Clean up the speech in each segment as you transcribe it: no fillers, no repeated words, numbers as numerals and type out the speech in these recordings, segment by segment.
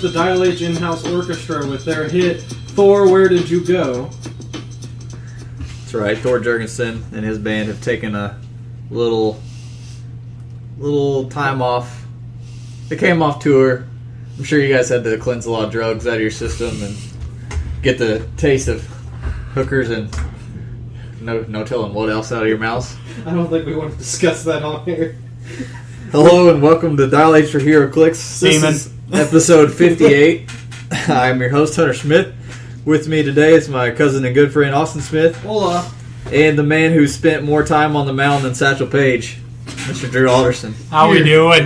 was the Dial H in-house orchestra with their hit, Thor, Where Did You Go? That's right. Thor Jurgensen and his band have taken a little time off. They came off tour. I'm sure you guys had to cleanse a lot of drugs out of your system and get the taste of hookers and no telling what else out of your mouths. I don't think we want to discuss that on here. Hello and welcome to Dial H for Heroclix. This is episode 58. I'm your host, Hunter Smith. With me today is my cousin and good friend, Austin Smith. Hola. And the man who spent more time on the mound than Satchel Paige, Mr. Drew Alderson. How we doing?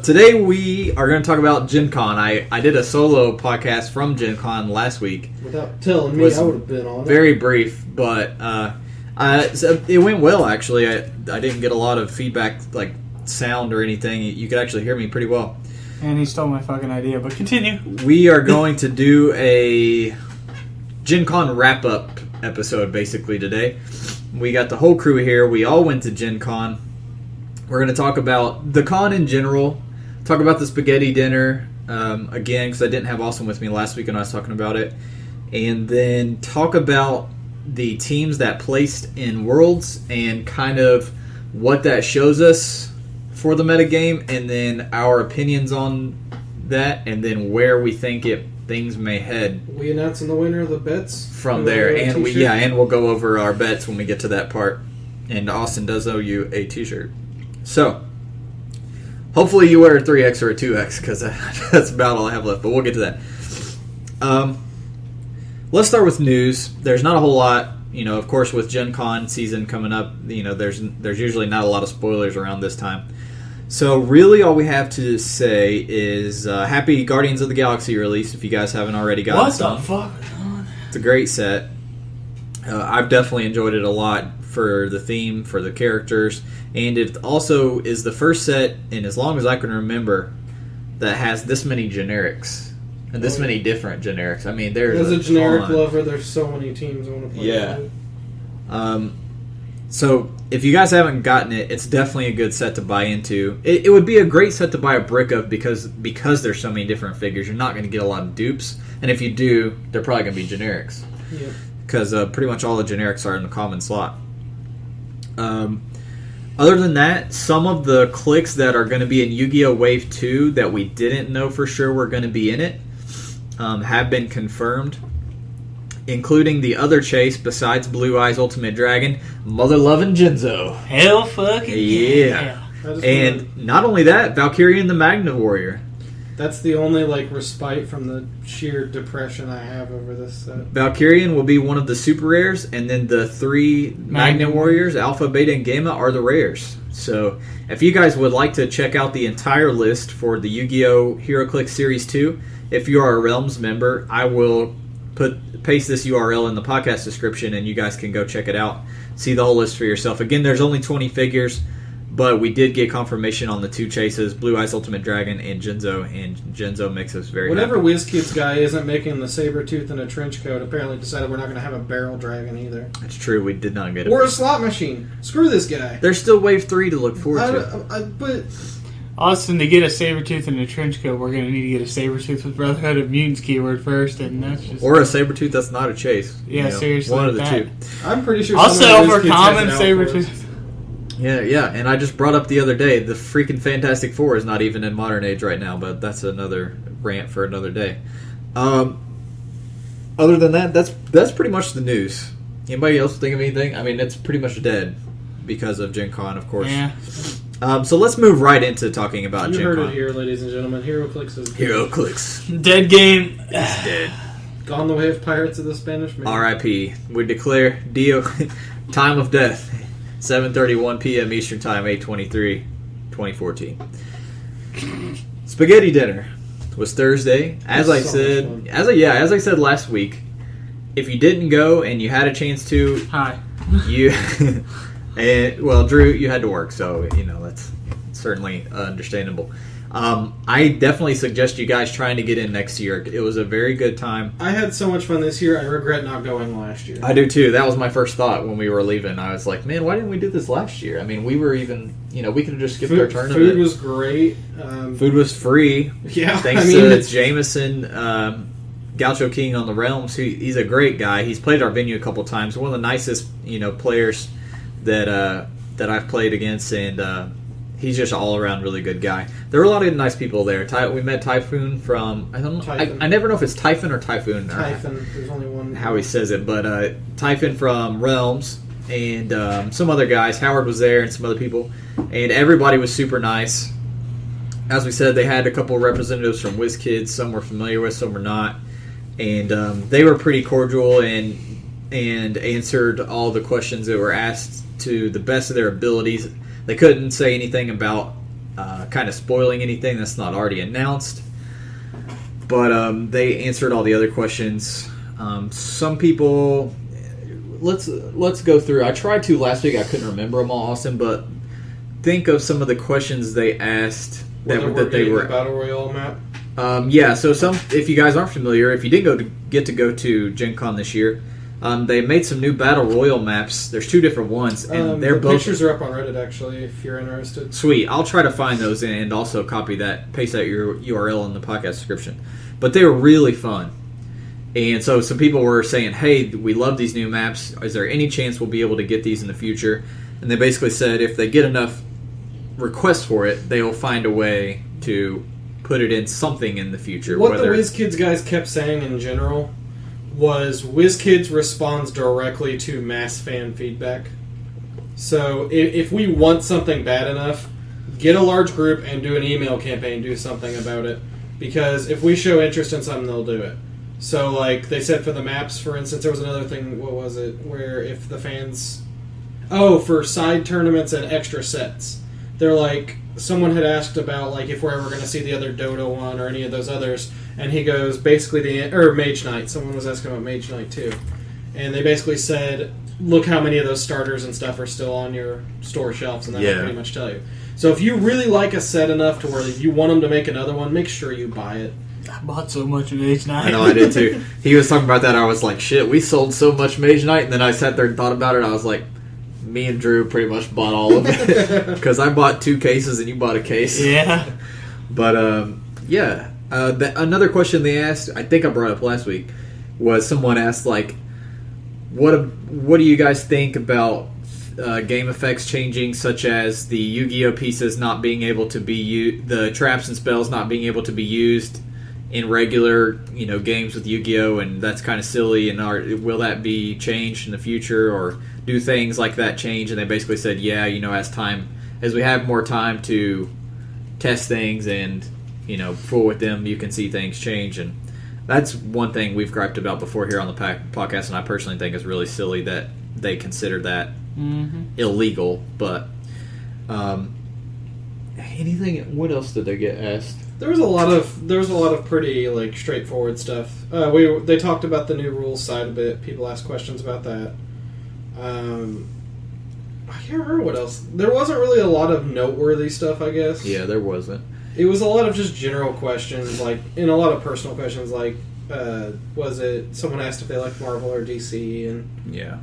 Today we are going to talk about GenCon. I did a solo podcast from GenCon last week. Without telling me, I would have been on it. Very brief, but so it went well, actually. I didn't get a lot of feedback, like sound or anything. You could actually hear me pretty well. And he stole my fucking idea, but continue. We are going to do a GenCon wrap-up episode, basically, today. We got the whole crew here. We all went to GenCon. We're going to talk about the con in general, talk about the spaghetti dinner, again, because I didn't have Austin with me last week when I was talking about it, and then talk about the teams that placed in Worlds and kind of what that shows us for the metagame, and then our opinions on that, and then where we think things may head. We announcing the winner of the bets from there, and we'll go over our bets when we get to that part. And Austin does owe you a t-shirt. So, hopefully you wear a 3X or a 2X, because that's about all I have left, but we'll get to that. Let's start with news. There's not a whole lot, of course, with GenCon season coming up, there's usually not a lot of spoilers around this time. So, really all we have to say is happy Guardians of the Galaxy release, if you guys haven't already gotten some. What the fuck? It's a great set. I've definitely enjoyed it a lot for the theme, for the characters, and it also is the first set, and as long as I can remember, that has this many generics and this many different generics. I mean, there's a generic lover. There's so many teams I want to play. Yeah. So if you guys haven't gotten it, it's definitely a good set to buy into. It would be a great set to buy a brick of because there's so many different figures. You're not going to get a lot of dupes, and if you do, they're probably going to be generics. Yeah. Because pretty much all the generics are in the common slot. Other than that, some of the clicks that are going to be in Yu-Gi-Oh! Wave 2 that we didn't know for sure were going to be in it have been confirmed, including the other chase besides Blue Eyes Ultimate Dragon, Mother Lovin' Jinzo. Hell fucking yeah. And not only that, Valkyrian the Magna Warrior. That's the only respite from the sheer depression I have over this set. Valkyrian will be one of the super rares, and then the 3 Magna Warriors, Alpha, Beta, and Gamma, are the rares. So, if you guys would like to check out the entire list for the Yu-Gi-Oh! Heroclix Series 2, if you are a Realms member, I will paste this URL in the podcast description, and you guys can go check it out. See the whole list for yourself. Again, there's only 20 figures. But we did get confirmation on the 2 chases, Blue Eyes Ultimate Dragon and Jinzo makes us very happy. Whatever WizKids guy isn't making the Sabretooth in a trench coat apparently decided we're not going to have a Barrel Dragon either. That's true, we did not get it. Or a slot machine. Screw this guy. There's still Wave 3 to look forward to. But Austin, to get a Sabretooth in a trench coat, we're going to need to get a Sabretooth with Brotherhood of Mutants keyword first, and that's just... Or a Sabretooth that's not a chase. Yeah, seriously. One of the two. I'm pretty sure also, for common Sabretooth... Yeah, and I just brought up the other day, the freaking Fantastic Four is not even in Modern Age right now, but that's another rant for another day. Other than that, that's pretty much the news. Anybody else think of anything? I mean, it's pretty much dead because of GenCon, of course. Yeah. So let's move right into talking about GenCon. You heard it here, ladies and gentlemen. Heroclix is dead. Heroclix. Dead game. It's dead. Gone the way of Pirates of the Spanish Main. R.I.P. We declare time of death. 7:31 p.m. Eastern Time, 8/23/2014. Spaghetti dinner was Thursday. As I said last week, if you didn't go and you had a chance to, hi. Drew, you had to work, so that's certainly understandable. I definitely suggest you guys trying to get in next year. It was a very good time. I had so much fun this year. I regret not going last year. I do too. That was my first thought when we were leaving. I was like, man, why didn't we do this last year? I mean, we were even, we could have just skipped our tournament. Food was great. Food was free. Yeah. Thanks to Jameson, Gaucho King on the Realms. He's a great guy. He's played our venue a couple times. One of the nicest, players that I've played against, and he's just an all-around really good guy. There were a lot of nice people there. We met Typhoon from, I don't know, I never know if it's Typhon or Typhoon. Typhon, there's only one. How he says it, but Typhon from Realms, and some other guys. Howard was there and some other people, and everybody was super nice. As we said, they had a couple of representatives from WizKids. Some we're familiar with, some we're not. And they were pretty cordial and answered all the questions that were asked to the best of their abilities. They couldn't say anything about kind of spoiling anything that's not already announced. But they answered all the other questions. Some people... Let's go through. I tried to last week. I couldn't remember them all, Austin, but think of some of the questions they asked that they were... the Battle Royale map? So if you guys aren't familiar, if you didn't get to go to Gen Con this year, they made some new Battle Royale maps. There's 2 different ones, and they're both... pictures are up on Reddit, actually, if you're interested. Sweet. I'll try to find those and also copy that, paste that your URL in the podcast description. But they were really fun. And so some people were saying, hey, we love these new maps. Is there any chance we'll be able to get these in the future? And they basically said if they get enough requests for it, they will find a way to put it in something in the future. What the WizKids guys kept saying in general was WizKids responds directly to mass fan feedback. So if we want something bad enough, get a large group and do an email campaign, do something about it. Because if we show interest in something, they'll do it. So, like they said for the maps, for instance, there was another thing, what was it, where if the fans... Oh, for side tournaments and extra sets. They're like... Someone had asked about like if we're ever going to see the other Dota one or any of those others, and he goes basically Mage Knight. Someone was asking about Mage Knight too, and they basically said, look how many of those starters and stuff are still on your store shelves, and that will pretty much tell you. So if you really like a set enough to where you want them to make another one, make sure you buy it. I bought so much of Mage Knight. I know, I did too. He was talking about that. I was like, shit, we sold so much Mage Knight, and then I sat there and thought about it. And I was like, me and Drew pretty much bought all of it because I bought 2 cases and you bought a case. Yeah. But another question they asked, I think I brought up last week, was someone asked like, what do you guys think about game effects changing, such as the Yu-Gi-Oh pieces not being able to be the traps and spells not being able to be used in regular games with Yu-Gi-Oh, and that's kind of silly. And will that be changed in the future, or do things like that change? And they basically said, yeah, as we have more time to test things and fool with them, you can see things change. And that's one thing we've griped about before here on the podcast, and I personally think is really silly that they consider that illegal. But what else did they get asked? There was a lot of pretty like straightforward stuff. They talked about the new rules side a bit. People asked questions about that. I can't remember what else. There wasn't really a lot of noteworthy stuff, I guess. Yeah, there wasn't. It was a lot of just general questions, and a lot of personal questions, like was it someone asked if they liked Marvel or DC, and yeah.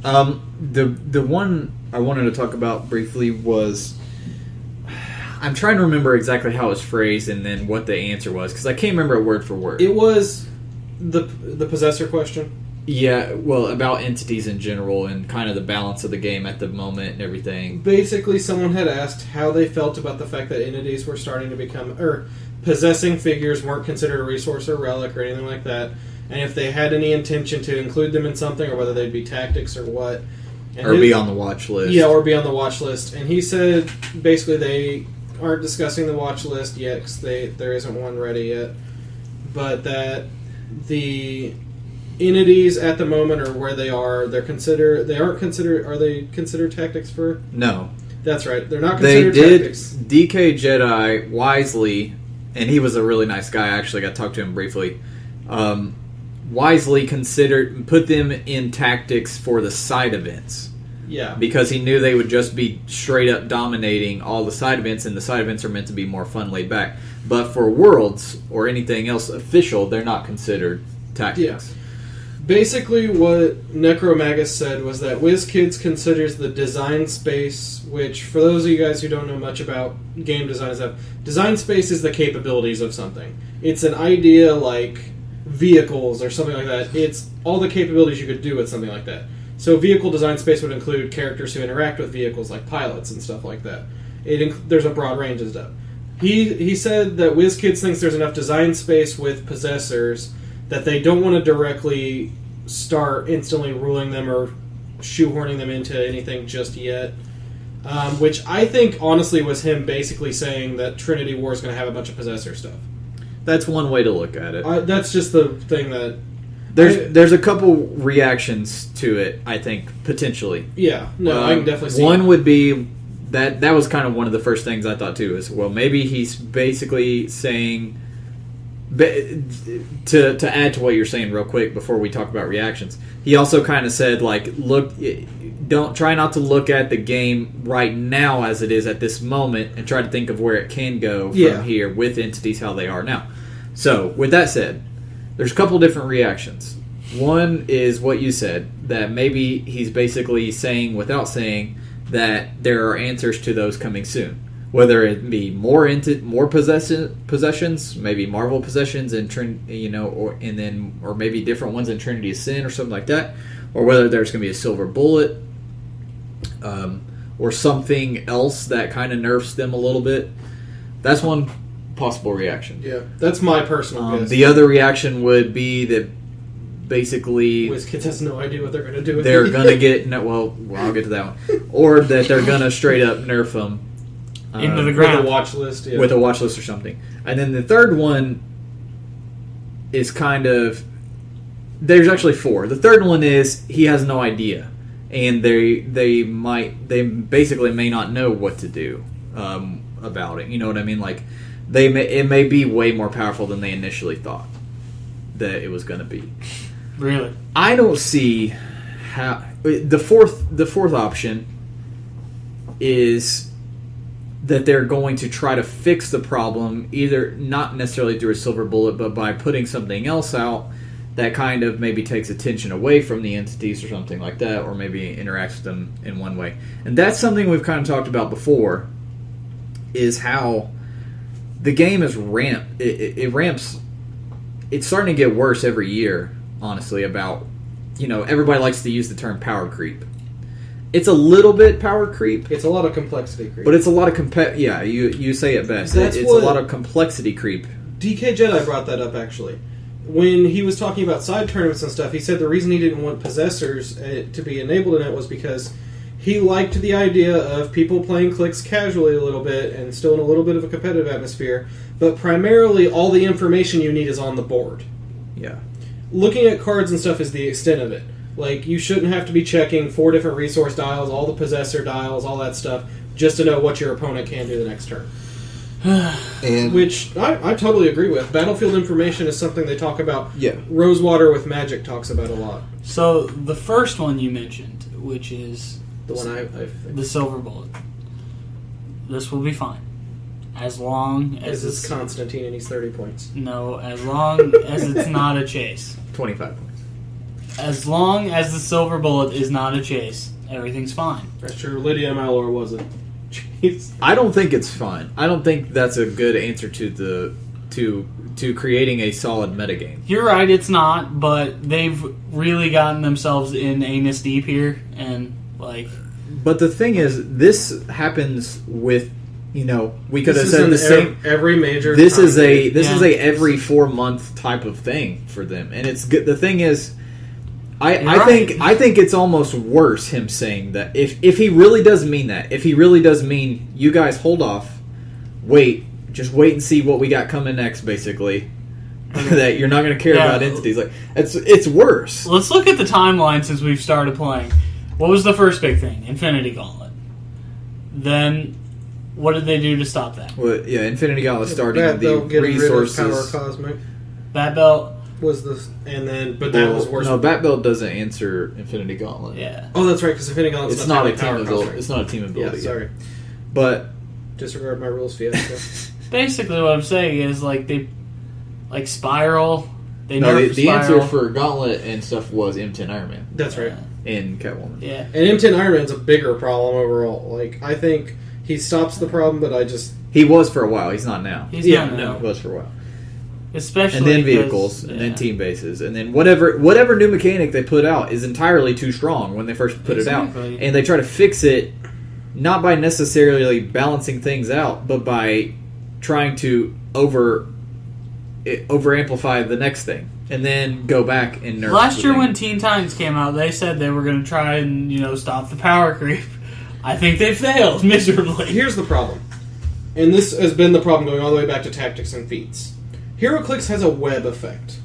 The one I wanted to talk about briefly was, I'm trying to remember exactly how it was phrased and then what the answer was, because I can't remember it word for word. It was the possessor question. Yeah, well, about entities in general and kind of the balance of the game at the moment and everything. Basically, someone had asked how they felt about the fact that entities were starting to become, or possessing figures weren't considered a resource or relic or anything like that, and if they had any intention to include them in something, or whether they'd be tactics or what. And or be on the watch list. Yeah, or be on the watch list. And he said, basically, they aren't discussing the watch list yet, because there isn't one ready yet, but that the entities at the moment, or where they are, are they considered tactics for? No. That's right. They're not considered tactics. DK Jedi wisely, and he was a really nice guy. I actually got to talk to him briefly. Wisely put them in tactics for the side events. Yeah. Because he knew they would just be straight up dominating all the side events, and the side events are meant to be more fun, laid back. But for Worlds or anything else official, they're not considered tactics. Yeah. Basically, what Necromagus said was that WizKids considers the design space, which, for those of you guys who don't know much about game design and stuff, design space is the capabilities of something. It's an idea like vehicles or something like that. It's all the capabilities you could do with something like that. So vehicle design space would include characters who interact with vehicles, like pilots and stuff like that. There's a broad range of stuff. He said that WizKids thinks there's enough design space with possessors that they don't want to directly start instantly ruling them or shoehorning them into anything just yet. Which I think, honestly, was him basically saying that Trinity War is going to have a bunch of possessor stuff. That's one way to look at it. That's just the thing that... There's a couple reactions to it, I think, potentially. Yeah, no, I can definitely see one would be... That was kind of one of the first things I thought, too, is, well, maybe he's basically saying... To add to what you're saying real quick before we talk about reactions, he also kind of said, like, don't try not to look at the game right now as it is at this moment and try to think of where it can go from here with entities how they are now. So, with that said, there's a couple different reactions. One is what you said, that maybe he's basically saying, without saying, that there are answers to those coming soon. Whether it be more possessions, maybe Marvel possessions, and or maybe different ones in Trinity of Sin or something like that, or whether there's going to be a silver bullet, or something else that kind of nerfs them a little bit. That's one possible reaction. Yeah, that's my personal guess. The other reaction would be that basically WizKids has no idea what they're going to do with they're going to get well, I'll get to that one, or that they're going to straight up nerf them. Into the ground. With a watch list, yeah. With a watch list or something. And then the third one is kind of... There's actually four. The third one is he has no idea. And they basically may not know what to do about it. You know what I mean? Like, it may be way more powerful than they initially thought that it was going to be. Really? I don't see how... The fourth option is... that they're going to try to fix the problem, either not necessarily through a silver bullet, but by putting something else out that kind of maybe takes attention away from the entities or something like that, or maybe interacts with them in one way. And that's something we've kind of talked about before, is how the game is ramped. It ramps. It's starting to get worse every year, honestly, about, everybody likes to use the term power creep. It's a little bit power creep. It's a lot of complexity creep. But it's a lot of... you say it best. It's a lot of complexity creep. DK Jedi brought that up, actually. When he was talking about side tournaments and stuff, he said the reason he didn't want possessors to be enabled in it was because he liked the idea of people playing cliques casually a little bit and still in a little bit of a competitive atmosphere, but primarily all the information you need is on the board. Yeah. Looking at cards and stuff is the extent of it. Like, you shouldn't have to be checking 4 different resource dials, all the possessor dials, all that stuff, just to know what your opponent can do the next turn. Which I totally agree with. Battlefield information is something they talk about. Yeah. Rosewater with Magic talks about a lot. So, the first one you mentioned, which is... The one the silver bullet. This will be fine. As long as it's Constantine and he's 30 points. No, as long as it's not a chase. 25 points. As long as the silver bullet is not a chase, everything's fine. That's true. Lydia Malor wasn't. Jeez. I don't think it's fine. I don't think that's a good answer to creating a solid metagame. You're right, it's not, but they've really gotten themselves in anus deep here, and But the thing is, this happens with... we could have said the same. Every major. This is a every 4 month type of thing for them, and it's good. The thing is, I think it's almost worse him saying that if he really does mean that, if he really does mean you guys hold off, just wait and see what we got coming next, basically. That you're not going to care about entities, like it's worse. Let's look at the timeline since we've started playing. What was the first big thing? Infinity Gauntlet. Then, what did they do to stop that? Well, Infinity Gauntlet starting the resources. Power Cosmic. Bat Belt. was the but that was worse. No, Bat Belt doesn't answer Infinity Gauntlet. Yeah. Oh, that's right, because Infinity Gauntlet's It's not a power team ability. It's not a team ability. Yeah, sorry. But Disregard my rules, Fiasco. Basically, what I'm saying is they Spiral. They no, nerfed the Spiral. answer for Gauntlet and stuff was M10 Iron Man That's right. in Catwoman. Yeah. And M10 Iron Man's a bigger problem overall. Like, I think he stops the problem, but I just... He was for a while. He's not now. He's Yeah, not no. He was for a while. Especially And then because- vehicles, and then yeah. team bases, and then whatever new mechanic they put out is entirely too strong when they first put it out. Exactly. And they try to fix it not by necessarily balancing things out, but by trying to over amplify the next thing, and then go back and nerf. Last the year thing. when Teen Titans came out, they said they were going to try and stop the power creep. I think they failed miserably. Here's the problem. And this has been the problem going all the way back to tactics and feats. Heroclix has a web effect.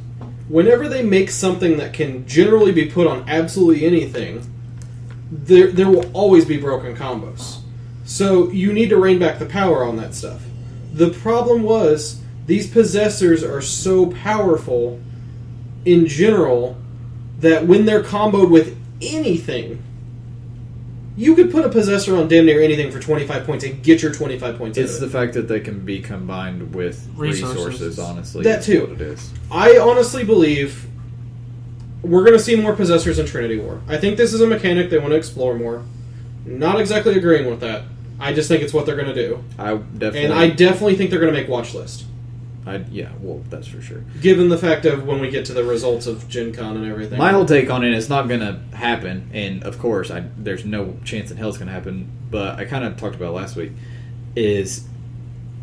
Whenever they make something that can generally be put on absolutely anything, there will always be broken combos. So you need to rein back the power on that stuff. The problem was, these possessors are so powerful in general that when they're comboed with anything, you could put a possessor on damn near anything for 25 points and get your 25 points out It's of the it. fact that they can be combined with resources honestly. That is too. What it is. I honestly believe we're going to see more possessors in Trinity War. I think this is a mechanic they want to explore more. Not exactly agreeing with that. I just think it's what they're going to do. I definitely... And I definitely think they're going to make watch list. Yeah, well, that's for sure. Given the fact of when we get to the results of GenCon and everything. My whole take on it is not going to happen, and of course, there's no chance in hell it's going to happen, but I kind of talked about it last week, is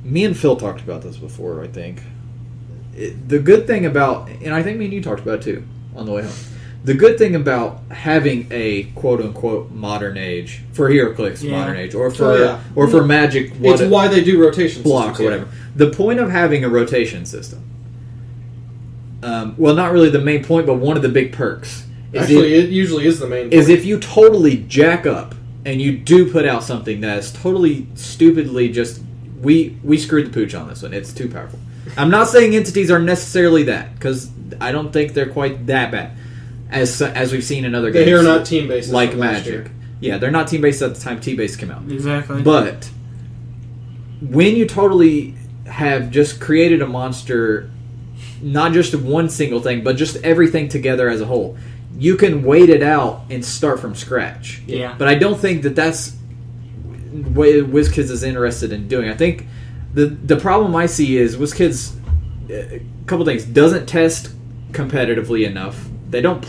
me and Phil talked about this before, I think. The good thing about, and I think me and you talked about it too, on the way home, the good thing about having a quote-unquote modern age, for Heroclix, modern age, or for Magic, it's why they do rotation block systems, or whatever. The point of having a rotation system, well, not really the main point, but one of the big perks. Actually, it usually is the main point. Is if you totally jack up and you do put out something that is totally stupidly just... We screwed the pooch on this one. It's too powerful. I'm not saying entities are necessarily that, because I don't think they're quite that bad, as we've seen in other games. They are not team-based. Like Magic. Yeah, they're not team-based at the time T-based came out. Exactly. But when you totally have just created a monster, not just one single thing, but just everything together as a whole, you can wait it out and start from scratch. Yeah. But I don't think that's what WizKids is interested in doing. I think the problem I see is WizKids, a couple things, doesn't test competitively enough. They don't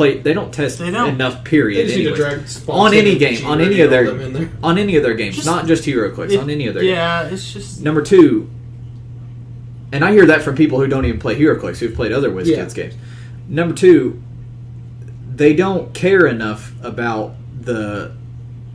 test enough. Period. They just need to anyways. drag spawns On any in game, and on any G-Ready of their all them in there. on any of their games, not just Heroclix, on any of their games. Yeah, it's just... Number two, and I hear that from people who don't even play HeroClix, who've played other WizKids games. Number two, they don't care enough about the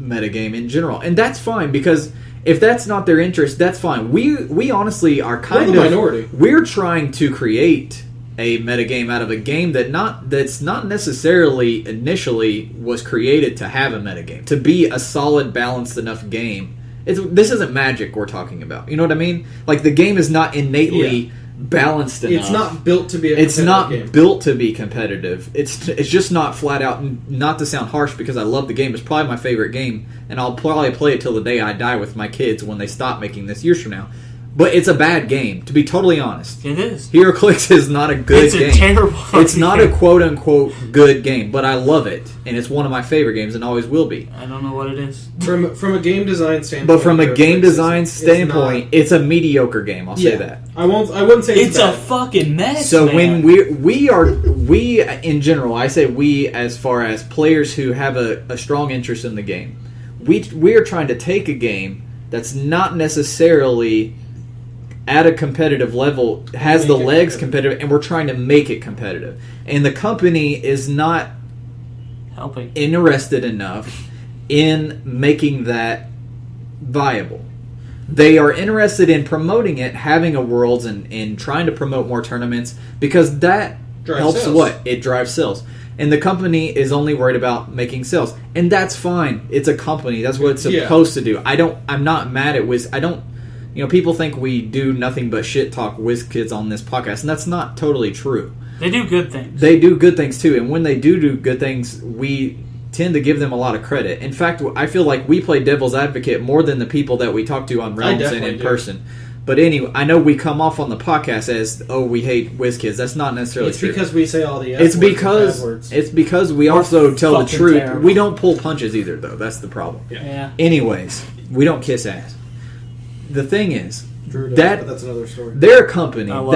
metagame in general, and that's fine, because if that's not their interest, that's fine. We honestly are kind We're the minority. We're trying to create a metagame out of a game that's not necessarily initially was created to have a metagame, to be a solid, balanced enough game. This isn't Magic we're talking about. You know what I mean? Like, the game is not innately balanced enough. It's not built to be a competitive It's not game. built to be competitive. It's just not flat out, not to sound harsh, because I love the game. It's probably my favorite game, and I'll probably play it till the day I die with my kids when they stop making this years from now. But it's a bad game, to be totally honest. It is. HeroClix is not a good game. It's a terrible It's not a game. quote-unquote good game, but I love it, and it's one of my favorite games, and always will be. I don't know what it is. From a game design standpoint. But from a game HeroClix design is standpoint, it's a mediocre game, I'll say that. I wouldn't say It's a bad. fucking mess, So man. when we in general, I say we as far as players who have a strong interest in the game, we are trying to take a game that's not necessarily at a competitive level, has the legs competitive, and we're trying to make it competitive. And the company is not helping interested enough in making that viable. They are interested in promoting it, having a Worlds, and trying to promote more tournaments, because that helps sales. what? It drives sales. And the company is only worried about making sales. And that's fine. It's a company. That's what it's supposed to do. I'm not mad at Wiz. People think we do nothing but shit talk WizKids on this podcast, and that's not totally true. They do good things. They do good things too, and when they do good things, we tend to give them a lot of credit. In fact, I feel like we play devil's advocate more than the people that we talk to on Realms and in person. But anyway, I know we come off on the podcast as, we hate WizKids. That's not necessarily true. It's because we say all the It's because we also tell the truth. Terrible. We don't pull punches either, though. That's the problem. Yeah. Anyways, we don't kiss ass. The thing is, Drew does, but that's another story. They're a company. I love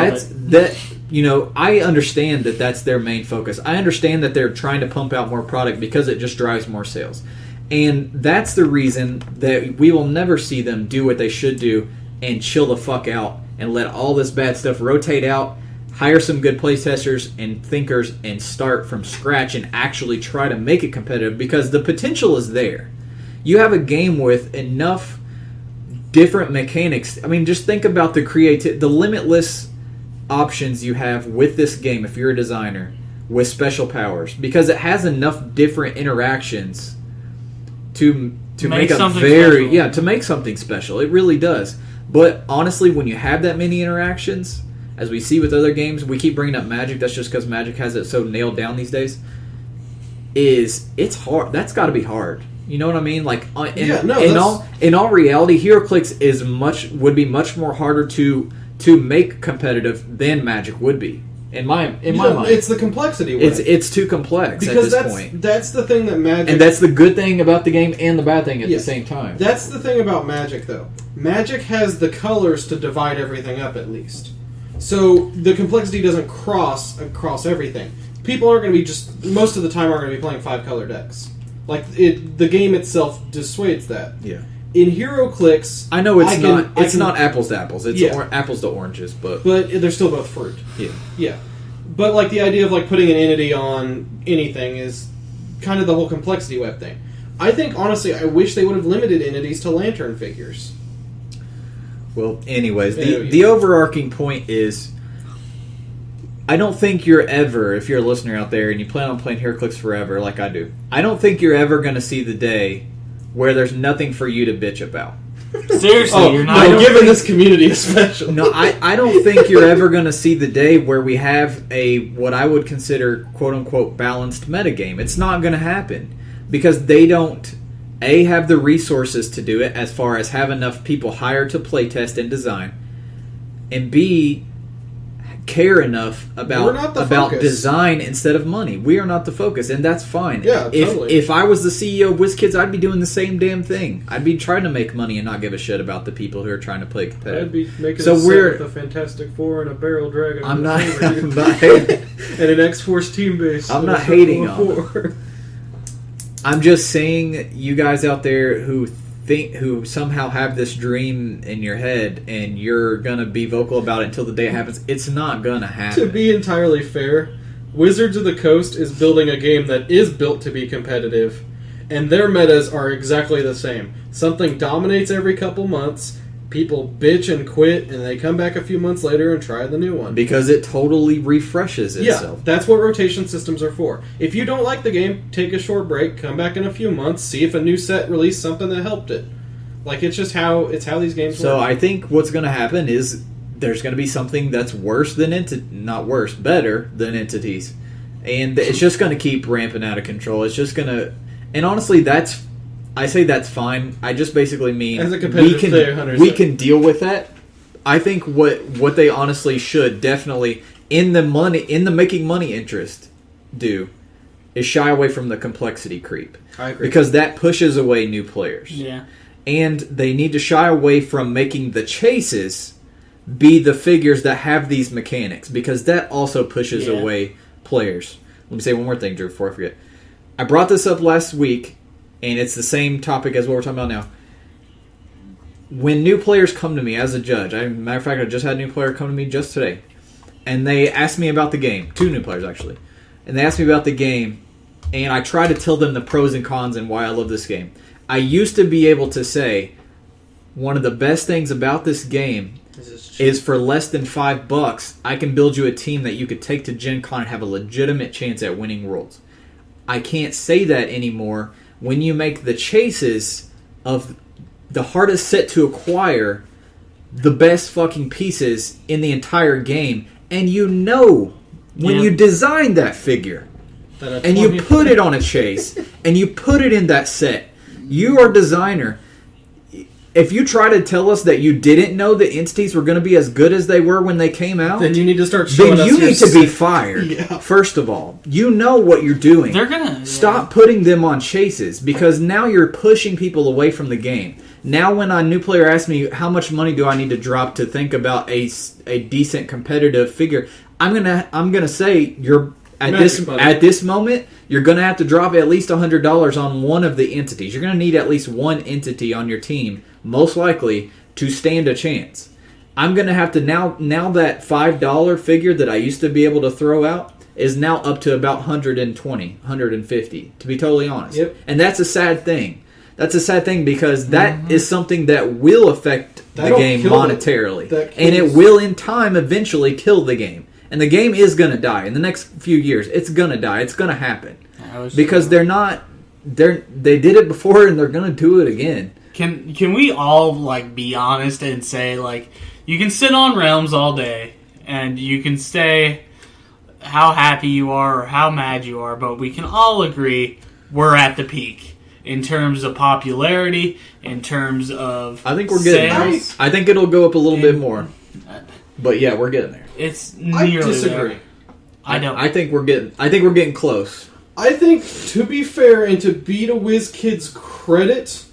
I understand that that's their main focus. I understand that they're trying to pump out more product because it just drives more sales. And that's the reason that we will never see them do what they should do and chill the fuck out and let all this bad stuff rotate out, hire some good playtesters and thinkers, and start from scratch and actually try to make it competitive, because the potential is there. You have a game with enough different mechanics. I mean, just think about the limitless options you have with this game if you're a designer with special powers, because it has enough different interactions to make a to make something special. It really does. But honestly, when you have that many interactions, as we see with other games, we keep bringing up Magic. That's just because Magic has it so nailed down these days. It's hard. That's got to be hard. You know what I mean? Like in all reality, Heroclix would be much more harder to make competitive than Magic would be. In my mind, it's the complexity. It's too complex because at this point. That's the thing that Magic, and that's the good thing about the game and the bad thing at the same time. That's the thing about Magic, though. Magic has the colors to divide everything up, at least. So the complexity doesn't cross across everything. People are going to be most of the time are going to be playing 5-color decks. Like the game itself dissuades that. Yeah. In Heroclix, I know it's not apples to apples. It's apples to oranges, but they're still both fruit. Yeah. Yeah. But like the idea of like putting an entity on anything is kind of the whole complexity web thing. I think honestly, I wish they would have limited entities to lantern figures. Well, anyways, the overarching point is, I don't think you're ever, if you're a listener out there and you plan on playing Heroclix forever like I do, I don't think you're ever going to see the day where there's nothing for you to bitch about. Seriously, you're not. I'm giving this community a special. No, I don't think you're ever going to see the day where we have what I would consider quote-unquote balanced metagame. It's not going to happen because they don't, A, have the resources to do it as far as have enough people hired to playtest and design, and B, care enough about design instead of money. We are not the focus, and that's fine. Yeah, totally. If I was the CEO of WizKids, I'd be doing the same damn thing. I'd be trying to make money and not give a shit about the people who are trying to play competitive. I'd be making a set with a Fantastic Four and a Barrel Dragon. I'm not hating. And an X-Force team base. I'm not hating on them. I'm just saying, you guys out there who somehow have this dream in your head and you're gonna be vocal about it until the day it happens, it's not gonna happen. To be entirely fair, Wizards of the Coast is building a game that is built to be competitive, and their metas are exactly the same. Something dominates every couple months, people bitch and quit, and they come back a few months later and try the new one. Because it totally refreshes itself. Yeah, that's what rotation systems are for. If you don't like the game, take a short break, come back in a few months, see if a new set released something that helped it. Like, it's just how these games work. So I think what's going to happen is there's going to be something that's worse than better than entities. And it's just going to keep ramping out of control. It's just going to... And honestly, I say that's fine. I just basically mean as a competitive player, we can deal with that. I think what they honestly should definitely in the making money interest do is shy away from the complexity creep. I agree. Because that pushes away new players. Yeah. And they need to shy away from making the chases be the figures that have these mechanics, because that also pushes away players. Let me say one more thing, Drew, before I forget. I brought this up last week, and it's the same topic as what we're talking about now. When new players come to me as a judge, matter of fact, I just had a new player come to me just today, and they asked me about the game. 2 new players, actually. And they asked me about the game, and I try to tell them the pros and cons and why I love this game. I used to be able to say, one of the best things about this game is for less than $5, I can build you a team that you could take to GenCon and have a legitimate chance at winning Worlds. I can't say that anymore when you make the chases of the hardest set to acquire the best fucking pieces in the entire game, and you know When you design that figure and you put it on a chase and you put it in that set, you are a designer. If you try to tell us that you didn't know the entities were going to be as good as they were when they came out, then you need to start showing us. Then you need to be fired. First of all, you know what you're doing. They're gonna stop putting them on chases because now you're pushing people away from the game. Now, when a new player asks me how much money do I need to drop to think about a decent competitive figure, I'm gonna say you're at this moment you're gonna have to drop at least $100 on one of the entities. You're gonna need at least one entity on your team, most likely, to stand a chance. I'm gonna have to now that $5 figure that I used to be able to throw out is now up to about 120, 150. To be totally honest, and that's a sad thing. That's a sad thing because that is something that will affect the game monetarily. And it will, in time, eventually kill the game. And the game is going to die. In the next few years, it's going to die. It's going to happen. Because they did it before and they're going to do it again. Can we all, be honest and say, you can sit on Realms all day and you can say how happy you are or how mad you are, but we can all agree we're at the peak. In terms of popularity, in terms of I think we're getting sales. there. I think it'll go up a little bit more. But yeah, we're getting there. It's nearly I disagree. There. I don't. I think we're getting close. I think, to be fair and to be to WizKid's credit,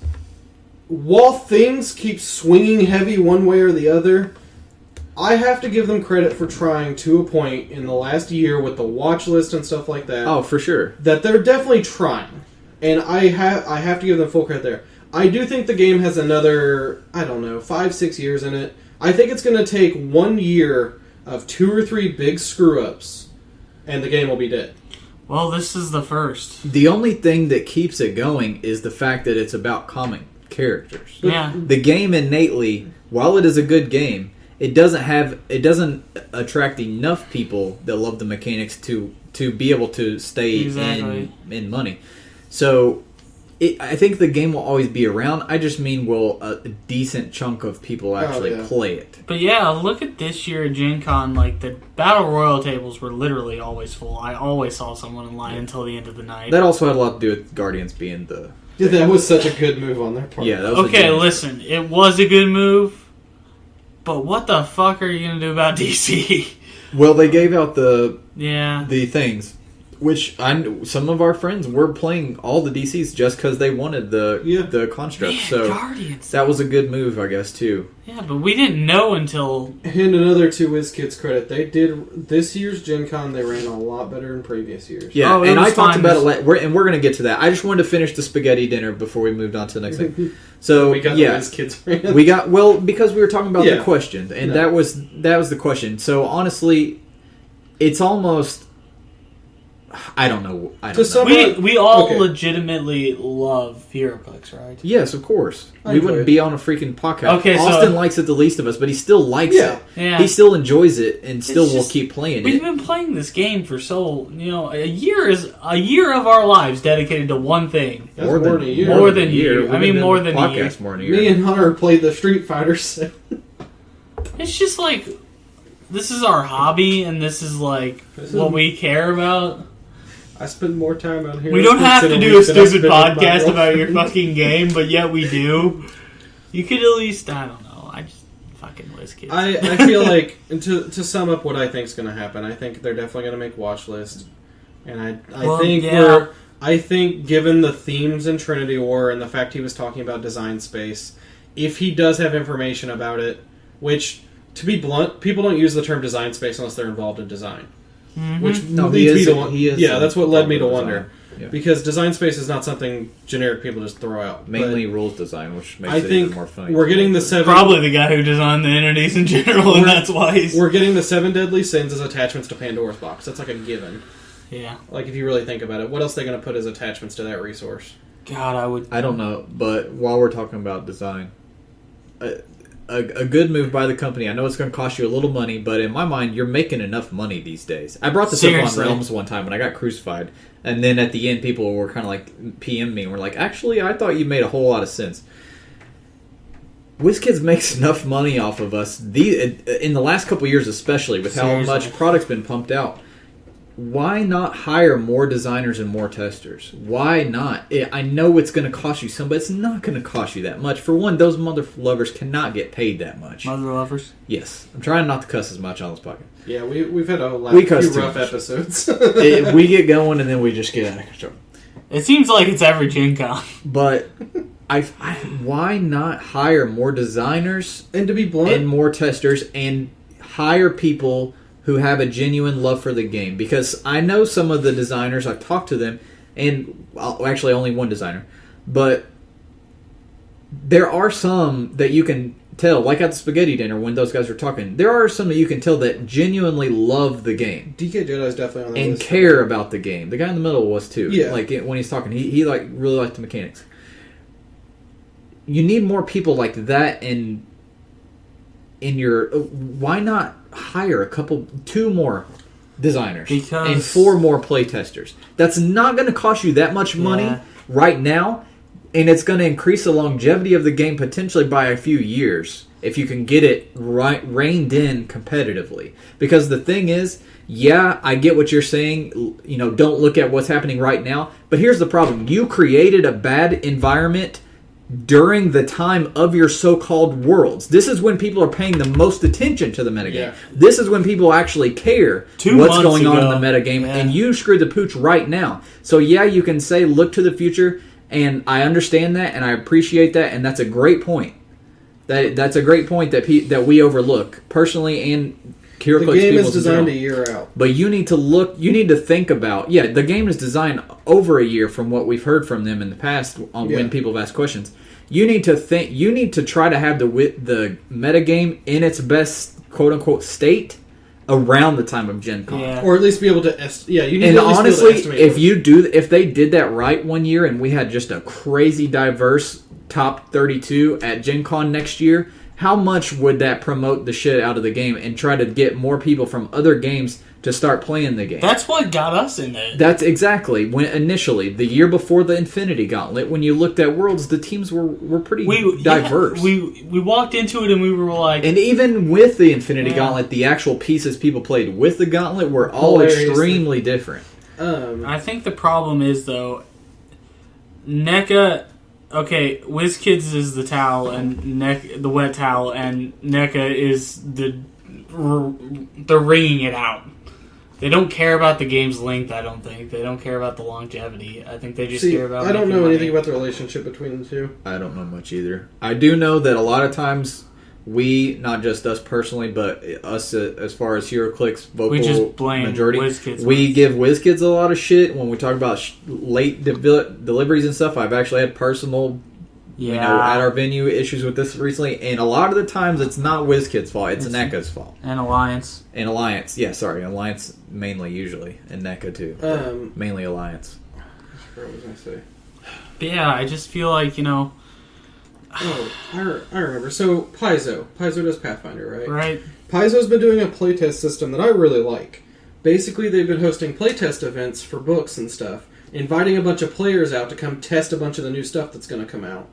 while things keep swinging heavy one way or the other, I have to give them credit for trying to a point in the last year with the watch list and stuff like that. Oh, for sure. That they're definitely trying. And I have to give them full credit there. I do think the game has another, 5-6 years in it. I think it's going to take 1 year of 2 or 3 big screw-ups, and the game will be dead. Well, this is the first. The only thing that keeps it going is the fact that it's about comic characters. Yeah. The game innately, while it is a good game, it doesn't attract enough people that love the mechanics to be able to stay in money. So, I think the game will always be around. I just mean will a decent chunk of people actually play it. But yeah, look at this year at Gen Con. The Battle Royal tables were literally always full. I always saw someone in line until the end of the night. That also had a lot to do with Guardians being the... Yeah, that was such a good move on their part. Yeah, that was okay, listen. It was a good move. But what the fuck are you going to do about DC? Well, they gave out the things. Which some of our friends were playing all the DCs just because they wanted the construct. So Guardians. That was a good move, I guess, too. Yeah, but we didn't know until... And another to WizKid's credit, they did this year's Gen Con. They ran a lot better than previous years. Yeah, and I talked about it, and we're going to get to that. I just wanted to finish the spaghetti dinner before we moved on to the next thing. So we got the WizKid's brand. We got because we were talking about the question, and that was the question. So honestly, it's almost. I don't know. We all legitimately love Heroclix, right? Yes, of course. We wouldn't be on a freaking podcast. Okay, Austin likes it the least of us, but he still likes it. Yeah. He still enjoys it and still will keep playing it. We've been playing this game for a year is a year of our lives dedicated to one thing. That's more than a year. More than a year. I mean, more than a year. More than a year. Me and Hunter played the Street Fighter 7. It's just this is our hobby, and this is what we care about. I spend more time on here. We don't have to do a stupid podcast about your fucking game, but yet we do. You could at least, I don't know. I just fucking WizKids. I feel like, to sum up what I think is going to happen, I think they're definitely going to make watch list, and I think given the themes in Trinity War and the fact he was talking about design space, if he does have information about it, which, to be blunt, people don't use the term design space unless they're involved in design. Mm-hmm. Which that's what led me to wonder. Yeah. Because design space is not something generic people just throw out. Mainly rules design, which makes it even more funny. We're getting the 7... Probably the guy who designed the entities in general, and that's why we're getting the 7 deadly sins as attachments to Pandora's box. That's a given. Yeah. If you really think about it, what else are they going to put as attachments to that resource? God, I don't know, but while we're talking about design... A good move by the company. I know it's going to cost you a little money, but in my mind, you're making enough money these days. I brought this up on Realms one time when I got crucified, and then at the end, people were kind of PM me and were like, actually, I thought you made a whole lot of sense. WizKids makes enough money off of us, in the last couple years especially, with how much product's been pumped out. why not hire more designers and more testers? Why not? I know it's going to cost you some, but it's not going to cost you that much. For one, those mother lovers cannot get paid that much. Mother lovers? Yes. I'm trying not to cuss as much on this podcast. Yeah, we've had a We few cuss too rough much. episodes. We get going and then we just get out of control. It seems like it's every Gen Con. But why not hire more designers And to be blunt, and more testers and hire people who have a genuine love for the game? Because I know some of the designers, I've talked to them, and actually only one designer, but there are some that you can tell, like at the spaghetti dinner when those guys were talking, there are some that you can tell that genuinely love the game DK Jedi's definitely on that and list. care about the game. The guy in the middle was too. Yeah. Like when he's talking, he like really liked the mechanics. You need more people like that in your. Why not hire two more designers Because- and 4 more play testers? That's not going to cost you that much money Yeah. right now, and it's going to increase the longevity of the game potentially by a few years if you can get it reined in competitively. Because the thing is, yeah, I get what you're saying. You know, don't look at what's happening right now. But here's the problem: you created a bad environment during the time of your so-called worlds. This is when people are paying the most attention to the metagame. Yeah. This is when people actually care 2 what's months going on in ago. the metagame, Yeah. and you screwed the pooch right now. So yeah, you can say look to the future, and I understand that, and I appreciate that, and that's a great point. That's a great point that we overlook personally, and the Heroclix game people is designed in a general. year out. But you need to think about, the game is designed over a year from what we've heard from them in the past when people have asked questions. You need to try to have the metagame in its best quote unquote state around the time of Gen Con. Yeah. Or at least be able to you need And to at least be able to honestly, estimate if they did that right one year and we had just a crazy diverse top 32 at Gen Con next year, how much would that promote the shit out of the game and try to get more people from other games to start playing the game? That's what got us in it. That's exactly when initially the year before the Infinity Gauntlet, when you looked at Worlds, the teams were pretty diverse. We walked into it and we were like, And even with the Infinity Yeah. Gauntlet, the actual pieces people played with the Gauntlet were all Hilariously. extremely different. I think the problem is though, NECA. Okay, WizKids is the towel and the wet towel, and NECA is the wringing it out. They don't care about the game's length. I don't think they don't care about the longevity. I think they just care about. I don't making know money. anything about the relationship between the two. I don't know much either. I do know that a lot of times we, not just us personally, but us as far as Heroclix vocal We just blame majority, WizKids. we give WizKids a lot of shit when we talk about late deliveries and stuff. I've actually had personal, at our venue issues with this recently, and a lot of the times it's not WizKids' fault; it's NECA's fault. and Alliance. And Alliance, Alliance mainly usually, and NECA too, mainly Alliance. I forgot what I was going to say. But yeah, I just feel like Oh, I remember. So Paizo does Pathfinder, right? right. Paizo's been doing a playtest system that I really like. Basically, they've been hosting playtest events for books and stuff, inviting a bunch of players out to come test a bunch of the new stuff that's going to come out,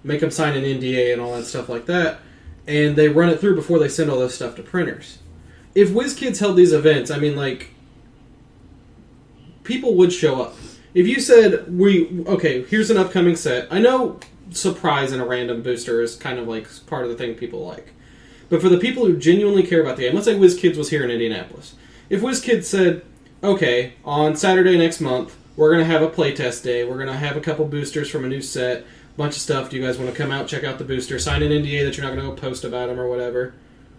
make them sign an NDA and all that stuff like that, and they run it through before they send all this stuff to printers. If WizKids held these events, I mean, like, people would show up. If you said, here's an upcoming set. I know surprise and a random booster is kind of like part of the thing people like. But for the people who genuinely care about the game, let's say WizKids was here in Indianapolis. If WizKids said, okay, on Saturday next month, we're going to have a playtest day, we're going to have a couple boosters from a new set, bunch of stuff, do you guys want to come out, check out the booster, sign an NDA that you're not going to go post about them or whatever,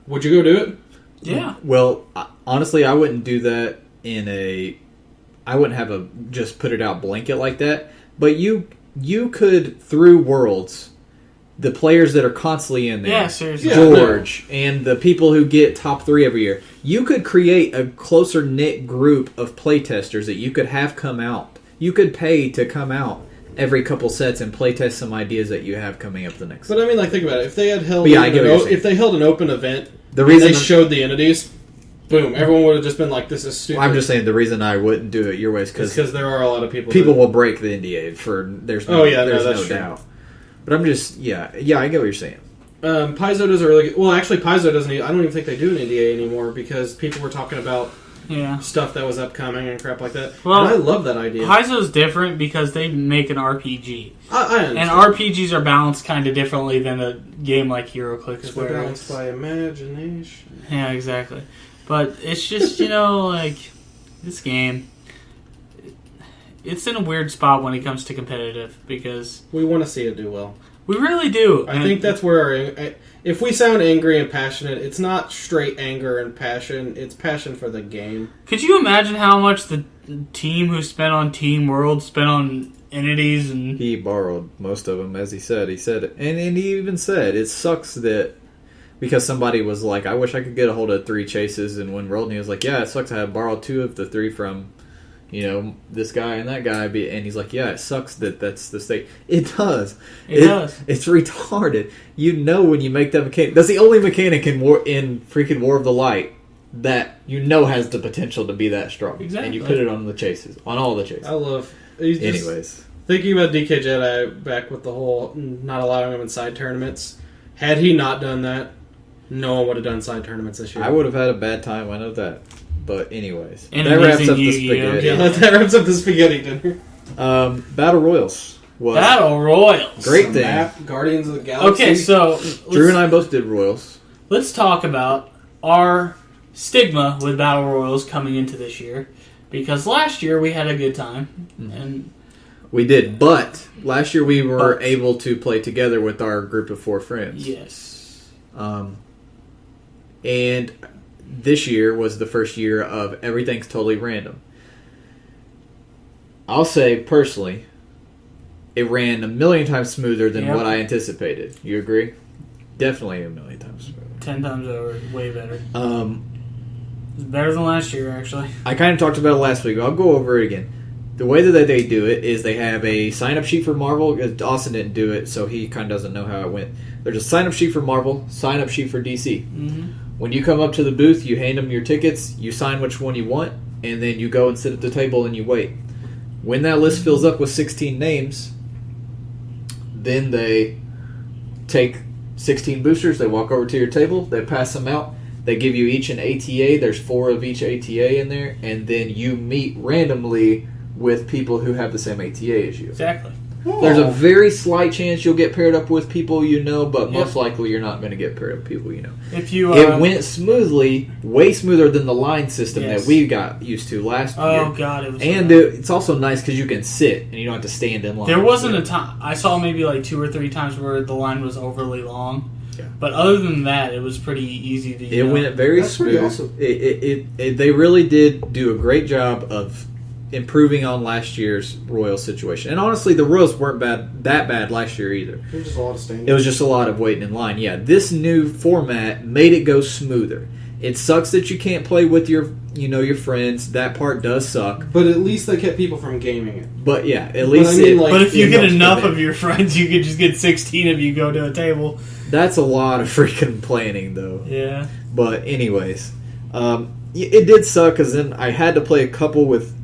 would you go do it? Yeah. Well, honestly, I wouldn't do that I wouldn't have just put it out blanket like that. But you could, through Worlds, the players that are constantly in there, Yeah, seriously. George, and the people who get top 3 every year, you could create a closer knit group of playtesters that you could have come out. You could pay to come out every couple sets and playtest some ideas that you have coming up the next. But I mean, like, think about it. If they had held, I get what you're saying. if they held an open event, The and reason they showed the entities, boom, everyone would have just been like, "This is stupid." I'm just saying the reason I wouldn't do it your way is because there are a lot of people. people that, will break the NDA there's no, there's that's no true. doubt. But I'm just I get what you're saying. Paizo does a really good... Well, actually, Paizo doesn't... I don't even think they do an NDA anymore because people were talking about stuff that was upcoming and crap like that. Well, and I love that idea. Paizo's different because they make an RPG. I understand. And RPGs are balanced kind of differently than a game like HeroClix. We're balanced by imagination. Yeah, exactly. But it's just, like, this game, it's in a weird spot when it comes to competitive because... We want to see it do well. We really do. I think that's where if we sound angry and passionate, it's not straight anger and passion. It's passion for the game. Could you imagine how much the team who spent on Team World spent on entities? And he borrowed most of them, as he said. He said it. And he even said, it sucks that... Because somebody was like, I wish I could get a hold of 3 chases and win World. And he was like, yeah, it sucks. I have borrowed 2 of the 3 from... this guy and that guy, and he's like, yeah, it sucks that that's the state. It does. It does. It's retarded. When you make that mechanic, that's the only mechanic in freaking War of the Light that has the potential to be that strong. Exactly. And you put it on the chases, on all the chases. I love. Anyways, thinking about DK Jedi back with the whole not allowing him in side tournaments. Had he not done that, no one would have done side tournaments this year. I would have had a bad time. I know that. But anyways, and that wraps up the spaghetti. Yeah, that wraps up the spaghetti dinner. Battle Royals. Battle Royals. Great thing. Map, Guardians of the Galaxy. Okay, so... Drew and I both did Royals. Let's talk about our stigma with Battle Royals coming into this year. Because last year we had a good time. And we did, but last year we were able to play together with our group of 4 friends. Yes. And... This year was the first year of everything's totally random. I'll say, personally, it ran a million times smoother than what I anticipated. You agree? Definitely a million times smoother. 10 times over. Way better. It's better than last year, actually. I kind of talked about it last week. I'll go over it again. The way that they do it is they have a sign-up sheet for Marvel. Austin didn't do it, so he kind of doesn't know how it went. There's a sign-up sheet for Marvel, sign-up sheet for DC. Mm-hmm. When you come up to the booth, you hand them your tickets, you sign which one you want, and then you go and sit at the table and you wait. When that list fills up with 16 names, then they take 16 boosters, they walk over to your table, they pass them out, they give you each an ATA, there's 4 of each ATA in there, and then you meet randomly with people who have the same ATA as you. Exactly. There's a very slight chance you'll get paired up with people you know, but most likely you're not going to get paired up with people you know. If you, it went smoothly, way smoother than the line system that we got used to last year. Oh, God. It was and it's also nice because you can sit and you don't have to stand in line. There wasn't a time. I saw maybe like 2 or 3 times where the line was overly long. Yeah. But other than that, it was pretty easy to It went very smooth. Awesome. They really did do a great job of improving on last year's Royal situation. And honestly, the Royals weren't that bad last year either. It was just a lot of standing. It was just a lot of waiting in line. Yeah, this new format made it go smoother. It sucks that you can't play with your friends. That part does suck. But at least they kept people from gaming it. But yeah, at least but if you get enough of your friends, you could just get 16 of you go to a table. That's a lot of freaking planning, though. Yeah. But anyways, it did suck because then I had to play a couple with.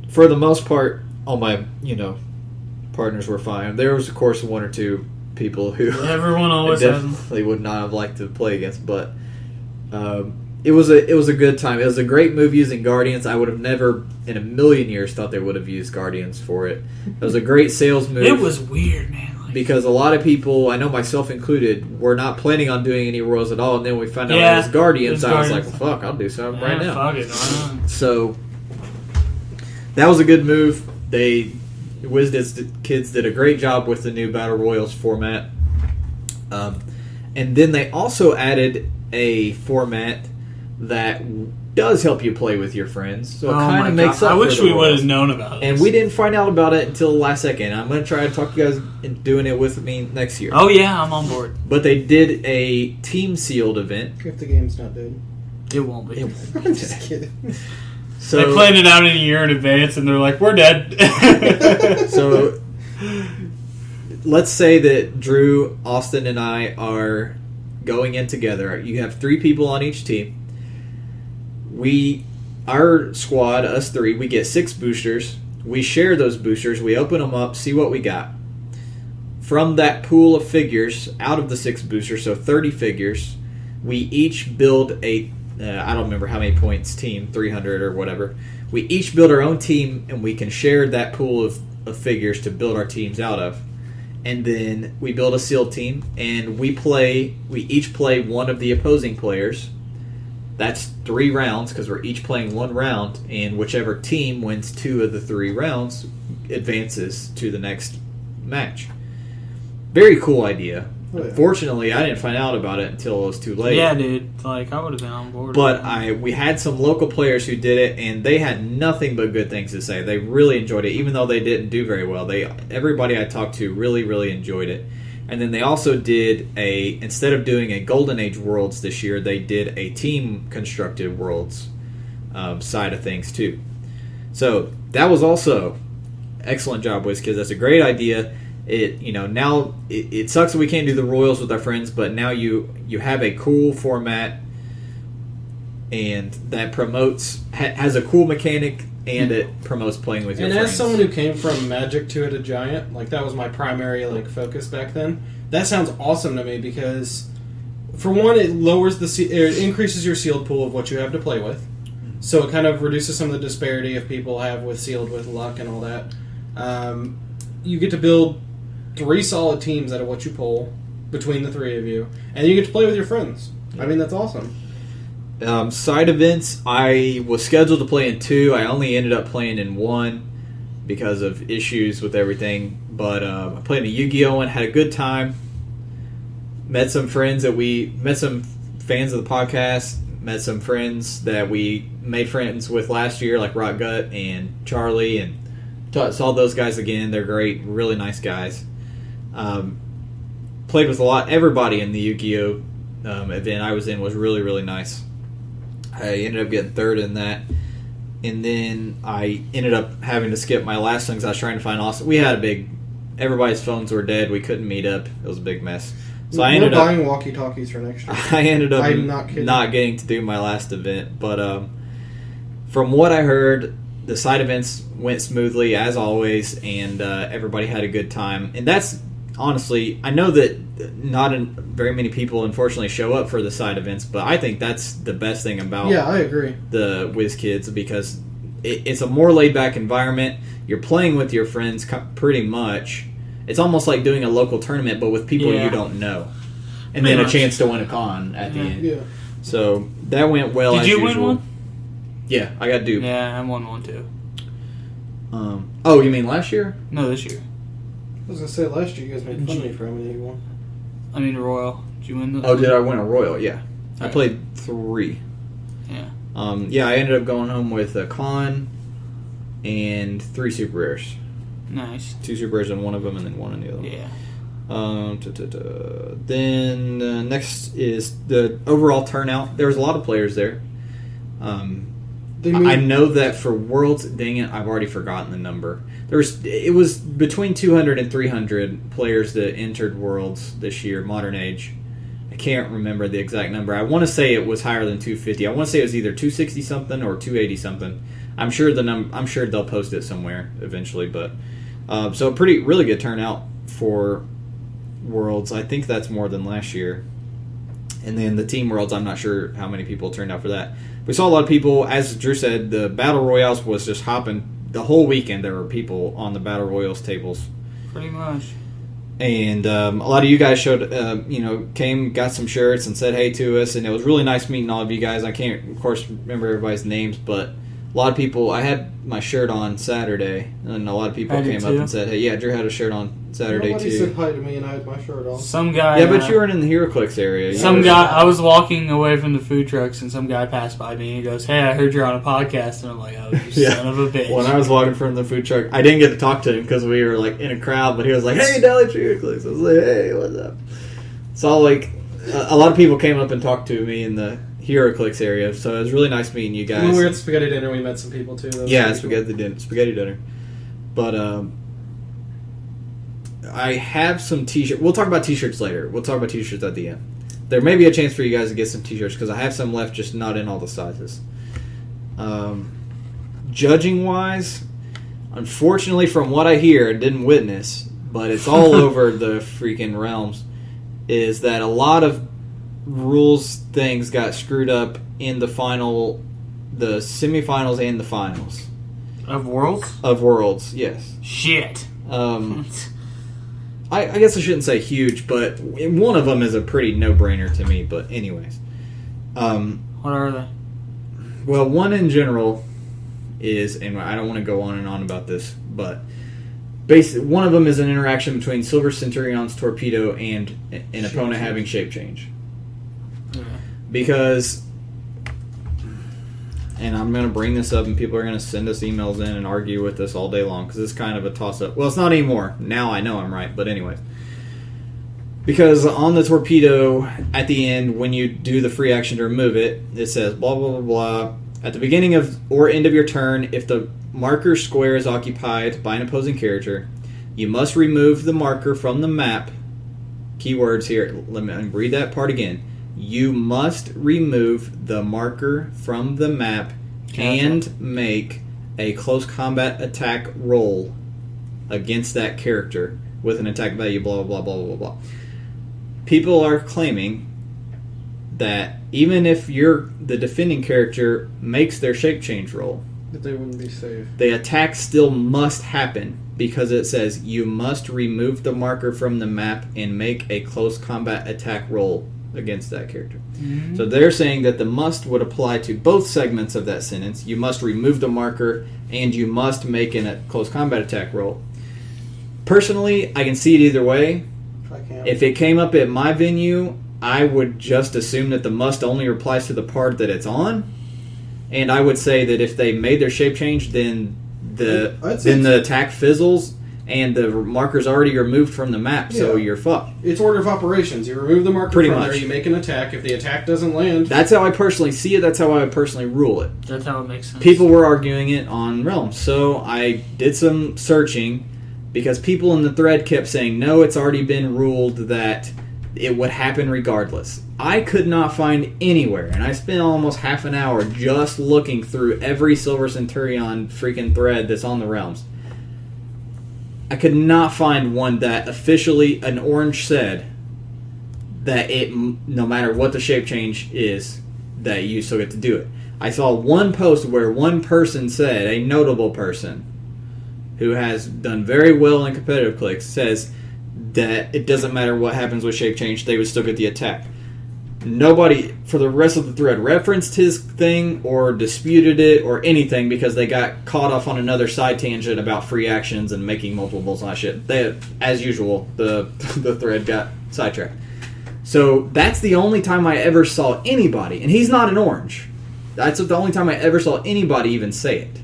For the most part, all my, partners were fine. There was, of course, 1 or 2 people who everyone always definitely would not have liked to play against, but it was a good time. It was a great move using Guardians. I would have never in a million years thought they would have used Guardians for it. It was a great sales move. It was weird, man. Because a lot of people, I know myself included, were not planning on doing any Royals at all, and then we found out it was Guardians. I was like, well, fuck, I'll do something right now. Fuck it, why not? So that was a good move. WizDiz kids did a great job with the new Battle Royals format. And then they also added a format that does help you play with your friends. So it kind of makes up I wish for the we would have known about it. And we didn't find out about it until the last second. I'm going to try to talk you guys into doing it with me next year. Oh, yeah, I'm on board. But they did a team-sealed event. If the game's not dead. It won't be. I'm just kidding. So they planned it out in a year in advance, and they're like, we're dead. So let's say that Drew, Austin, and I are going in together. You have 3 people on each team. Our squad, us 3, we get 6 boosters. We share those boosters. We open them up, see what we got. From that pool of figures, out of the 6 boosters, so 30 figures, we each build a I don't remember how many points team, 300 or whatever. We each build our own team, and we can share that pool of figures to build our teams out of. And then we build a sealed team, and we each play one of the opposing players. That's 3 rounds, because we're each playing 1 round, and whichever team wins 2 of the 3 rounds advances to the next match. Very cool idea. Oh, yeah. Fortunately, I didn't find out about it until it was too late. Yeah, dude. Like, I would have been on board. But we had some local players who did it, and they had nothing but good things to say. They really enjoyed it, even though they didn't do very well. Everybody I talked to really, really enjoyed it. And then they also did instead of doing a Golden Age Worlds this year, they did a team constructed Worlds side of things too. So that was also excellent job, WizKids. That's a great idea. Now it sucks that we can't do the Royals with our friends, but now you have a cool format, and that has a cool mechanic, and it promotes playing with your friends. And as someone who came from Magic 2 at a Giant, like that was my primary focus back then. That sounds awesome to me because, for one, it increases your sealed pool of what you have to play with, so it kind of reduces some of the disparity of people have with sealed with luck and all that. You get to build 3 solid teams out of what you pull between the 3 of you, and you get to play with your friends. I mean, that's awesome. Side events, I was scheduled to play in 2. I only ended up playing in 1 because of issues with everything. But I played in a Yu-Gi-Oh! And had a good time. Met some fans of the podcast. Met some friends that we made friends with last year, like Rock Gut and Charlie, and saw those guys again. They're great, really nice guys. Played with everybody in the Yu-Gi-Oh! Event I was in was really, really nice. I ended up getting 3rd in that, and then I ended up having to skip my last one because I was trying to find Austin. We had everybody's phones were dead. We couldn't meet up. It was a big mess. So I ended up buying walkie-talkies for next year. I ended up not getting to do my last event, but from what I heard, the side events went smoothly as always, and everybody had a good time. And that's honestly, I know that not very many people unfortunately show up for the side events, but I think that's the best thing about I agree. The WizKids, because it's a more laid back environment. You're playing with your friends pretty much. It's almost like doing a local tournament, but with people you don't know, and then a chance to win a con at the end. Yeah. So that went well. Did you win one? Yeah, I got duped. Yeah, I won one too. Oh, you mean last year? No, this year. I was gonna say last year you guys made fun of me for how many you won. I mean Royal. Did you win the? Oh, did I win a Royal? Yeah, I played 3. Yeah. I ended up going home with a con and 3 super rares. Nice. 2 super rares in one of them, and then 1 in the other one. Yeah. Then next is the overall turnout. There was a lot of players there. I know that for Worlds, dang it, I've already forgotten the number. It was between 200 and 300 players that entered Worlds this year, Modern Age. I can't remember the exact number. I want to say it was higher than 250. I want to say it was either 260 something or 280 something. I'm sure they'll post it somewhere eventually, but so really good turnout for Worlds. I think that's more than last year. And then the Team Worlds, I'm not sure how many people turned out for that. We saw a lot of people, as Drew said, the Battle Royales was just hopping. The whole weekend there were people on the Battle Royals tables. Pretty much. And a lot of you guys came, got some shirts and said hey to us, and it was really nice meeting all of you guys. I can't, of course, remember everybody's names, but a lot of people, I had my shirt on Saturday, and a lot of people came up and said, hey, yeah, Drew had a shirt on Saturday Nobody too. said hi to me and I had my shirt on. Some guy... Yeah, but you weren't in the Heroclix area. I was walking away from the food trucks, and some guy passed by me, and he goes, hey, I heard you're on a podcast, and I'm like, oh, you son of a bitch. When I was walking from the food truck, I didn't get to talk to him because we were in a crowd, but he was like, hey, Dolly Heroclix. I was like, hey, what's up? So a lot of people came up and talked to me in the Heroclix area, so it was really nice meeting you guys. When we were at spaghetti dinner, we met some people too. Spaghetti dinner. But I have some t-shirts. We'll talk about t-shirts later. We'll talk about t-shirts at the end. There may be a chance for you guys to get some t-shirts because I have some left, just not in all the sizes. Judging wise, unfortunately, from what I hear and didn't witness, but it's all over the freaking realms, is that a lot of rules things got screwed up in the semifinals and the finals Of Worlds? of Worlds. Yes. Shit. I guess I shouldn't say huge, but one of them is a pretty no-brainer to me. But anyways, What are they? well, one in general is, and I don't want to go on and on about this, but basically, one of them is an interaction between Silver Centurion's torpedo and an opponent having shape change. Yeah. Because, and I'm going to bring this up, and people are going to send us emails in and argue with us all day long, because it's kind of a toss-up. Well, it's not anymore. Now I know I'm right, but anyways. Because on the torpedo, at the end, when you do the free action to remove it, it says blah, blah, blah, blah. At the beginning of or end of your turn, if the marker square is occupied by an opposing character, you must remove the marker from the map. Keywords here. Let me read that part again. You must remove the marker from the map and make a close combat attack roll against that character with an attack value blah, blah, blah, blah, blah, blah. People are claiming that even if the defending character makes their shape change roll, That they wouldn't be safe. the attack still must happen because it says you must remove the marker from the map and make a close combat attack roll against that character. Mm-hmm. So they're saying that the must would apply to both segments of that sentence. You must remove the marker and you must make a close combat attack roll. Personally, I can see it either way. If it came up at my venue, I would just assume that the must only applies to the part that it's on. And I would say that if they made their shape change, then the attack fizzles and the marker's already removed from the map, so you're fucked. It's order of operations. You remove the marker Pretty from much. there, you make an attack. If the attack doesn't land... That's how I personally see it. That's how I would personally rule it. That's how it makes sense. People were arguing it on Realms, so I did some searching because people in the thread kept saying, no, it's already been ruled that it would happen regardless. I could not find anywhere, and I spent almost half an hour just looking through every Silver Centurion freaking thread that's on the Realms. I could not find one that officially an orange said that it, no matter what the shape change is, that you still get to do it. I saw one post where one person said, a notable person who has done very well in competitive clicks, says that it doesn't matter what happens with shape change, they would still get the attack. Nobody for the rest of the thread referenced his thing or disputed it or anything because they got caught off on another side tangent about free actions and making multiples and that shit. They, as usual, the thread got sidetracked. So that's the only time I ever saw anybody, and he's not an orange. That's the only time I ever saw anybody even say it.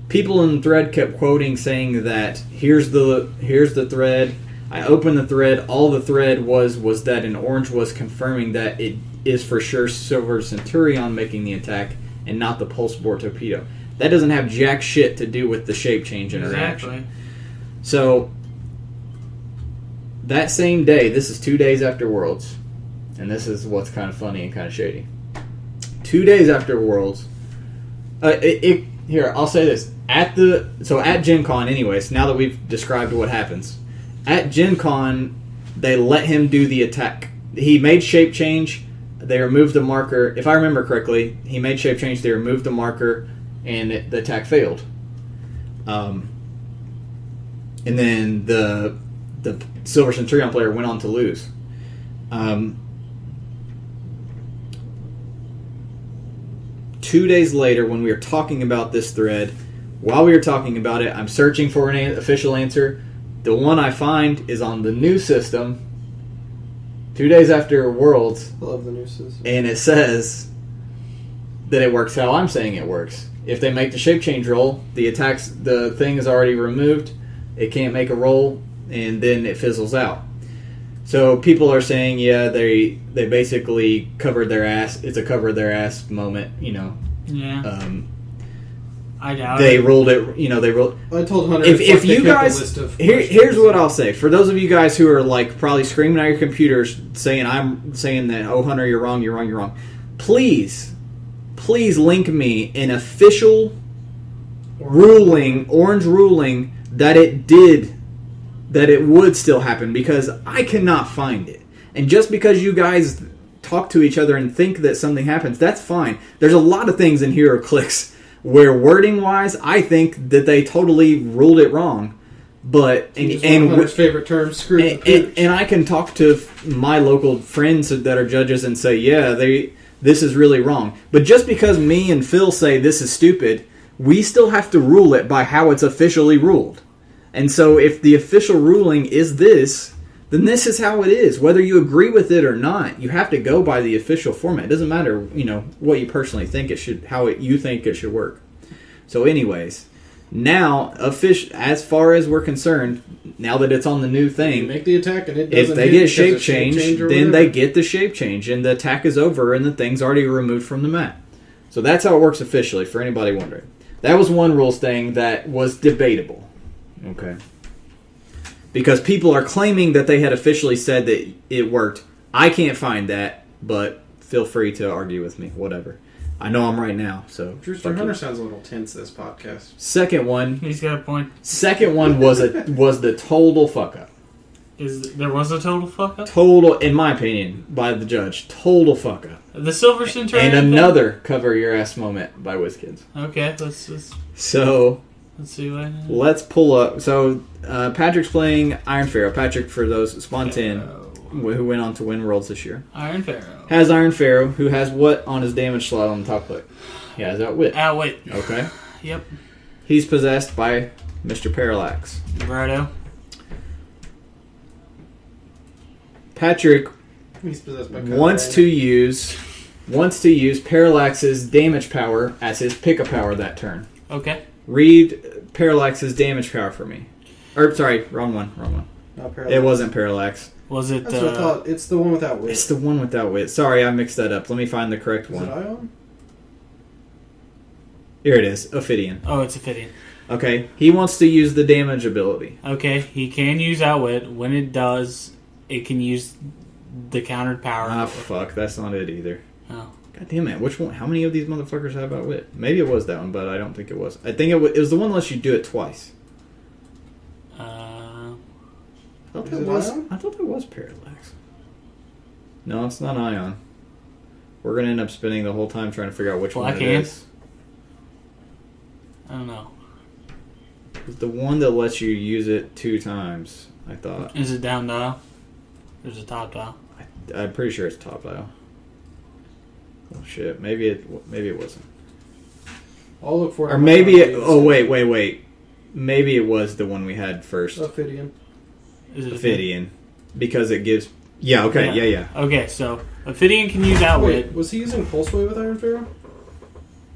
People in the thread kept quoting, saying that here's the thread. I opened the thread. All the thread was that an orange was confirming that it is for sure Silver Centurion making the attack and not the pulse bore torpedo. That doesn't have jack shit to do with the shape change interaction. Exactly. So that same day, this is 2 days after Worlds, and this is what's kind of funny and kind of shady. 2 days after Worlds, here, I'll say this. At GenCon, anyways, now that we've described what happens, at GenCon, they let him do the attack. He made shape change, they removed the marker. If I remember correctly, he made shape change, they removed the marker, and the attack failed. And then the Silver Centurion player went on to lose. 2 days later, when we were talking about this thread, while we were talking about it, I'm searching for an official answer. The one I find is on the new system, 2 days after Worlds, I love the new system. and it says that it works how I'm saying it works. If they make the shape change roll, the thing is already removed, it can't make a roll, and then it fizzles out. So people are saying, yeah, they basically covered their ass. It's a cover their ass moment, you know. Yeah. I doubt They it. ruled it, you know. They ruled. I told Hunter If they you kept a guys, list of here's what I'll say. For those of you guys who are like probably screaming at your computers, saying I'm saying that, oh Hunter, you're wrong, you're wrong, you're wrong. Please link me an official orange ruling that it would still happen, because I cannot find it. And just because you guys talk to each other and think that something happens, that's fine. There's a lot of things in Heroclix where wording-wise, I think that they totally ruled it wrong. But and favorite term, screw the pooch. And I can talk to my local friends that are judges and say, yeah, this is really wrong. But just because me and Phil say this is stupid, we still have to rule it by how it's officially ruled. And so if the official ruling is this, then this is how it is. Whether you agree with it or not, you have to go by the official format. It doesn't matter, what you personally think it should, you think it should work. So anyways, now, as far as we're concerned, now that it's on the new thing, you make the attack and it doesn't if they get shape change, then they get the shape change, and the attack is over, and the thing's already removed from the map. So that's how it works officially, for anybody wondering. That was one rules thing that was debatable. Okay. Because people are claiming that they had officially said that it worked. I can't find that, but feel free to argue with me, whatever. I know I'm right now, so... Drewster Hunter sounds a little tense this podcast. Second one... He's got a point. Second one was the total fuck-up. There was a total fuck-up? Total, in my opinion, by the judge, total fuck-up. The Silver Centurion? And another cover-your-ass moment by WizKids. Okay, let's see what... Let's pull up... So, Patrick's playing Iron Pharaoh. Patrick, for those Spontan... who went on to win Worlds this year. Iron Pharaoh. Has Iron Pharaoh, who has what on his damage slot on the top click? He has Outwit. Outwit. Okay. Yep. He's possessed by Mr. Parallax. Righto. Patrick He's possessed by wants to use Parallax's damage power as his pick-up power that turn. Okay. Read Parallax's damage power for me. Or, sorry, wrong one. Not Parallax. It wasn't Parallax. Was it... That's what I thought. It's the one without wit. It's the one without wit. Sorry, I mixed that up. Let me find the correct one. Is it Ion? Here it is. Ophidian. Oh, it's Ophidian. Okay. He wants to use the damage ability. Okay, he can use Outwit. When it does, it can use the countered power. Ah, fuck. That's not it either. Oh. God damn it. Which one? How many of these motherfuckers have Outwit? Maybe it was that one, but I don't think it was. I think it was the one that lets you do it twice. I thought that was Parallax. No, it's not Ion. We're going to end up spinning the whole time trying to figure out which one it is. I don't know. It's the one that lets you use it 2 times, I thought. Is it down dial? There's a top dial. I'm pretty sure it's top dial. Oh shit, maybe it wasn't. I'll look for it. Or maybe it... Oh, wait. Maybe it was the one we had first. Ophidian. Is it Ophidian. Because it gives... Yeah, okay, yeah. Okay, so Ophidian can use Outwit. Wait, was he using Pulse Wave with Iron Pharaoh?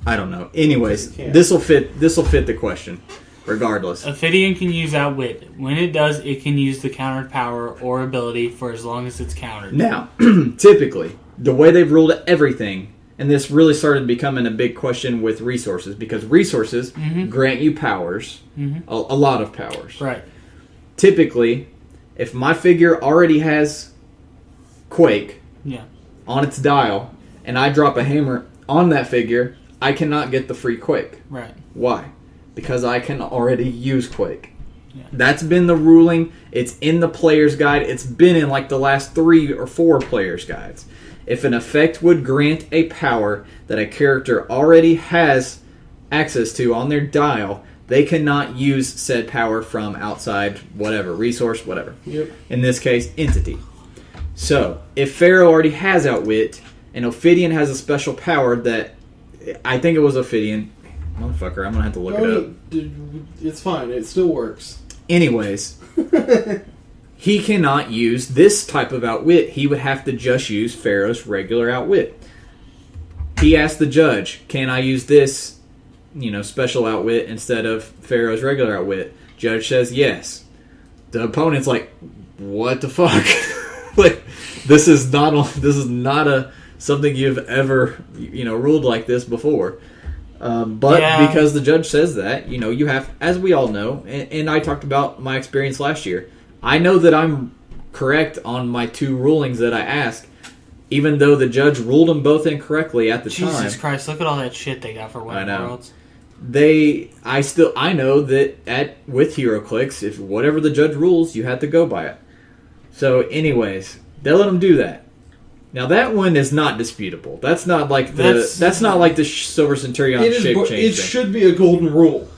I don't know. Anyways, this will fit the question, regardless. Ophidian can use Outwit. When it does, it can use the countered power or ability for as long as it's countered. Now, typically, the way they've ruled everything, and this really started becoming a big question with resources, because resources grant you powers, a lot of powers. Right. Typically, if my figure already has Quake on its dial, and I drop a hammer on that figure, I cannot get the free Quake. Right. Why? Because I can already use Quake. Yeah. That's been the ruling. It's in the player's guide. It's been in like the last 3 or 4 player's guides. If an effect would grant a power that a character already has access to on their dial, they cannot use said power from outside whatever, resource, whatever. Yep. In this case, entity. So, if Pharaoh already has Outwit, and Ophidian has a special power that... I think it was Ophidian. Motherfucker, I'm going to have to look it up. It's fine. It still works. Anyways, he cannot use this type of Outwit. He would have to just use Pharaoh's regular Outwit. He asked the judge, can I use this, special Outwit instead of Pharaoh's regular Outwit? Judge says yes. The opponent's like, what the fuck? Like, this is not something you've ever, ruled like this before. But because the judge says that, you have, as we all know, and I talked about my experience last year, I know that I'm correct on my 2 rulings that I asked, even though the judge ruled them both incorrectly at the time. Jesus Christ, look at all that shit they got for winning Worlds. I know that with Heroclix, if whatever the judge rules, you have to go by it. So anyways, they let them do that. Now that one is not disputable. That's not like the Silver Centurion shape change. It should be a golden rule.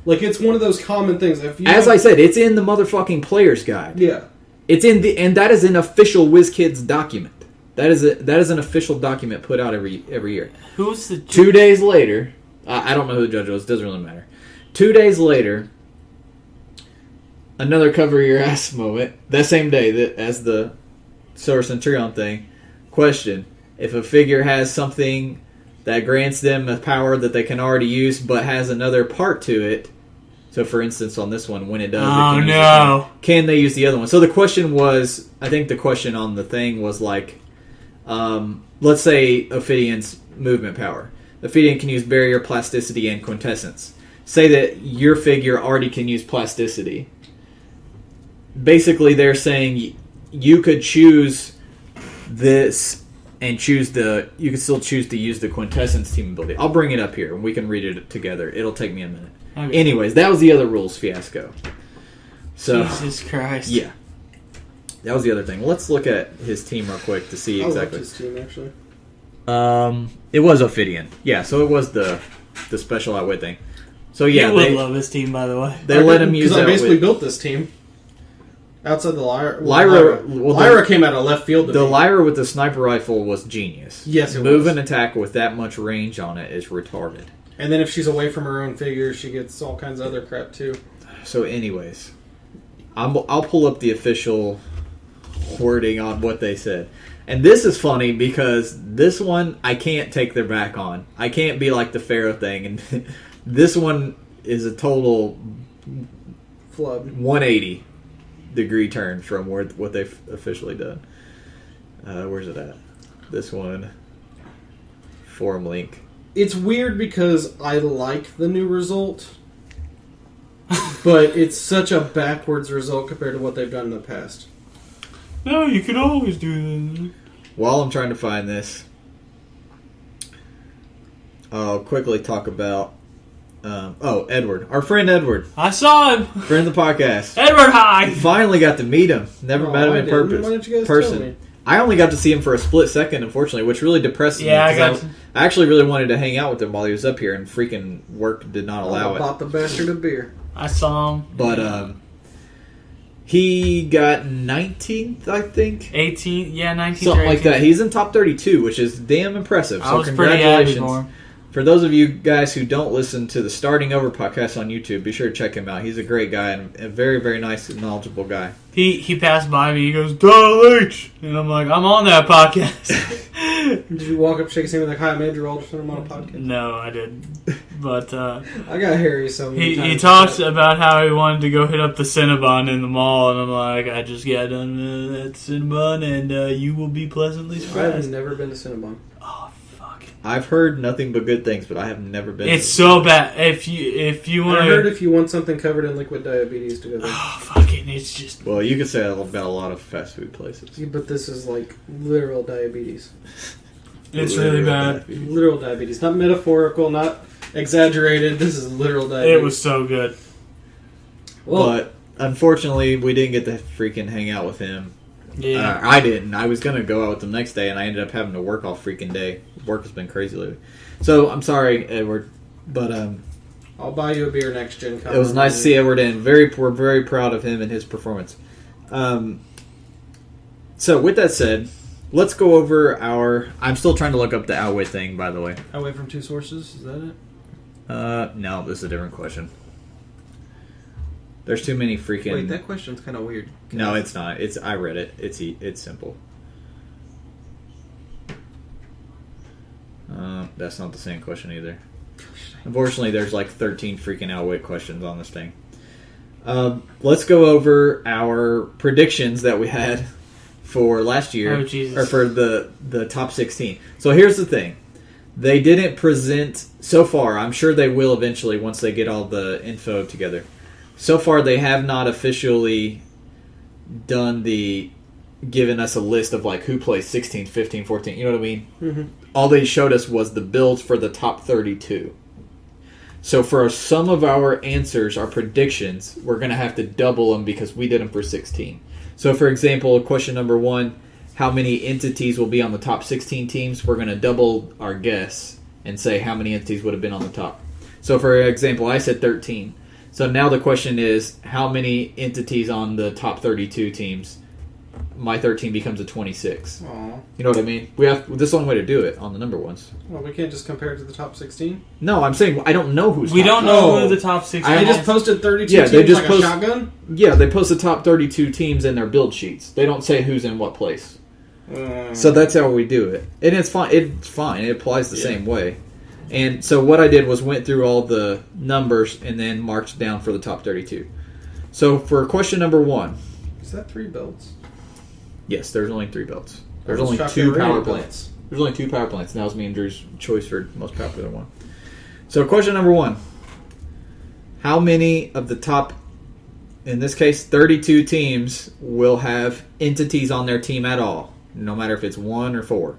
Like, it's one of those common things. As I said, it's in the motherfucking player's guide. Yeah. And that is an official WizKids document. That is an official document put out every year. Who's the 2 days later? I don't know who the judge was. Doesn't really matter. 2 days later, another cover your ass moment. That same day as the Silver Centurion thing. Question: if a figure has something that grants them a power that they can already use, but has another part to it. So, for instance, on this one, when it does, can they use the other one? So the question was, I think the question on the thing was like, let's say Ophidian's movement power. Ophidian can use barrier, plasticity, and quintessence. Say that your figure already can use plasticity. Basically, they're saying you could choose this and you could still choose to use the quintessence team ability. I'll bring it up here and we can read it together. It'll take me a minute. Okay. Anyways, that was the other rules fiasco. So, Jesus Christ. Yeah. That was the other thing. Let's look at his team real quick to see exactly. I loved his team, actually. It was Ophidian. Yeah, so it was the special outwit thing. So yeah, you would love his team, by the way. They let him use that. Because I basically built this team. Outside the Lyra came out of left field. The Lyra with the sniper rifle was genius. Yes, it Move was. an attack with that much range on it is retarded. And then if she's away from her own figure, she gets all kinds of other crap too. So anyways, I'll pull up the official wording on what they said. And this is funny because this one I can't take their back on. I can't be like the Pharaoh thing. And this one is a total flood 180 degree turn from what they've officially done. Where's it at? This one. Forum link. It's weird because I like the new result, but it's such a backwards result compared to what they've done in the past. No, you can always do that. While I'm trying to find this, I'll quickly talk about Edward. Our friend Edward. I saw him. Friend of the podcast. Edward High. Finally got to meet him. Never met him in person. Why didn't you guys tell me? I only got to see him for a split second, unfortunately, which really depressed me. Yeah, I actually really wanted to hang out with him while he was up here, and freaking work did not allow it. Bought the bastard a beer. I saw him. But he got 19th, I think. 18th, yeah, 19th. Something like that. He's in top 32, which is damn impressive. I so was pretty happy congratulations. for him. For those of you guys who don't listen to the Starting Over podcast on YouTube, be sure to check him out. He's a great guy and a very, very nice and knowledgeable guy. He passed by me. He goes, Donald H. And I'm like, I'm on that podcast. Did you walk up, shake his hand, like, hi, I'm Andrew Alderson, I'm on a podcast? No, I didn't. But I got Harry so many times. He talks about how he wanted to go hit up the Cinnabon in the mall, and I'm like, I just got done at Cinnabon, and you will be pleasantly surprised. I've never been to Cinnabon. Oh, fuck. I've heard nothing but good things, but I have never been. It's so bad. If you want, I heard if you want something covered in liquid diabetes to go there. Oh, fucking! It's just. Well, you could say that about a lot of fast food places. Yeah, but this is like literal diabetes. It's really bad. Literal diabetes, not metaphorical, not exaggerated. This is literal diabetes. It was so good. Well, but unfortunately, we didn't get to freaking hang out with him. Yeah, I didn't. I was going to go out with him next day, and I ended up having to work all freaking day. Work has been crazy lately. So, I'm sorry, Edward, but I'll buy you a beer next GenCon. It was nice to see Edward in. We're very proud of him and his performance. So, with that said, let's go over our... I'm still trying to look up the outwit thing, by the way. Outwit from two sources? Is that it? No, this is a different question. There's too many freaking... Wait, that question's kind of weird. No, it's not. I read it. It's simple. That's not the same question either. Unfortunately, there's like 13 freaking outwit questions on this thing. Let's go over our predictions that we had for last year. Oh, Jesus. Or for the top 16. So here's the thing. They didn't present... So far, I'm sure they will eventually once they get all the info together. So far, they have not officially given us a list of like who plays 16, 15, 14. You know what I mean? Mm-hmm. All they showed us was the builds for the top 32. So for some of our answers, our predictions, we're going to have to double them because we did them for 16. So for example, question number 1, how many entities will be on the top 16 teams, we're going to double our guess and say how many entities would have been on the top. So, for example, I said 13. So now the question is, how many entities on the top 32 teams? My 13 becomes a 26. Aw. You know what I mean? This is the only way to do it on the number ones. Well, we can't just compare it to the top 16. No, I'm saying I don't know who's. We top. don't know Oh. who the top 16 They is. just posted 32 Yeah, teams they just like post- a shotgun? Yeah, they post the top 32 teams in their build sheets. They don't say who's in what place. So that's how we do it, and it's fine. It's fine. It applies the same way. And so what I did was went through all the numbers and then marked down for the top 32. So for question number 1, Is that 3 belts? yes, there's only 3 belts. There's I was only shocked 2 there were power any plants. There's only 2 power plants. And that was me and Drew's choice for most popular one. So question number 1: how many of the top, in this case, 32 teams will have entities on their team at all, no matter if it's 1 or 4?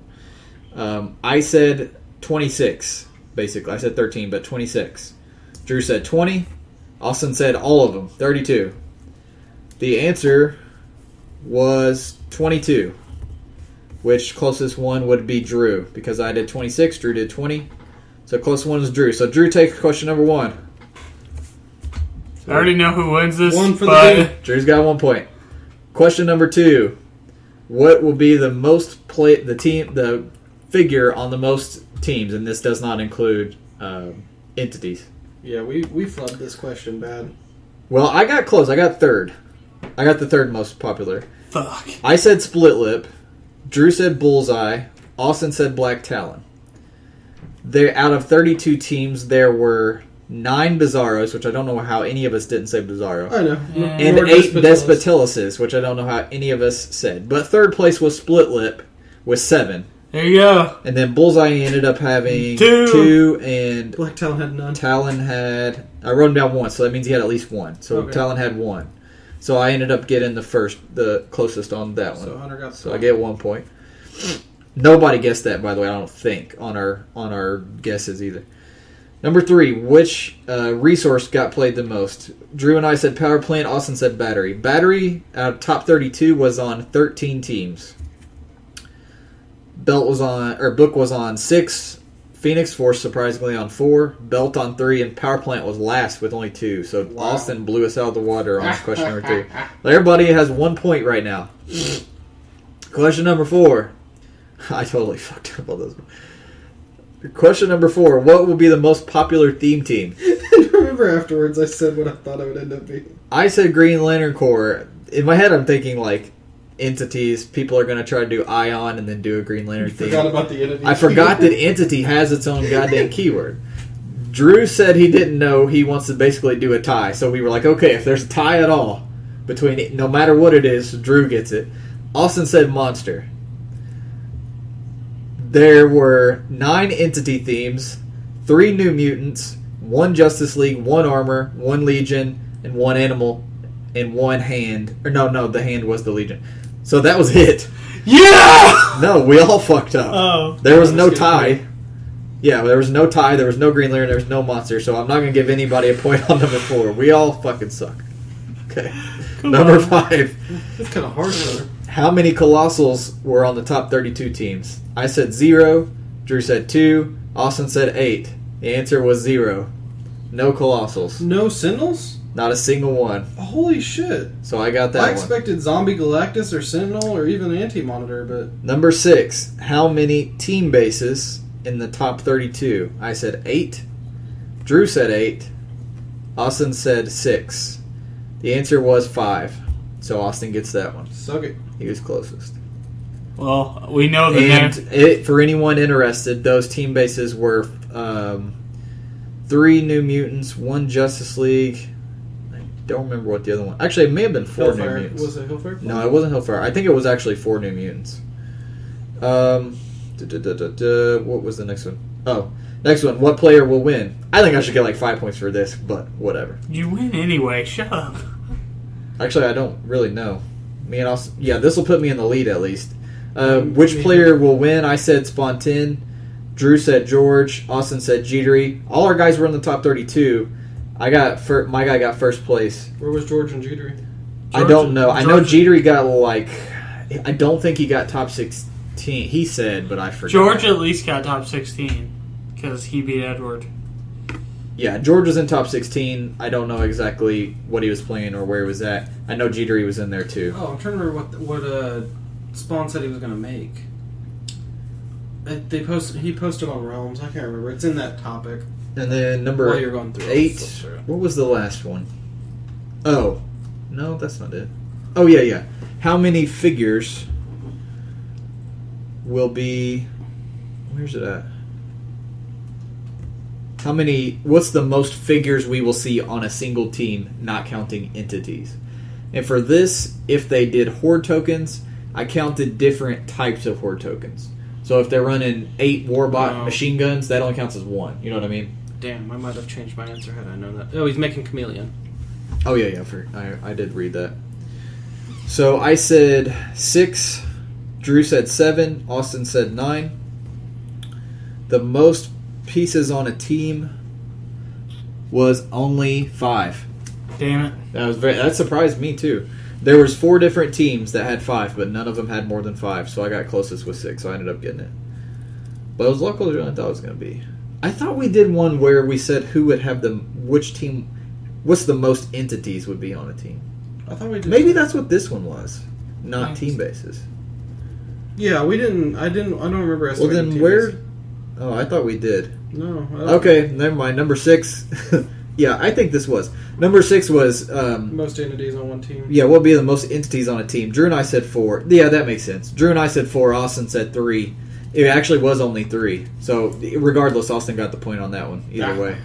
I said 26. Basically, I said 13, but 26. Drew said 20. Austin said all of them, 32. The answer was 22, which closest one would be Drew, because I did 26, Drew did 20. So closest one was Drew. So Drew takes question number 1. I already know who wins this. One for the but team. Drew's got 1 point. Question number 2: what will be the most the figure on the most teams? And this does not include entities. Yeah, we flubbed this question bad. Well, I got close. I got third. I got the third most popular. Fuck. I said split lip. Drew said bullseye. Austin said black talon. There, out of 32 teams, there were 9 Bizarros, which I don't know how any of us didn't say Bizarro. I know. And More 8 Despotellus. Despotellus, which I don't know how any of us said. But third place was split lip with 7. There you go. And then bullseye ended up having 2. 2, and Black Talon had none. Talon had... I wrote him down 1, so that means he had at least 1. So Okay. Talon had 1. So I ended up getting the closest on that one. So Hunter got the So I get 1 point. Nobody guessed that, by the way. I don't think on our guesses either. Number 3, which resource got played the most? Drew and I said power plant. Austin said battery. Battery out of top 32 was on 13 teams. Book was on 6. Phoenix Force surprisingly on 4. Belt on 3, and power plant was last with only 2. So Wow. Austin blew us out of the water on question number 3. Everybody has 1 point right now. Question number 4. I totally fucked up on this one. Question number 4. What will be the most popular theme team? Remember afterwards I said what I thought it would end up being. I said Green Lantern Corps. In my head, I'm thinking like entities. People are going to try to do Ion and then do a Green Lantern theme. Forgot about the entity. I forgot that entity has its own goddamn keyword. Drew said he didn't know. He wants to basically do a tie. So we were like, okay, if there's a tie at all between no matter what it is, Drew gets it. Austin said monster. There were 9 entity themes, 3 New Mutants, 1 Justice League, 1 Armor, 1 Legion, and 1 Animal, and 1 Hand. Or no, the Hand was the Legion. So that was it. Yeah! No, we all fucked up. Oh. There was no That's good. tie. Yeah, there was no tie, there was no Green Lantern, there was no monster, so I'm not going to give anybody a point on number 4. We all fucking suck. Okay. Number 5. It's kind of hard, Hunter. How many Colossals were on the top 32 teams? I said 0. Drew said 2. Austin said 8. The answer was 0. No Colossals. No Sentinels? Not a single one. Holy shit. So I got that I one. expected Zombie Galactus or Sentinel or even Anti-Monitor, but... Number 6. How many team bases in the top 32? I said 8. Drew said 8. Austin said 6. The answer was 5. So Austin gets that one. Suck it. He was closest. Well, we know the And for anyone interested, those team bases were 3 New Mutants, 1 Justice League. I don't remember what the other one. Actually, it may have been 4 New Hellfire. Mutants. Was it Hellfire? No, it wasn't Hellfire. I think it was actually 4 New Mutants. What was the next one? Oh, next one. What player will win? I think I should get like 5 points for this, but whatever. You win anyway. Shut up. Actually, I don't really know. Me and Austin. Yeah, this will put me in the lead at least. Which player will win? I said Spontin. Drew said George. Austin said Jetery. All our guys were in the top 32. My guy got first place. Where was George and Jetery? I don't know. I know Jetery got like I don't think he got top 16. He said, but I forgot. George at least got top 16 because he beat Edward. Yeah, George was in top 16. I don't know exactly what he was playing or where he was at. I know Jetery was in there too. Oh, I'm trying to remember what Spawn said he was going to make. He posted on Realms. I can't remember. It's in that topic. And then number While you're going through 8. What was the last one? Oh, no, that's not it. Oh yeah. How many figures will be? Where's it at? What's the most figures we will see on a single team, not counting entities? And for this, if they did Horde tokens, I counted different types of Horde tokens. So if they're running 8 Warbot machine guns, that only counts as 1. You know what I mean? Damn, I might have changed my answer had I known that. Oh, he's making Chameleon. Oh, yeah. I did read that. So I said 6. Drew said 7. Austin said 9. The most pieces on a team was only 5. Damn it. That surprised me too. There was 4 different teams that had 5, but none of them had more than 5, so I got closest with 6, so I ended up getting it. But it was a lot closer than I thought it was going to be. I thought we did one where we said who would have which team, what's the most entities would be on a team. I thought we did. Maybe that's what this one was, not team bases. Yeah, we didn't. I don't remember. Well, then where? Oh, I thought we did. No. Okay, never mind. Number 6. Yeah, I think this was. Number 6 was... most entities on one team. Yeah, what would be the most entities on a team? Drew and I said 4. Yeah, that makes sense. Drew and I said 4. Austin said 3. It actually was only 3. So, regardless, Austin got the point on that one. Either way.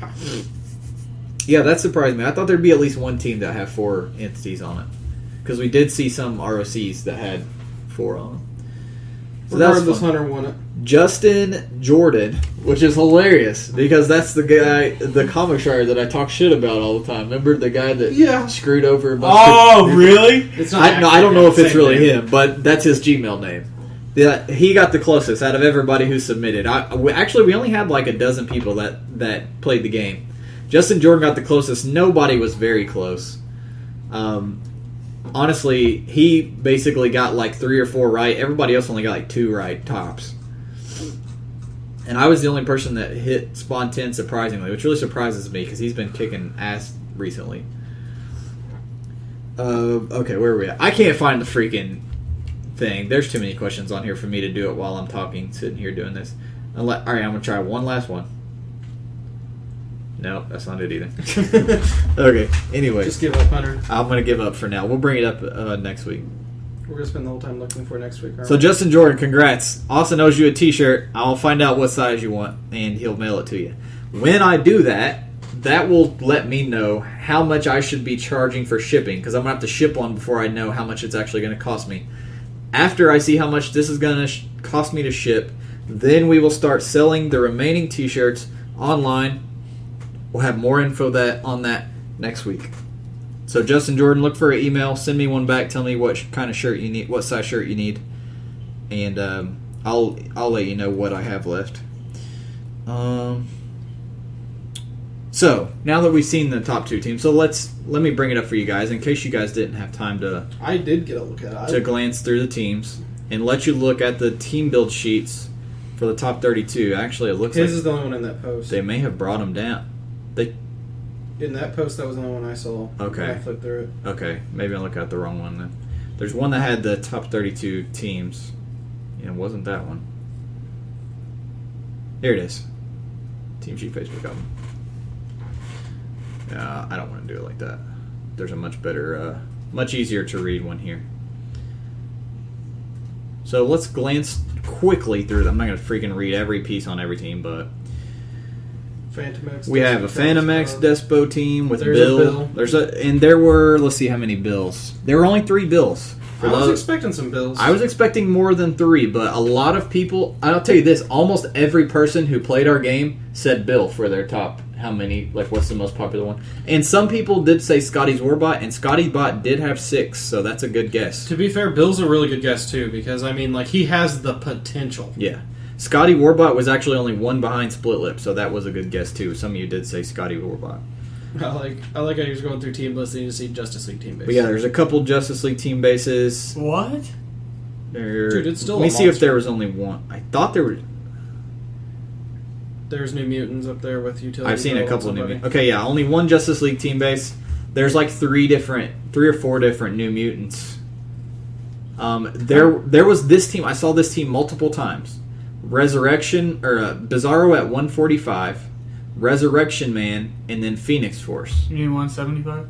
Yeah, that surprised me. I thought there'd be at least one team that had 4 entities on it. Because we did see some ROCs that had 4 on them. So Regardless, Hunter won it. Justin Jordan, which is hilarious because that's the guy, the comic shard that I talk shit about all the time. Remember the guy that screwed over a bunch of really? It's not I don't know if it's really him, but that's his Gmail name. Yeah, he got the closest out of everybody who submitted. We only had like a dozen people that played the game. Justin Jordan got the closest. Nobody was very close. Honestly, he basically got like 3 or 4 right. Everybody else only got like 2 right, tops. And I was the only person that hit Spawn 10 surprisingly, which really surprises me because he's been kicking ass recently. Okay, where are we at? I can't find the freaking thing. There's too many questions on here for me to do it while I'm talking, sitting here doing this. Alright, I'm going to try one last one. No, that's not it either. Okay, anyway. Just give up, Hunter. I'm going to give up for now. We'll bring it up next week. We're going to spend the whole time looking for next week. So, Justin Jordan, congrats. Austin owes you a t-shirt. I'll find out what size you want, and he'll mail it to you. When I do that, that will let me know how much I should be charging for shipping, because I'm going to have to ship one before I know how much it's actually going to cost me. After I see how much this is going to cost me to ship, then we will start selling the remaining t-shirts online. We'll have more info on that next week. So Justin Jordan, look for an email. Send me one back. Tell me what kind of shirt you need, what size shirt you need, and I'll let you know what I have left. So now that we've seen the top 2 teams, so let me bring it up for you guys in case you guys didn't have time to. I did get a look at it. To glance through the teams and let you look at the team build sheets for the top 32. Actually, it looks his like is the only one in that post. They may have brought them down. In that post, that was the only one I saw. Okay. When I flipped through it. Okay, maybe I looked at the wrong one then. There's one that had the top 32 teams. It wasn't that one. Here it is. Team sheet Facebook album. I don't want to do it like that. There's a much better, much easier to read one here. So let's glance quickly through them. I'm not going to freaking read every piece on every team, but Phantom X. we have a Phantom X Despo team with There's Bill. a Bill. And there were, let's see how many Bills. There were only 3 Bills. I was expecting some Bills. I was expecting more than 3, but a lot of people, I'll tell you this, almost every person who played our game said Bill for their top. How many, like what's the most popular one? And some people did say Scotty's Warbot, and Scotty Bot did have 6, so that's a good guess. To be fair, Bill's a really good guess too, because I mean, like, he has the potential. Yeah. Scotty Warbot was actually only 1 behind Split Lip, so that was a good guess too. Some of you did say Scotty Warbot. I like how he was going through team lists and you see Justice League team bases. But yeah, there's a couple Justice League team bases. What? Dude, it's still Let me a see if monster. there was only one. I thought there were. There's New Mutants up there with utility. I've seen a couple of New somebody. Mutants. Okay, yeah, only one Justice League team base. There's like three or four different New Mutants. There was this team. I saw this team multiple times. Resurrection or Bizarro at 145, Resurrection Man, and then Phoenix Force. You mean 175?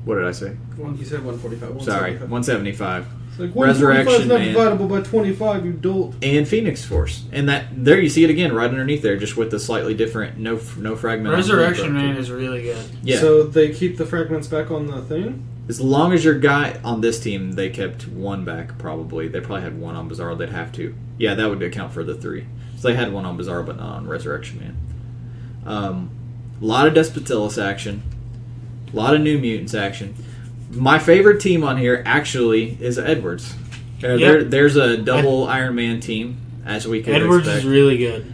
What did I say? You said 145. Sorry, 175. It's like Resurrection 145 is not Man. dividable by 25, you dolt. And Phoenix Force, and that there you see it again right underneath there, just with the slightly different no fragment. Resurrection Man is really good. Yeah. So they keep the fragments back on the thing? As long as your guy on this team, they kept one back, probably. They probably had one on Bizarro. They'd have to. Yeah, that would account for the three. So they had one on Bizarro, but not on Resurrection Man. A lot of Despotilus action. A lot of New Mutants action. My favorite team on here, actually, is Edwards. Yep. There's a double Iron Man team, as we could Edwards expect. is really good.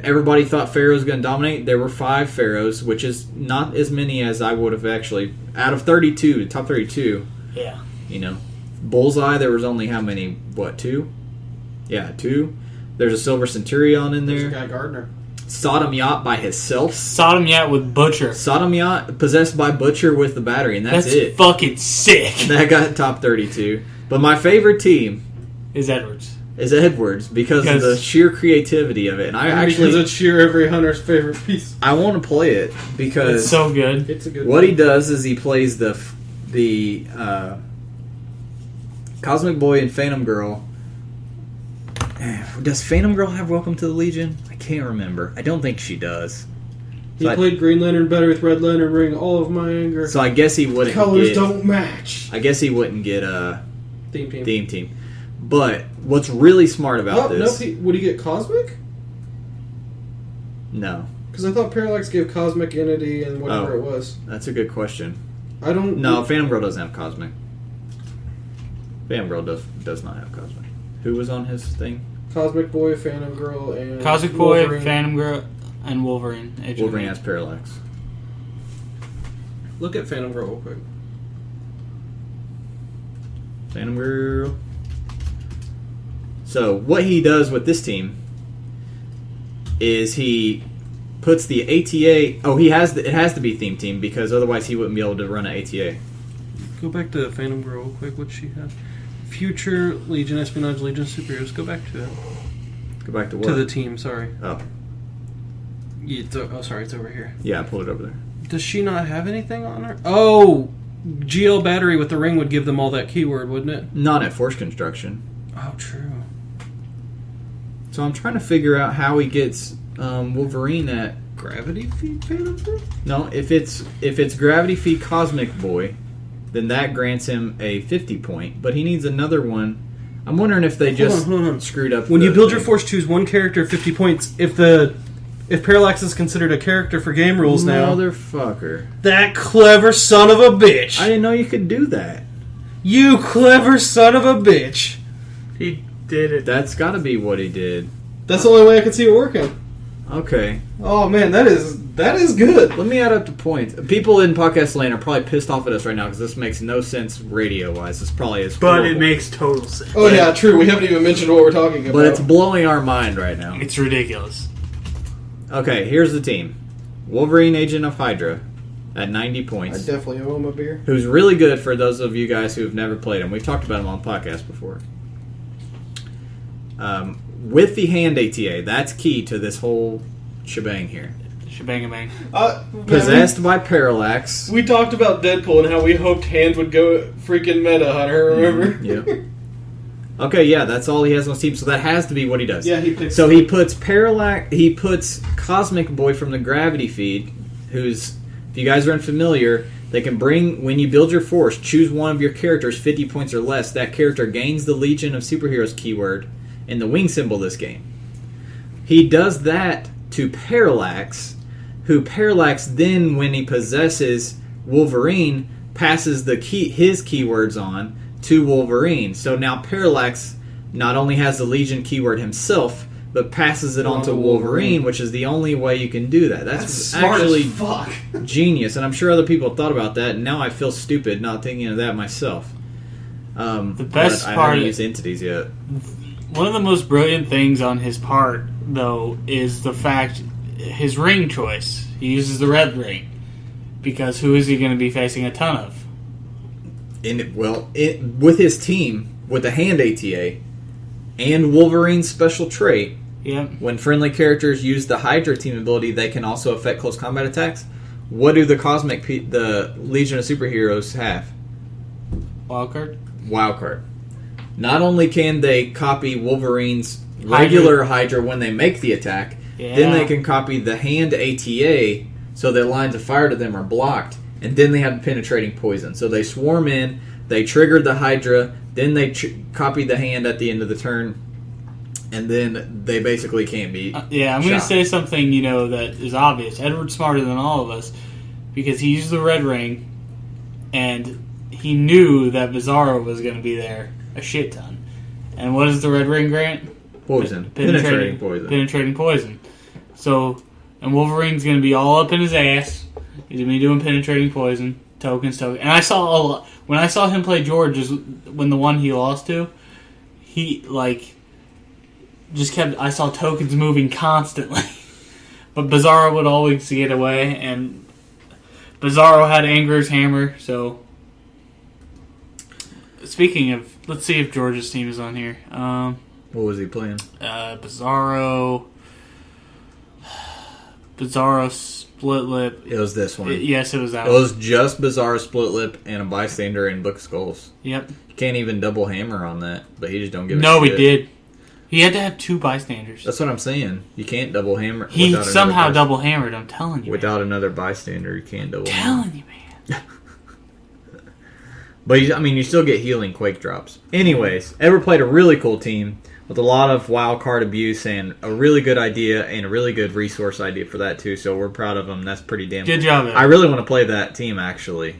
Everybody thought Pharaoh was going to dominate. There were 5 Pharaohs, which is not as many as I would have actually. Out of 32, top 32, Yeah. Bullseye, there was only how many? What, 2? Yeah, 2. There's a Silver Centurion in There's a there. guy Gardner. Sodom Yacht by himself. Sodom Yacht with Butcher. Sodom Yacht possessed by Butcher with the battery, and that's it. Fucking sick. That got top 32. But my favorite team Is Edwards. is Edwards because of the sheer creativity of it. And Because it's sheer every hunter's favorite piece. I want to play it because It's so good. It's a good what one. he does is he plays the Cosmic Boy and Phantom Girl. Does Phantom Girl have Welcome to the Legion? I can't remember. I don't think she does. He played Green Lantern better with Red Lantern ring. All of my anger. So I guess he wouldn't Colors get. don't match. I guess he wouldn't get Theme team. theme team. But what's really smart about this? Would he get Cosmic? No, Because I thought Parallax gave Cosmic Entity and whatever Oh. it was. that's a good question. I don't. No, Phantom Girl doesn't have Cosmic. Phantom Girl does not have Cosmic. Who was on his thing? Cosmic Boy, Phantom Girl, and Cosmic Boy, Wolverine. Phantom Girl, and Wolverine. Age of Wolverine Ultron. has Parallax. Look at Phantom Girl real quick. Phantom Girl. So what he does with this team is he puts the ATA. Oh, it has to be theme team because otherwise he wouldn't be able to run an ATA. Go back to Phantom Girl real quick. What she have? Future Legion, Espionage Legion, Superheroes. Go back to it. Go back to what? To the team. Sorry. Oh, Sorry, it's over here. yeah, I pulled it over there. Does she not have anything on her? Oh, GL battery with the ring would give them all that keyword, wouldn't it? Not at Force Construction. Oh, true. So I'm trying to figure out how he gets Wolverine at. Gravity feed Phantom Girl? No, if it's Gravity Feed Cosmic Boy, then that grants him a 50 point. But he needs another one. I'm wondering if they just hold on. screwed up. When the you build your thing. force, choose one character, 50 points. If Parallax is considered a character for game rules now, Motherfucker. that clever son of a bitch. I didn't know you could do that. You clever son of a bitch. He did it. That's got to be what he did. That's the only way I can see it working. Okay. Oh man, that is good. Let me add up the points. People in podcast land are probably pissed off at us right now because this makes no sense radio-wise. This probably is But horrible. it makes total sense. Oh yeah, true. We haven't even mentioned what we're talking about. But it's blowing our mind right now. It's ridiculous. Okay, here's the team. Wolverine, Agent of Hydra, at 90 I points. definitely owe him a beer. Who's really good for those of you guys who have never played him. We've talked about him on the podcast before. With the hand ATA, that's key to this whole shebang here. Shebang-a-bang. Possessed by Parallax. We talked about Deadpool and how we hoped Hand would go freaking meta Hunter. Remember? Yep. Okay, yeah, that's all he has on his team, so that has to be what he does. Yeah, he picks. So he puts Parallax. He puts Cosmic Boy from the Gravity Feed, who's, if you guys are unfamiliar, they can bring, when you build your force, choose one of your characters 50 points or less. That character gains the Legion of Superheroes keyword and the wing symbol this game. He does that to Parallax, who Parallax then, when he possesses Wolverine, passes his keywords on to Wolverine. So now Parallax not only has the Legion keyword himself, but passes it on to Wolverine, which is the only way you can do that. That's smart actually as fuck. genius, and I'm sure other people thought about that, and now I feel stupid not thinking of that myself. The best I part haven't used entities yet. One of the most brilliant things on his part, though, is the fact his ring choice. He uses the red ring because who is he going to be facing a ton of? With his team, with the hand ATA and Wolverine's special trait, Yep. when friendly characters use the Hydra team ability, they can also affect close combat attacks. What do the Legion of Superheroes have? Wildcard? Wildcard. Not only can they copy Wolverine's regular Hydra when they make the attack, then they can copy the hand ATA so that lines of fire to them are blocked, and then they have penetrating poison. So they swarm in, they triggered the Hydra, then they copy the hand at the end of the turn, and then they basically can't be I'm going to say something, that is obvious. Edward's smarter than all of us because he used the red ring, and he knew that Bizarro was going to be there a shit ton. And what does the red ring grant? Poison. Penetrating poison. Penetrating poison. So, and Wolverine's going to be all up in his ass. He's going to be doing penetrating poison, tokens. And I saw when I saw him play George, when the one he lost to, he, I saw tokens moving constantly. But Bizarro would always get away, and Bizarro had Anger's Hammer, so... Speaking of, let's see if George's team is on here. What was he playing? Bizarro Split Lip. It was this one. Yes, it was that It one. was just Bizarro Split Lip and a Bystander and Book of Skulls. Yep. You can't even double hammer on that, but he just don't give a No, shit. he did. He had to have 2 bystanders. That's what I'm saying. You can't double hammer. He somehow double hammered, I'm telling you. Without another bystander, you can't double hammer. I'm telling you, man. But, you still get healing Quake drops. Anyways, Edward played a really cool team with a lot of wild card abuse and a really good idea and a really good resource idea for that, too. So we're proud of him. That's pretty damn Good job, Ed. I really want to play that team, actually.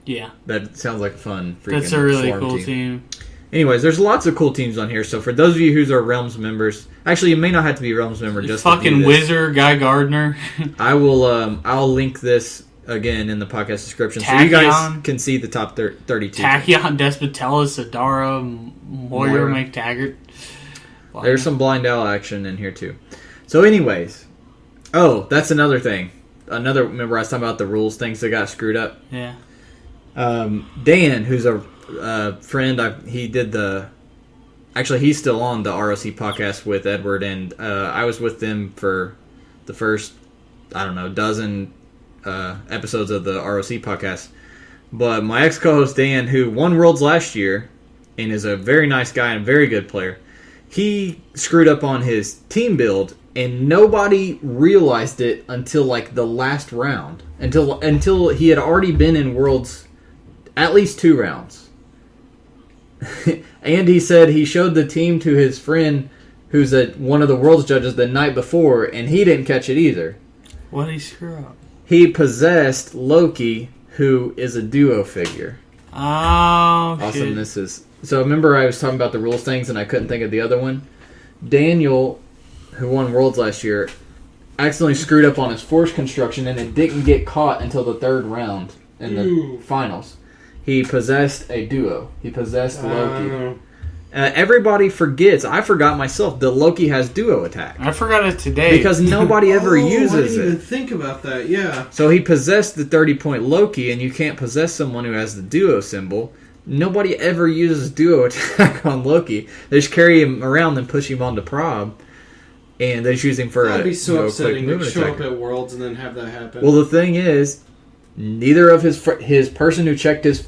Yeah. That sounds like a fun freaking That's a really swarm cool team. Anyways, there's lots of cool teams on here. So for those of you who are Realms members, actually, you may not have to be Realms member just to fucking do this. Wizard, Guy Gardner. I will. I'll link this again in the podcast description, so you guys can see the top 32. Tachyon, Despotella, Sadara, Moira McTaggart. There's some Blind Owl action in here too. So, anyways, that's another thing. Remember I was talking about the rules things that got screwed up. Yeah. Dan, who's a friend, he did actually he's still on the ROC podcast with Edward, and I was with them for the first dozen episodes of the ROC podcast. But my ex co-host Dan, who won Worlds last year and is a very nice guy and a very good player, he screwed up on his team build, and nobody realized it until the last round, until he had already been in Worlds at least 2 rounds. And he said he showed the team to his friend who's one of the Worlds judges the night before, and he didn't catch it either. What did he screw up? He possessed Loki, who is a duo figure. Oh, awesome. So remember I was talking about the rules things and I couldn't think of the other one? Daniel, who won Worlds last year, accidentally screwed up on his force construction and it didn't get caught until the 3rd round in the finals. He possessed a duo. He possessed Loki. Everybody forgets. I forgot myself that Loki has duo attack. I forgot it today. Because nobody ever uses it. I didn't even think about that, yeah. So he possessed the 30-point Loki, and you can't possess someone who has the duo symbol. Nobody ever uses duo attack on Loki. They just carry him around and push him onto prob. And they just use him for That'd be so upsetting to show attacker. up at Worlds and then have that happen. Well, the thing is, neither of his person who checked his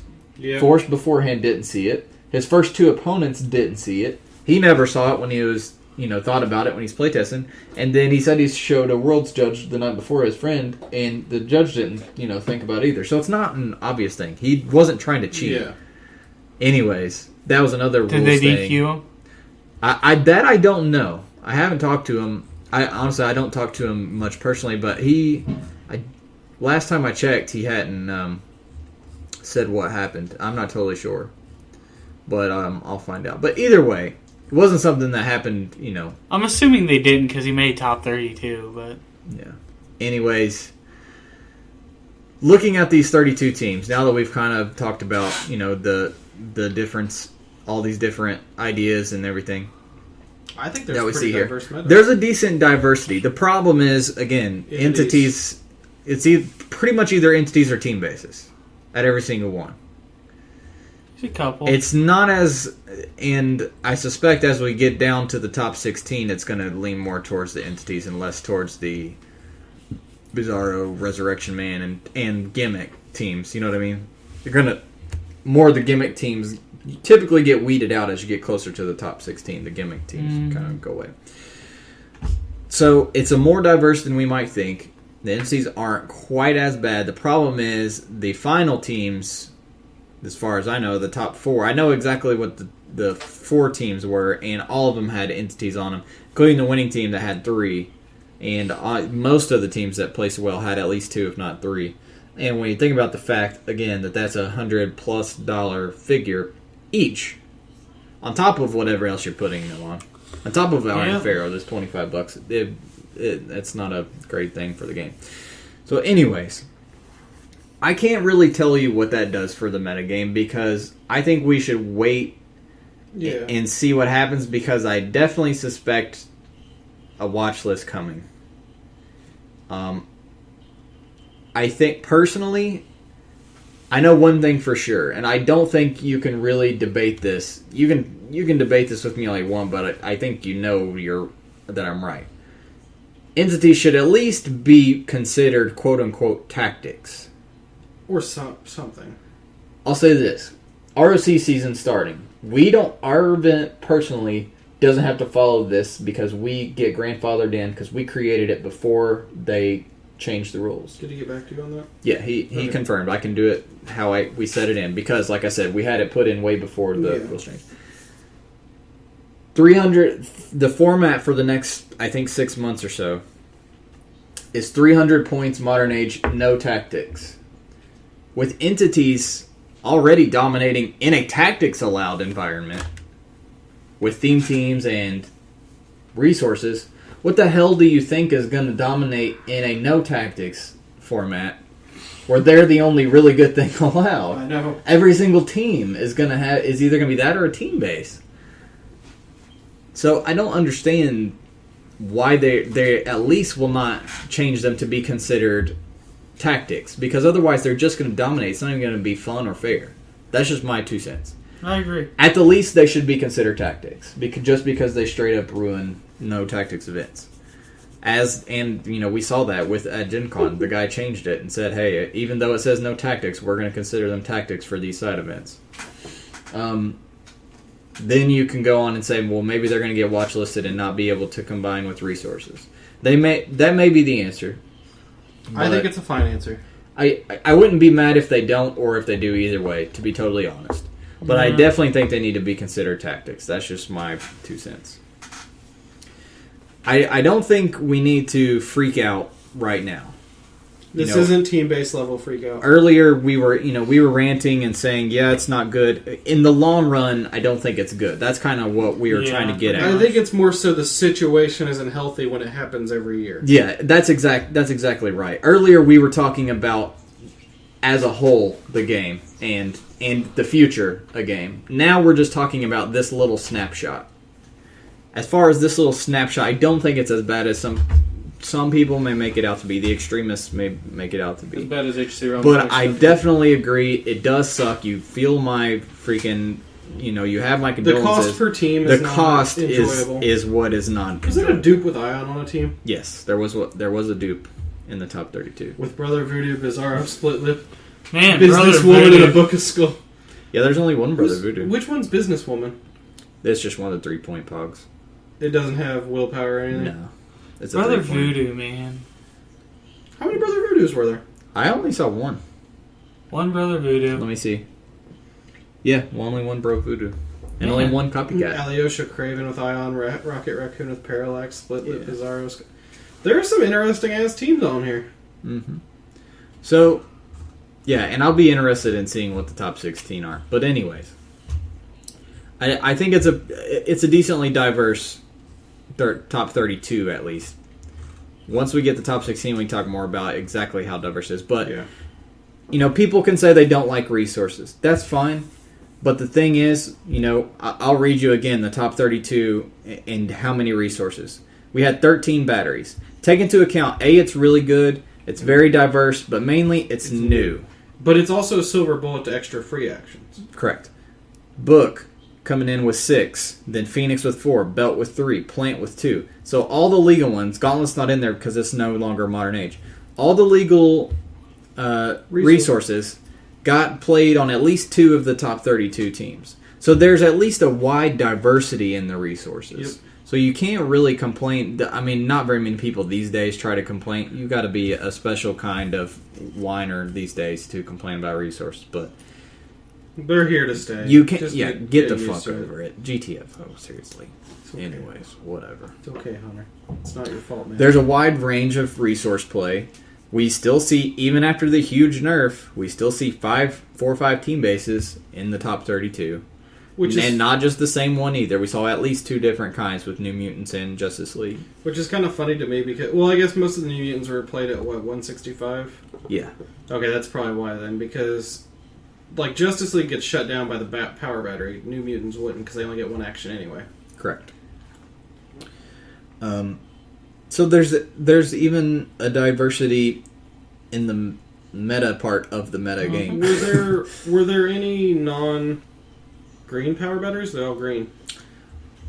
force beforehand didn't see it. His first 2 opponents didn't see it. He never saw it when he was, thought about it when he's playtesting. And then he said he showed a Worlds judge the night before his friend, and the judge didn't, think about it either. So it's not an obvious thing. He wasn't trying to cheat. Yeah. anyways, that was another rules thing. Did they DQ him? I don't know. I haven't talked to him. I don't talk to him much personally, but last time I checked, he hadn't said what happened. I'm not totally sure, but I'll find out. But either way, it wasn't something that happened, I'm assuming they didn't because he made top 32, but... Yeah. Anyways, looking at these 32 teams, now that we've kind of talked about, the the difference, all these different ideas and everything I think there's that we pretty see here. diverse meta. There's a decent diversity. The problem is, again, entities. It's pretty much either entities or team bases at every single one. A couple. It's not as, and I suspect as we get down to the top 16, it's going to lean more towards the entities and less towards the Bizarro, Resurrection Man, and gimmick teams. You know what I mean? You're going to, more of the gimmick teams typically get weeded out as you get closer to the top 16. The gimmick teams kind of go away. So it's a more diverse than we might think. The entities aren't quite as bad. The problem is the final teams, as far as I know, the top 4. I know exactly what the 4 teams were, and all of them had entities on them, including the winning team that had 3. And most of the teams that placed well had at least 2, if not 3. And when you think about the fact, again, that that's $100+ figure each, on top of whatever else you're putting them on top of Iron Pharaoh, this $25, it's not a great thing for the game. So, anyways, I can't really tell you what that does for the metagame because I think we should wait and see what happens because I definitely suspect a watch list coming. I think personally, I know one thing for sure, and I don't think you can really debate this. You can debate this with me all you want, but I think you know that I'm right. Entities should at least be considered quote-unquote tactics. Or something. I'll say this. ROC season starting. Our event personally doesn't have to follow this because we get grandfathered in because we created it before they changed the rules. Did he get back to you on that? Yeah, he confirmed. I can do it how we set it in because, like I said, we had it put in way before the rules changed. 300. The format for the next, I think, 6 months or so is 300 points Modern Age, no tactics. With entities already dominating in a tactics allowed environment with theme teams and resources, what the hell do you think is going to dominate in a no tactics format where they're the only really good thing allowed? I know. Every single team is either going to be that or a team base. So I don't understand why they at least will not change them to be considered tactics, because otherwise they're just going to dominate. It's not even going to be fun or fair. That's just my 2 cents. I agree. At the least, they should be considered tactics, just because they straight up ruin no tactics events. We saw that at GenCon. The guy changed it and said, "Hey, even though it says no tactics, we're going to consider them tactics for these side events." Then you can go on and say, well, maybe they're going to get watch listed and not be able to combine with resources. That may be the answer. I think it's a fine answer. I wouldn't be mad if they don't or if they do either way, to be totally honest. But I definitely think they need to be considered tactics. That's just my 2 cents. I don't think we need to freak out right now. This isn't team-based level freak out. Earlier, we were ranting and saying, yeah, it's not good. In the long run, I don't think it's good. That's kind of what we were trying to get at. I think it's more so the situation isn't healthy when it happens every year. Yeah, that's exactly right. Earlier, we were talking about, as a whole, the game, and the future, a game. Now we're just talking about this little snapshot. As far as this little snapshot, I don't think it's as bad as some people may make it out to be. The extremists may make it out to be. As bad as HC Realms. But I definitely agree. It does suck. You feel my freaking... you have my condolences. The cost per team is not enjoyable. is what is not Was it a dupe with Ion on a team? Yes, there was a dupe in the top 32. With Brother Voodoo, Bizarro, Split Lip, Man, Businesswoman, and a Book of Skull. Yeah, there's only one Brother Voodoo. Which one's Businesswoman? It's just one of the 3-point pogs. It doesn't have willpower or anything? No. It's Brother a 3-point. Voodoo, man. How many Brother Voodoos were there? I only saw one. One Brother Voodoo. Let me see. Yeah, only one Bro Voodoo. And only one copycat. Alyosha Craven with Ion, Rocket Raccoon with Parallax, Split Lip, Bizarro. There are some interesting ass teams on here. Mm-hmm. So, yeah, and I'll be interested in seeing what the top 16 are. But anyways, I think it's a decently diverse top 32 at least. Once we get the top 16, we can talk more about exactly how diverse it is. But, people can say they don't like resources. That's fine. But the thing is, I'll read you again the top 32 and how many resources. We had 13 batteries. Take into account, it's really good, it's very diverse, but mainly it's new. But it's also a silver bullet to extra free actions. Correct. Book coming in with 6, then Phoenix with 4, Belt with 3, Plant with 2. So all the legal ones, Gauntlet's not in there because it's no longer Modern Age. All the legal resources got played on at least 2 of the top 32 teams. So there's at least a wide diversity in the resources. Yep. So you can't really complain. I mean, not very many people these days try to complain. You got to be a special kind of whiner these days to complain about resources, but they're here to stay. you can, Just get the used fuck to over it. GTFO, seriously. okay. Anyways, whatever. It's okay, Hunter. It's not your fault, man. There's a wide range of resource play. We still see, even after the huge nerf, we still see 4 or 5 team bases in the top 32. And not just the same one either. We saw at least 2 different kinds with New Mutants and Justice League. Which is kind of funny to me because, well, I guess most of the New Mutants were played at, 165? Yeah. Okay, that's probably why then, because, Justice League gets shut down by the power battery. New Mutants wouldn't because they only get 1 action anyway. Correct. So there's even a diversity in the meta part of the meta game. Were there any non-green power batteries? They're all green.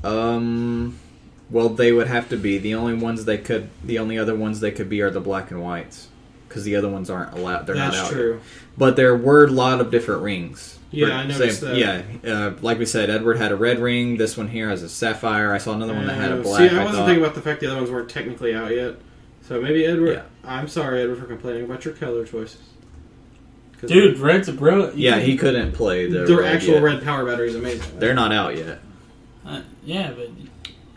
Well, they would have to be. The only other ones they could be are the black and whites, because the other ones aren't allowed. They're not out. That's true. But there were a lot of different rings. Yeah, I noticed that. Yeah, like we said, Edward had a red ring. This one here has a sapphire. I saw another one that had a black. See, I wasn't thinking about the fact the other ones weren't technically out yet. So maybe Edward... Yeah. I'm sorry, Edward, for complaining about your color choices. Dude, red's a bro... Yeah, he couldn't play the Their red actual yet. red power battery is amazing. They're not out yet. Yeah,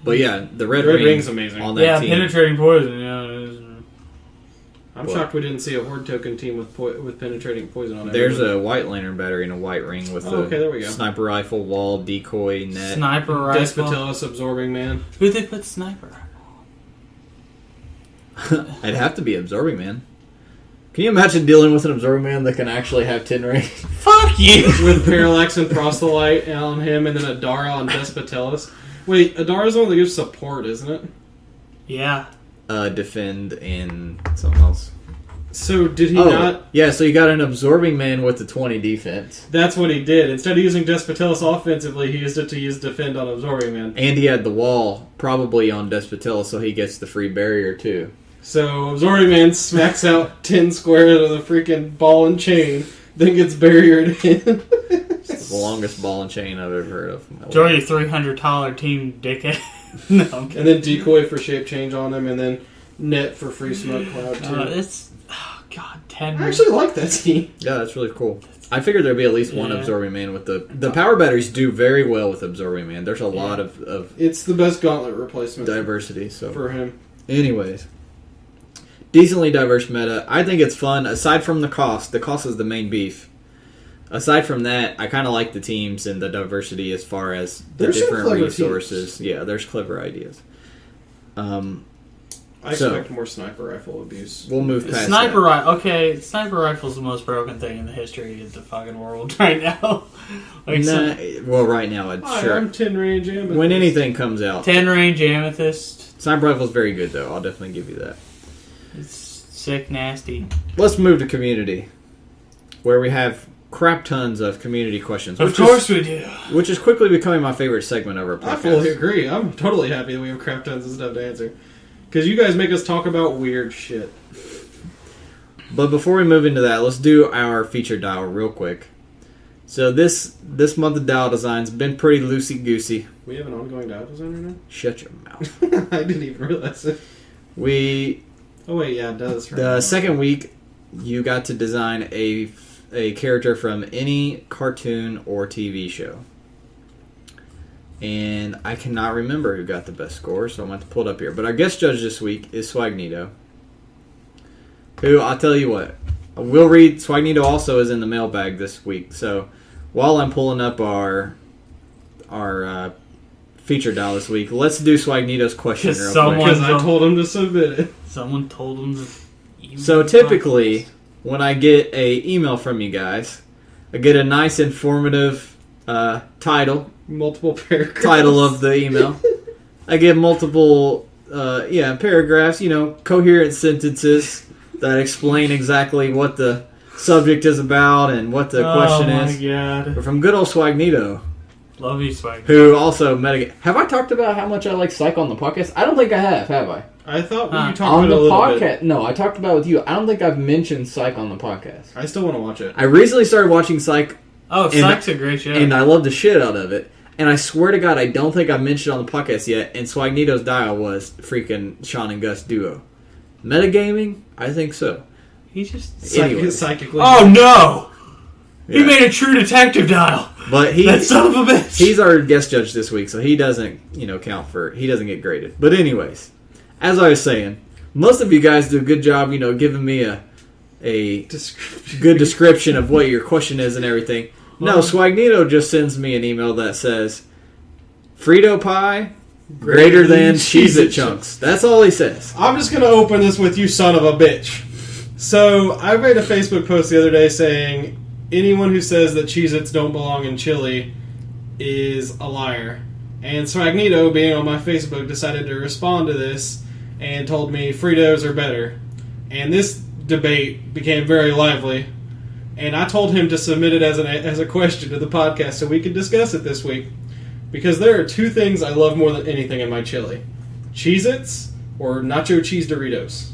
But yeah, the red ring's amazing. On that team. Penetrating poison, yeah. I'm shocked we didn't see a Horde token team with penetrating poison on it. There's a White Lantern battery and a white ring with there we go. Sniper rifle, wall, decoy, net. Sniper rifle. Despotelis Absorbing Man. Who'd they put Sniper? I'd have to be Absorbing Man. Can you imagine dealing with an Absorbing Man that can actually have 10 rings? Fuck you! With Parallax and Proselyte on him, and then Adara on Despotelis. Wait, Adara's the one that gives support, isn't it? Yeah. Defend and something else. So did he not? Yeah, so you got an Absorbing Man with the 20 defense. That's what he did. Instead of using Despotelis offensively, he used it to use Defend on Absorbing Man. And he had the wall probably on Despotelis, so he gets the free barrier too. So Absorbing Man smacks out 10 squares with a freaking ball and chain, then gets barriered in. It's the longest ball and chain I've ever heard of. Join your $300 team, dickhead. No, I'm kidding. And then decoy for shape change on him, and then net for free smoke cloud too. God, 10. I actually like that team. Yeah, that's really cool. I figured there'd be at least one Absorbing Man with the power batteries do very well with Absorbing Man. There's a lot of it's the best gauntlet replacement diversity for him. Anyways, decently diverse meta. I think it's fun. Aside from the cost is the main beef. Aside from that, I kind of like the teams and the diversity as far as the different resources. Teams. Yeah, there's clever ideas. I expect more sniper rifle abuse. We'll move past sniper rifle. Okay, sniper rifle's the most broken thing in the history of the fucking world right now. Well, right now, I'm 10 range amethyst. When anything comes out, 10 range amethyst. Sniper rifle's very good, though. I'll definitely give you that. It's sick, nasty. Let's move to community, where we have crap tons of community questions. Of course we do. Which is quickly becoming my favorite segment of our podcast. I fully agree. I'm totally happy that we have crap tons of stuff to answer. Because you guys make us talk about weird shit. But before we move into that, let's do our feature dial real quick. So this month of dial design's been pretty loosey-goosey. We have an ongoing dial design right now? Shut your mouth. I didn't even realize it. Oh wait, yeah, it does. Right the now. Second week, you got to design a character from any cartoon or TV show. And I cannot remember who got the best score, so I'm going to pull it up here. But our guest judge this week is Swagnito. Who, I'll tell you what, we'll read. Swagnito also is in the mailbag this week. So while I'm pulling up our feature dial this week, let's do Swagnito's question real quick. Because I told him to submit it. Someone told him to... So typically, when I get a email from you guys, I get a nice informative title. Multiple paragraphs. Title of the email. I give multiple, paragraphs, coherent sentences that explain exactly what the subject is about and what the question is. Oh my god. From good old Swagnito. Love you, Swag. Who also Have I talked about how much I like Psych on the podcast? I don't think I have I? I thought you talked On about the it a little podcast? bit. No, I talked about it with you. I don't think I've mentioned Psych on the podcast. I still want to watch it. I recently started watching Psych, Oh, Psych's a great show. and I love the shit out of it. And I swear to God, I don't think I've mentioned it on the podcast yet. And Swagnito's dial was freaking Sean and Gus duo. Metagaming? I think so. He just... Anyway. Psychically. Oh no! Yeah. He made a True Detective dial! But That son of a bitch! he's our guest judge this week, so he doesn't, count for... He doesn't get graded. But anyways, as I was saying, most of you guys do a good job, giving me a good description of what your question is and everything. No, Swagnito just sends me an email that says, Frito pie greater than Cheez-It chunks. That's all he says. I'm just going to open this with you son of a bitch. So, I made a Facebook post the other day saying, anyone who says that Cheez-Its don't belong in chili is a liar. And Swagnito, being on my Facebook, decided to respond to this and told me Fritos are better. And this debate became very lively. And I told him to submit it as a question to the podcast so we could discuss it this week. Because there are two things I love more than anything in my chili. Cheez-Its or nacho cheese Doritos.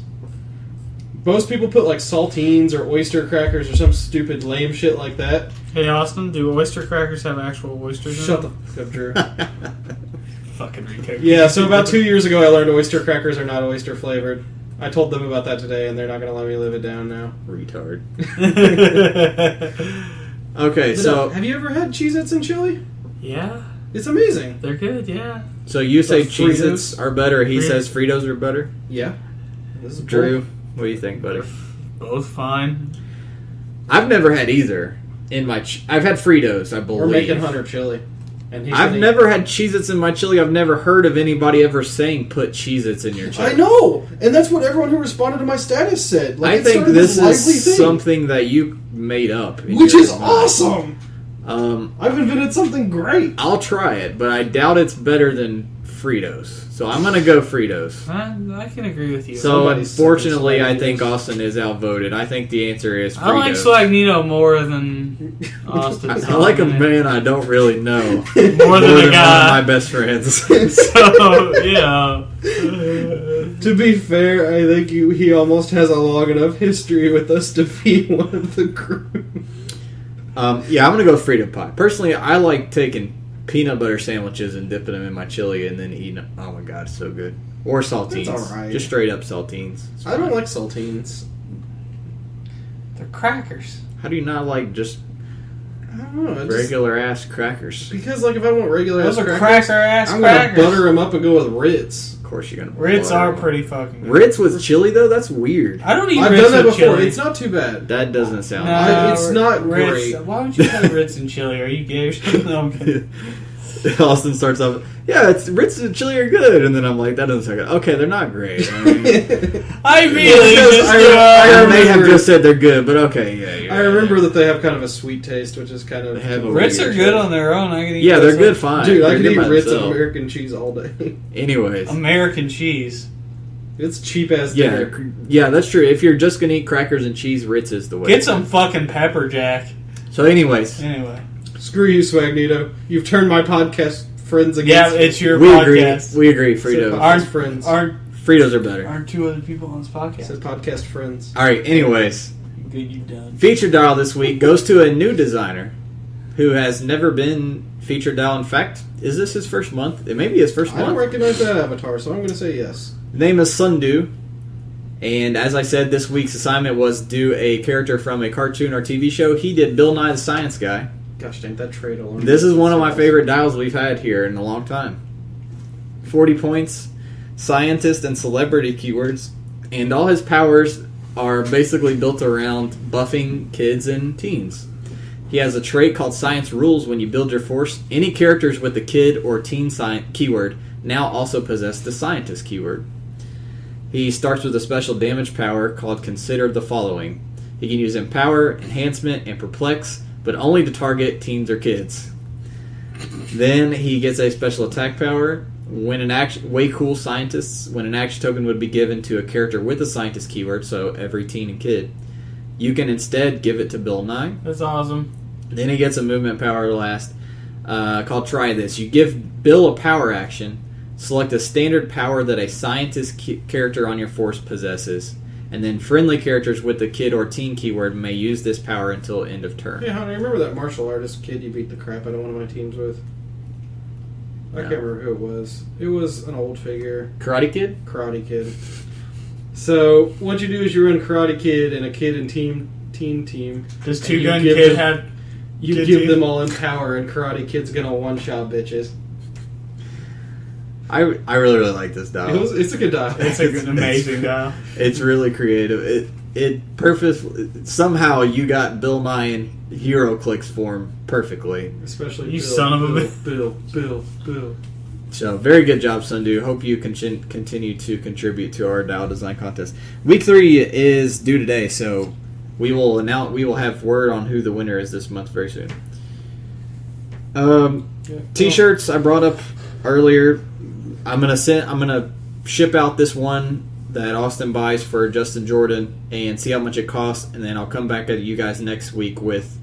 Most people put like saltines or oyster crackers or some stupid lame shit like that. Hey Austin, do oyster crackers have actual oysters in Shut the them? fuck up, Drew. Fucking retard. Yeah, so about 2 years ago I learned oyster crackers are not oyster flavored. I told them about that today and they're not going to let me live it down now. Retard. Okay, so... Have you ever had Cheez-Its and chili? Yeah, It's amazing. they're good, yeah. So you say The Cheez-Its Fritos? are better, he Fritos. says Fritos are better? Yeah. This is Drew, what do you think, buddy? Both fine. I've never had either. I've had Fritos, I believe. We're making Hunter chili. And he's I've gonna never had Cheez-Its in my chili. I've never heard of anybody ever saying put Cheez-Its in your chili. I know! And that's what everyone who responded to my status said. Like, I it think started this lively is thing. something that you made up. in Which your is mind. awesome! Um, I've invented something great. I'll try it, but I doubt it's better than Fritos. So I'm going to go Fritos. I can agree with you. So Somebody's unfortunately, sick of I think Swagnito's. Austin is outvoted. I think the answer is Fritos. I like Swagnito more than Austin. I like a man I don't really know. more than More a than one of guy. my best friends. So, yeah. To be fair, I think he almost has a long enough history with us to be one of the group. Yeah, I'm going to go Frito pie. Personally, I like taking peanut butter sandwiches and dipping them in my chili and then eating them. Oh my god, it's so good. Or saltines. That's alright. Just straight up saltines. It's I don't fine. like saltines. They're crackers. How do you not like just I don't know. regular ass crackers? Because, like, if I want regular Those ass are crackers, cracker ass I'm going to crackers. butter them up and go with Ritz. Of course you're gonna. Ritz butter are them. pretty fucking good. Ritz with chili though. That's weird. I don't eat I've Ritz done that with before. chili. It's not too bad. That doesn't sound. No, It's not Ritz. great. Why would you put Ritz in chili? Are you gay or something? No, I'm kidding. Austin starts off. Yeah, it's Ritz and chili are good, and then I'm like, that doesn't sound good. Okay, they're not great. I mean, I really Because just I may have remember- just said they're good, but okay, yeah. You're I remember that they have kind of a sweet taste, which is kind of... They have a Ritz weird are good shit. on their own. I can eat Yeah, they're those good. up. Fine, Dude, I They're could good eat by Ritz and themselves. American cheese all day. Anyways, American cheese. It's cheap as dinner. yeah, that's true. If you're just gonna eat crackers and cheese, Ritz is the way. Get some fucking pepper jack. So, anyways, Anyway. Screw you, Swagnito. You've turned my podcast friends Yeah, against it's your we podcast. agree. Said Fritos. podcast friends. Fritos are better. Aren't two other people on this It podcast? says podcast friends. All right. Anyways, Good, you done. feature dial this week goes to a new designer who has never been featured dial. In fact, is this his first month? It may be his first I don't month. recognize that avatar, so I'm going to say yes. Name is Sundu. And as I said, this week's assignment was do a character from a cartoon or TV show. He did Bill Nye the Science Guy. Gosh dang, that trade alone. This is one of my favorite dials we've had here in a long time. 40 points, scientist and celebrity keywords, and all his powers are basically built around buffing kids and teens. He has a trait called Science Rules. When you build your force, any characters with the kid or teen keyword now also possess the scientist keyword. He starts with a special damage power called Consider the Following. He can use Empower, Enhancement, and Perplex, but only to target teens or kids. Then he gets a special attack power. When an action, way cool scientists, when an action token would be given to a character with a scientist keyword, so every teen and kid, you can instead give it to Bill Nye. That's awesome. Then he gets a movement power last, called Try This. You give Bill a power action, select a standard power that a scientist character on your force possesses, and then friendly characters with the kid or teen keyword may use this power until end of turn. Hey, honey, remember that martial artist kid you beat the crap out of one of my teams with? I can't remember who it was. It was an old figure. Karate Kid? Karate Kid. So, what you do is you run Karate Kid and a kid and teen team. Does Two Gun Kid have... You give them all in power, and Karate Kid's gonna one-shot bitches. I really, really like this dial. It's a good dial. It's an amazing dial. It's really creative. It perfect. Somehow you got Bill Nye in Heroclix form perfectly. Especially You Bill, son of a bitch. Bill. So very good job, Sundu. Hope you continue to contribute to our dial design contest. Week 3 is due today, so we will have word on who the winner is this month very soon. T-shirts I brought up earlier. I'm gonna ship out this one that Austin buys for Justin Jordan and see how much it costs, and then I'll come back at you guys next week with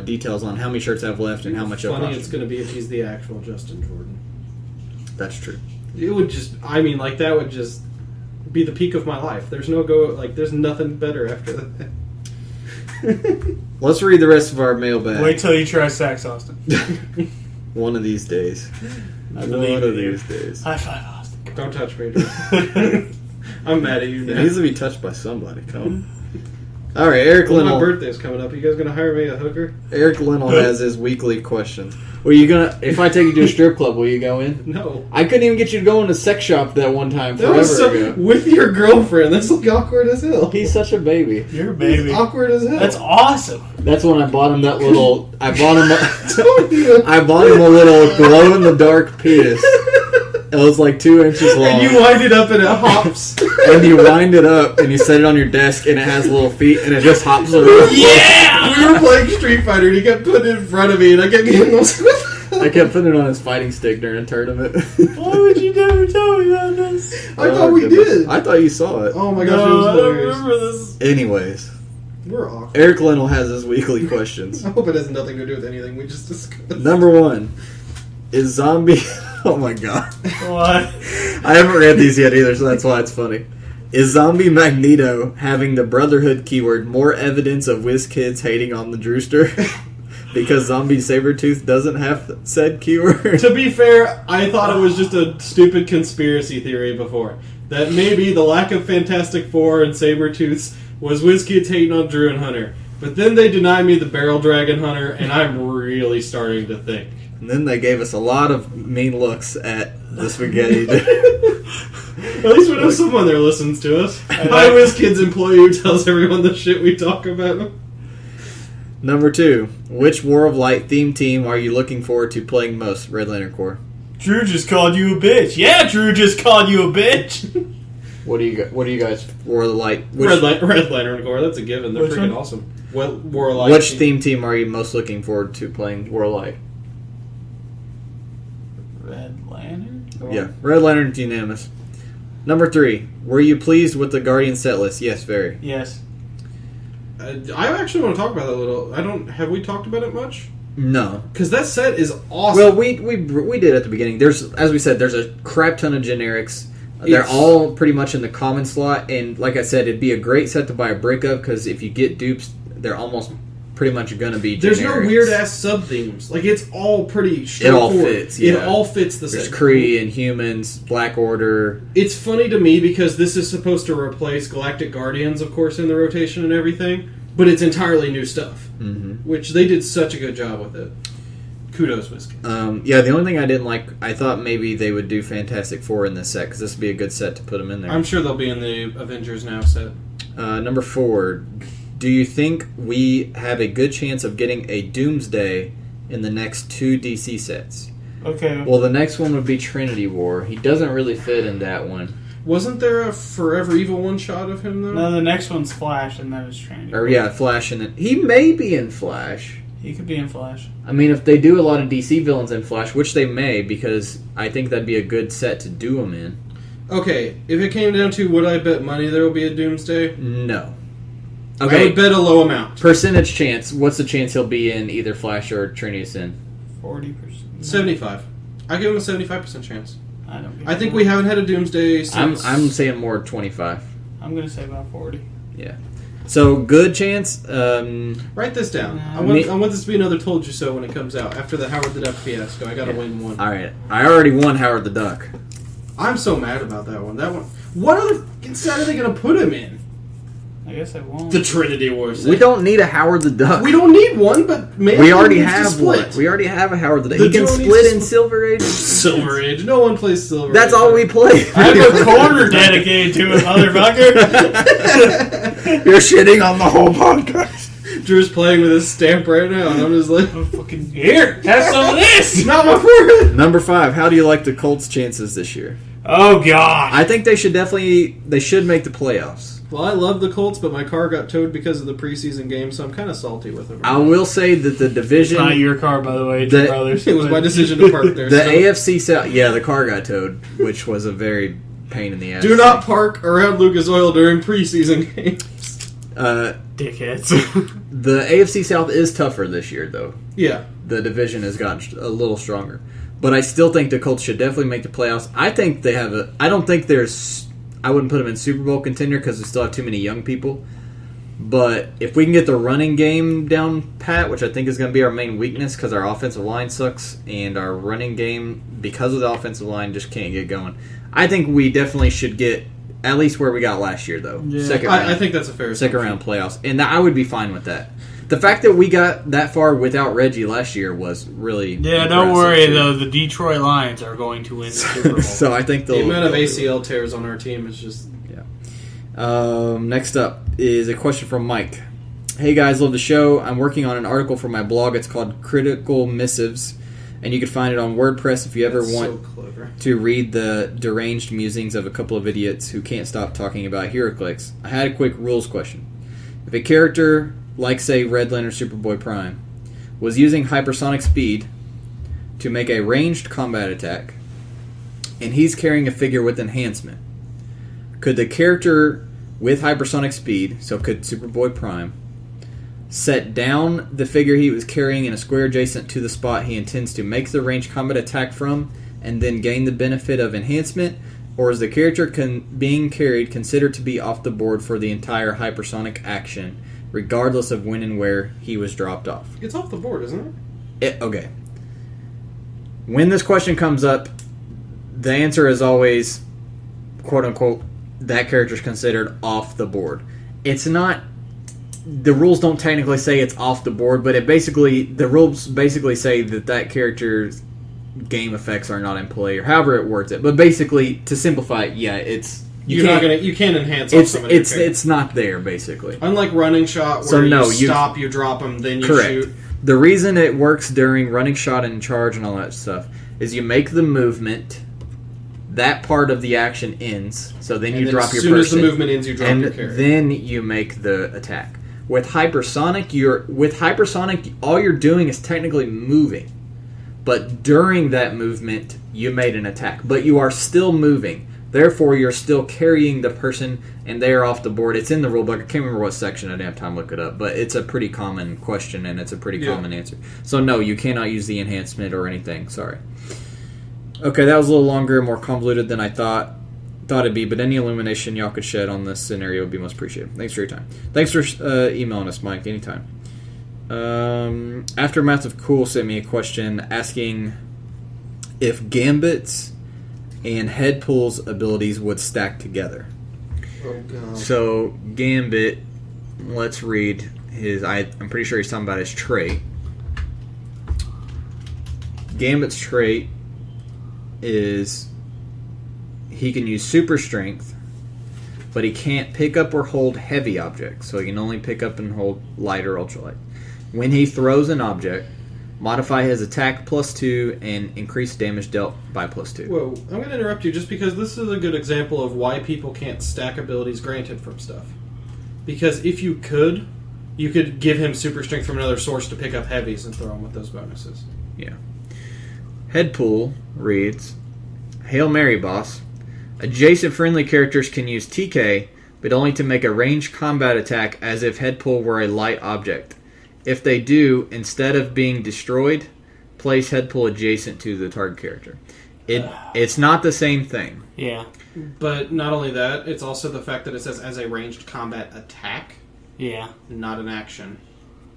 details on how many shirts I have left and how much it'll Funny cost. it's going to be if he's the actual Justin Jordan. That's true. It would just, that would just be the peak of my life. There's there's nothing better after that. Let's read the rest of our mailbag. Wait till you try Sax Austin. One of these days. One of these days. High five, Austin. Don't touch me, Drew. I'm mad at you It now. needs to be touched by somebody. Come on. All right, Eric Well, my Linnell. birthday's coming up. You guys gonna hire me a hooker? Eric Linnell has his weekly questions. Were you gonna? If I take you to a strip club, will you go in? No. I couldn't even get you to go in a sex shop that one time That was forever ago. with your girlfriend. That's like awkward as hell. He's such a baby. You're a baby. He's awkward as hell. That's awesome. That's when I bought him that little. I bought him. Told you. I bought him a little glow in the dark penis. It was like 2 inches long. And you wind it up and it hops. And you wind it up and you set it on your desk and it has little feet and it just hops around. Yeah! We were playing Street Fighter and he kept putting it in front of me and I kept getting those. I kept putting it on his fighting stick during a tournament. Why would you never tell me about this? I thought we did. I thought you saw it. Oh my gosh, No, it was I don't hilarious. remember this. Anyways, We're awkward. Eric Linnell has his weekly questions. I hope it has nothing to do with anything we just discussed. Number 1 is zombie. Oh my god. What? I haven't read these yet either, so that's why it's funny. Is Zombie Magneto having the Brotherhood keyword more evidence of WizKids hating on the Drewster? Because Zombie Sabretooth doesn't have said keyword? To be fair, I thought it was just a stupid conspiracy theory before. That maybe the lack of Fantastic Four and Sabretooths was WizKids hating on Drew and Hunter. But then they deny me the Barrel Dragon Hunter, and I'm really starting to think. And then they gave us a lot of mean looks at the spaghetti. At least we know someone there listens to us. My WizKids employee who tells everyone the shit we talk about. Number 2, which War of Light theme team are you looking forward to playing most? Red Lantern Corps. Drew just called you a bitch. Yeah, Drew just called you a bitch. What do you guys War of the Light? Red Lantern Corps, that's a given. They're Which freaking one? awesome. What War of Light? Which theme team are you most looking forward to playing War of Light? Red Lantern? Yeah, Red Lantern's unanimous. Number 3, were you pleased with the Guardian set list? Yes, very. Yes. I actually want to talk about that a little. Have we talked about it much? No. Because that set is awesome. Well, we did at the beginning. There's, as we said, there's a crap ton of generics. They're It's- all pretty much in the common slot, and like I said, it'd be a great set to buy a brick of because if you get dupes, they're almost pretty much going to be generics. There's no weird ass sub themes. Like it's all pretty It straightforward. all fits. Yeah. It all fits the There's set. Kree and humans, Black Order. It's funny to me because this is supposed to replace Galactic Guardians, of course, in the rotation and everything, but it's entirely new stuff, which they did such a good job with it. Kudos, WizKids. Yeah, the only thing I didn't like, I thought maybe they would do Fantastic Four in this set because this would be a good set to put them in there. I'm sure they'll be in the Avengers Now set. Number 4, do you think we have a good chance of getting a Doomsday in the next 2 DC sets? Okay. Well, the next one would be Trinity War. He doesn't really fit in that one. Wasn't there a Forever Evil one shot of him though? No, the next one's Flash, and that is Trinity. Or yeah, Flash in it. He may be in Flash. He could be in Flash. I mean, if they do a lot of DC villains in Flash, which they may, because I think that'd be a good set to do them in. Okay, if it came down to would I bet money there will be a Doomsday? No. I Okay, would bet a low amount. percentage chance. What's the chance he'll be in either Flash or Trinity Sin? 40%. 75. I give him a 75% chance. I think we haven't had a Doomsday since... I'm saying more 25. I'm going to say about 40. Yeah. So, good chance. Write this down. I want this to be another told you so when it comes out. After the Howard the Duck fiasco, I gotta win one. Alright. I already won Howard the Duck. I'm so mad about that one. What other set are they gonna put him in? I guess I won't. The Trinity Wars. We don't need a Howard the Duck. We don't need one, but maybe we already he needs to have split. one. We already have a Howard the Duck. The He can duo needs split to in Silver Age. Silver Age. No one plays Silver That's Age. all we play. I have a corner dedicated to it, motherfucker. You're shitting on the whole podcast. Drew's playing with his stamp right now, and I'm just like, I'm fucking here. Have some of this. not my forehead. Number 5. How do you like the Colts' chances this year? Oh god. I think they should make the playoffs. Well, I love the Colts, but my car got towed because of the preseason game, so I'm kind of salty with them. I will say that the division... It's not your car, by the way. It's The- your brother's. It was my decision to park there. The so. AFC South... Yeah, the car got towed, which was a very pain in the ass. Do not park around Lucas Oil during preseason games. Dickheads. The AFC South is tougher this year, though. Yeah. The division has gotten a little stronger. But I still think the Colts should definitely make the playoffs. I think they have a... I don't think there's... I wouldn't put them in Super Bowl contender because we still have too many young people. But if we can get the running game down pat, which I think is going to be our main weakness because our offensive line sucks and our running game, because of the offensive line, just can't get going. I think we definitely should get at least where we got last year, though. Yeah. Second round. I think that's a fair Second assumption. round playoffs. And I would be fine with that. The fact that we got that far without Reggie last year was really Yeah, don't impressive, worry too. though. The Detroit Lions are going to win the Super Bowl. So I think The they'll... amount of ACL tears on our team is just... Next up is a question from Mike. Hey guys, love the show. I'm working on an article for my blog. It's called Critical Missives, and you can find it on WordPress if you ever That's want so clever. to read the deranged musings of a couple of idiots who can't stop talking about Heroclix. I had a quick rules question. If a character, like say Redland or Superboy Prime, was using hypersonic speed to make a ranged combat attack, and he's carrying a figure with enhancement, could the character with hypersonic speed, so could Superboy Prime, set down the figure he was carrying in a square adjacent to the spot he intends to make the ranged combat attack from, and then gain the benefit of enhancement, or is the character being carried considered to be off the board for the entire hypersonic action, regardless of when and where he was dropped off? It's off the board, isn't it? Okay. When this question comes up, the answer is always, quote-unquote, that character's considered off the board. It's not... The rules don't technically say it's off the board, but the rules basically say that character's game effects are not in play, or however it words it. But basically, to simplify it, yeah, it's... You can't enhance off somebody. It's not there, basically. Unlike running shot, where So, no, you stop, you drop them, then you Correct. shoot. The reason it works during running shot and charge and all that stuff is you make the movement, that part of the action ends, so then you drop your person. As soon as the movement ends, you drop and your carry. then you make the attack. With hypersonic, all you're doing is technically moving, but during that movement, you made an attack, but you are still moving. Therefore, you're still carrying the person, and they are off the board. It's in the rulebook. I can't remember what section. I didn't have time to look it up, but it's a pretty common question, and it's a pretty common answer. So, no, you cannot use the enhancement or anything. Sorry. Okay, that was a little longer, more convoluted than I thought it'd be, but any illumination y'all could shed on this scenario would be most appreciated. Thanks for your time. Thanks for emailing us, Mike. Anytime. Aftermath of Cool sent me a question asking if Gambit's and Head Pull's abilities would stack together. Oh, God. So, Gambit, let's read his... I'm pretty sure he's talking about his trait. Gambit's trait is he can use super strength, but he can't pick up or hold heavy objects, so he can only pick up and hold light or ultralight. When he throws an object, modify his attack +2 and increase damage dealt by +2. Whoa, I'm going to interrupt you just because this is a good example of why people can't stack abilities granted from stuff. Because if you could, You could give him super strength from another source to pick up heavies and throw him with those bonuses. Yeah. Headpool reads, Hail Mary, boss. Adjacent friendly characters can use TK, but only to make a ranged combat attack as if Headpool were a light object. If they do, instead of being destroyed, place Headpool adjacent to the target character. It's not the same thing. Yeah. But not only that, it's also the fact that it says as a ranged combat attack, Yeah. not an action.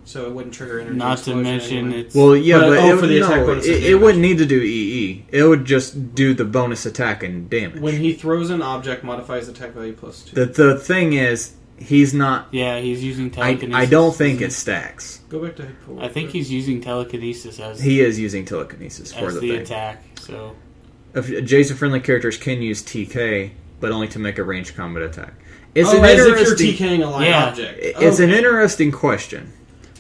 So it wouldn't trigger energy Not to explosion mention anyway. it's... Well, yeah, But, but for the attack bonus and it damage. wouldn't need to do EE. It would just do the bonus attack and damage. When he throws an object, modifies attack value plus 2. The thing is, he's not... Yeah, he's using telekinesis. I don't think it stacks. Go back to Headpool. I think he's using telekinesis as He is using telekinesis for as the the thing. attack. So Adjacent friendly characters can use TK, but only to make a ranged combat attack. It's as an if you're interesting. TKing a light Yeah. object. It's an Okay. interesting question,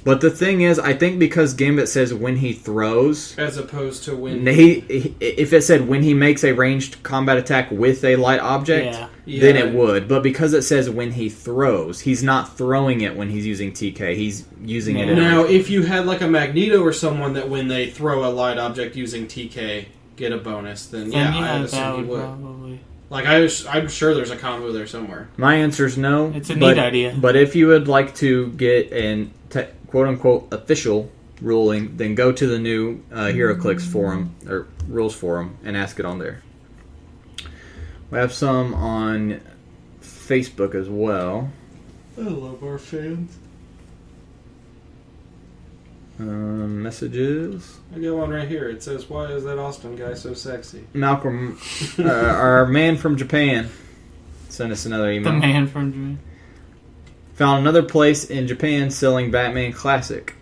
but the thing is, I think because Gambit says when he throws, As opposed to when... if it said when he makes a ranged combat attack with a light object, Yeah. then Yeah. it would. But because it says when he throws, he's not throwing it when he's using TK. He's using it. In Now, a, if you had like a Magneto or someone that when they throw a light object using TK get a bonus, then yeah, I that assume he would would. probably... Like I'm sure there's a combo there somewhere. my answer is no. It's a but- neat idea. But if you would like to get an quote unquote official ruling, then go to the new Heroclix forum or rules forum and ask it on there. We have some on Facebook as well. I love our fans. Messages. I got one right here. It says, "Why is that Austin guy so sexy?" Malcolm, our man from Japan, sent us another The email. man from Japan. Found another place in Japan selling Batman Classic.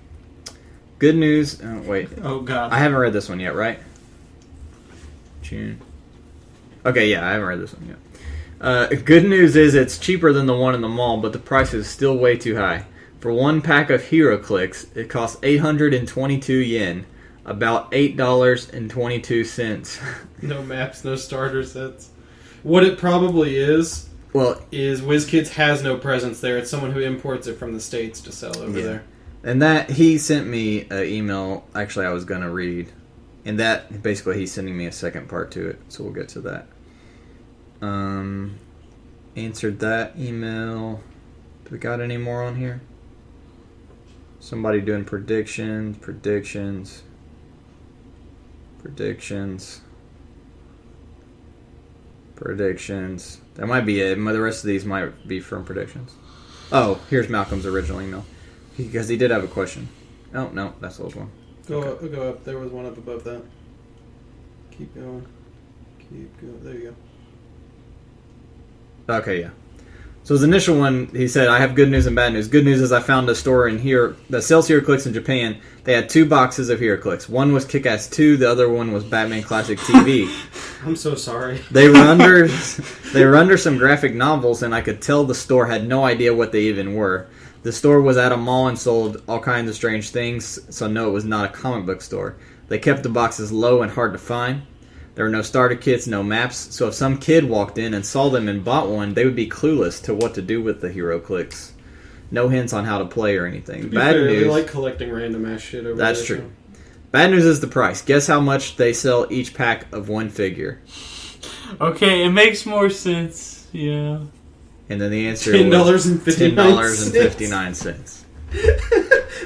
Good news. Oh, wait. Oh God. I haven't read this one yet, right? June. Okay, yeah, I haven't read this one yet. Good news is it's cheaper than the one in the mall, but the price is still way too high. For one pack of Heroclix, it costs 822 yen, about $8.22. No maps, no starter sets. What it probably is Well, WizKids has no presence there. It's someone who imports it from the States to sell over Yeah. there. and that he sent me an email. Actually, I was gonna read, and that basically he's sending me a second part to it. So we'll get to that. Answered that email. Do we got any more on here? Somebody doing predictions. That might be it. The rest of these might be from predictions. Oh, here's Malcolm's original email. Because he did have a question. Oh, no, that's the old one. Go up. There was one up above that. Keep going. There you go. Okay, yeah. So his initial one, he said, I have good news and bad news. Good news is I found a store in here that sells Heroclix in Japan. They had 2 boxes of Heroclix. One was Kick-Ass 2, the other one was Batman Classic TV. I'm so sorry. They were under some graphic novels, and I could tell the store had no idea what they even were. The store was at a mall and sold all kinds of strange things, so no, it was not a comic book store. They kept the boxes low and hard to find. There were no starter kits, no maps, so if some kid walked in and saw them and bought one, they would be clueless to what to do with the Heroclix. No hints on how to play or anything. Bad Fair, news. they like collecting random ass shit over That's there. true. Bad news is the price. Guess how much they sell each pack of one figure. Okay, it makes more sense. Yeah. And then the answer $10.59. was $10.59.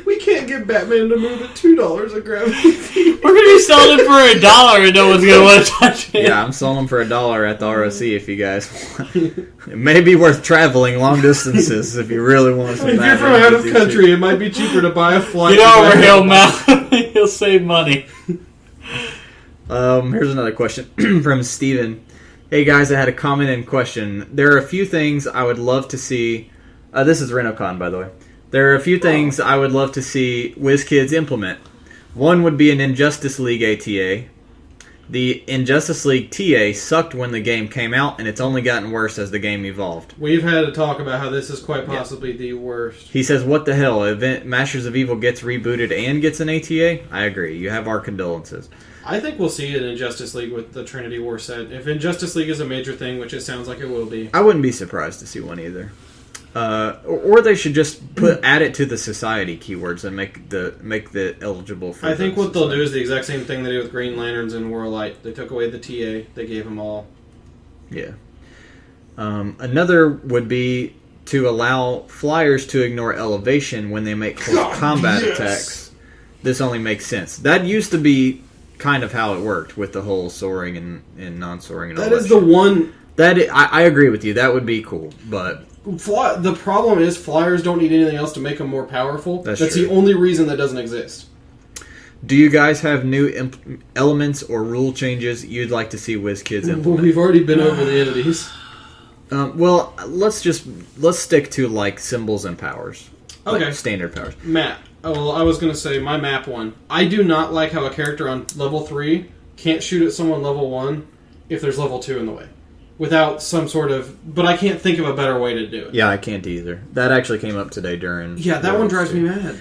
We can't get Batman to move at $2 a gravity fee. We're gonna be selling it for $1 and no one's gonna want to touch it. Yeah, I'm selling them for $1 at the ROC if you guys want. It may be worth traveling long distances if you really want some If you're Batman from out of to do country, it might be cheaper to buy a flight. Get over here, Mal. You'll save money. Here's another question from Steven. Hey guys, I had a comment and question. There are a few things I would love to see. This is RenoCon, by the way. There are a few things I would love to see WizKids implement. One would be an Injustice League ATA. The Injustice League TA sucked when the game came out, and it's only gotten worse as the game evolved. We've had a talk about how this is quite possibly the worst. He says, what the hell? Event Masters of Evil gets rebooted and gets an ATA? I agree. You have our condolences. I think we'll see it in Injustice League with the Trinity War set. If Injustice League is a major thing, which it sounds like it will be. I wouldn't be surprised to see one either. Or they should just add it to the society keywords and make the eligible for. I think what they'll do is the exact same thing they did with Green Lanterns and Warlight. They took away the TA. They gave them all. Yeah. Another would be to allow flyers to ignore elevation when they make close combat attacks. This only makes sense. That used to be kind of how it worked with the whole soaring and non-soaring. And all that is the one. I agree with you. That would be cool, but the problem is flyers don't need anything else to make them more powerful. That's true. The only reason that doesn't exist. Do you guys have new elements or rule changes you'd like to see WizKids implement? We've already been over the entities. Well, let's stick to like symbols and powers. Okay. Like standard powers. Map. Oh, well, I was going to say my map one. I do not like how a character on level 3 can't shoot at someone level 1 if there's level 2 in the way. Without some sort of... But I can't think of a better way to do it. Yeah, I can't either. That actually came up today during... Yeah, that one drives me mad.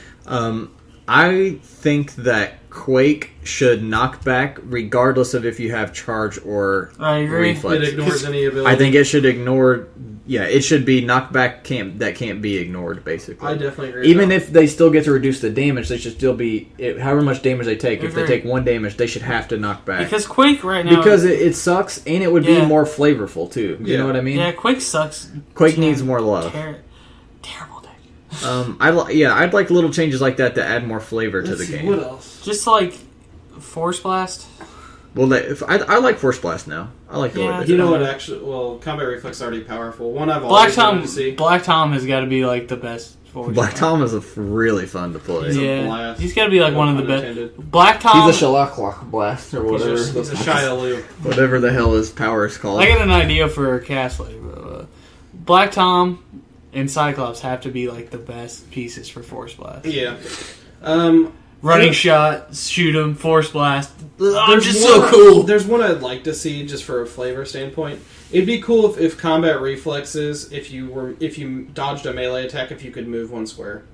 I think that Quake should knock back regardless of if you have charge or I agree. reflex. It ignores any ability. I think it should ignore... Yeah, it should be knockback that can't be ignored, basically. I definitely agree. Even if they still get to reduce the damage, they should still be... however much damage they take. If they take 1 damage, they should have to knock back. Because Quake right now... Because it sucks, and it would be more flavorful, too. You know what I mean? Yeah, Quake sucks. Quake needs more love. Terrible deck. I'd like little changes like that to add more flavor to the game. What else? Just like Force Blast. Well, I like Force Blast now. I like the way You know what? Actually, Combat Reflex is already powerful. One I've Black always wanted Tom. to see. Black Tom has got to be like the best. Black Tom is really fun to play. He's a Yeah, blast. he's got to be like No one of the pun best. intended. Black Tom. He's a Shalaklock Blast or whatever. He's a Shia Lu. Whatever the hell his power is called. I got an idea for a cast flavor. Black Tom and Cyclops have to be like the best pieces for Force Blast. Yeah. Running shot, shoot him, Force Blast. There's Just one- so cool. There's one I'd like to see just for a flavor standpoint. It'd be cool if combat reflexes, if you dodged a melee attack, if you could move 1 square.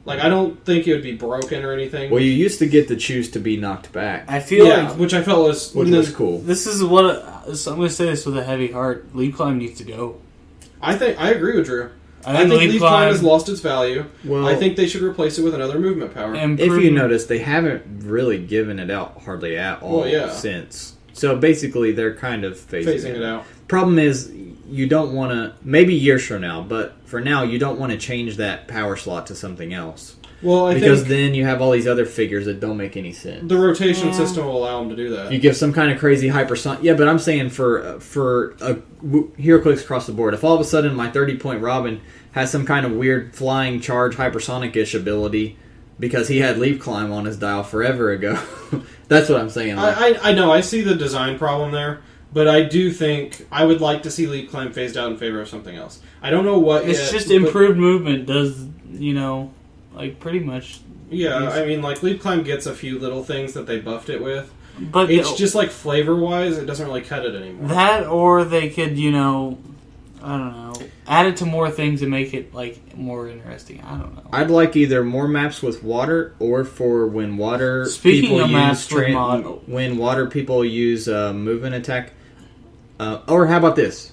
Like, I don't think it would be broken or anything. Well, you used to get to choose to be knocked back, I feel yeah, like which I felt was cool. this is what so I'm going to say this with a heavy heart. Leap Climb needs to go. I agree with Drew. I think think Leap Climb has lost its value. Well, I think they should replace it with another movement power. if you notice, they haven't really given it out hardly at all since. So basically, they're kind of phasing it out. Problem is, you don't want to... Maybe years from now, but for now, you don't want to change that power slot to something else. Well, because then you have all these other figures that don't make any sense. The rotation system will allow them to do that. You give some kind of crazy hypersonic... Yeah, but I'm saying for a HeroClix across the board, if all of a sudden my 30-point Robin has some kind of weird flying charge hypersonic-ish ability because he had Leap Climb on his dial forever ago, that's what I'm saying. I know, I see the design problem there, but I do think I would like to see Leap Climb phased out in favor of something else. I don't know what It's just improved movement does, like pretty much. Yeah, I mean, like, Leap Climb gets a few little things that they buffed it with. But it's just, like, flavor-wise, it doesn't really cut it anymore. That, or they could, I don't know, add it to more things and make it, like, more interesting. I don't know. I'd like either more maps with water, or for when water Speaking people of maps use with when water people use movement attack. Or how about this?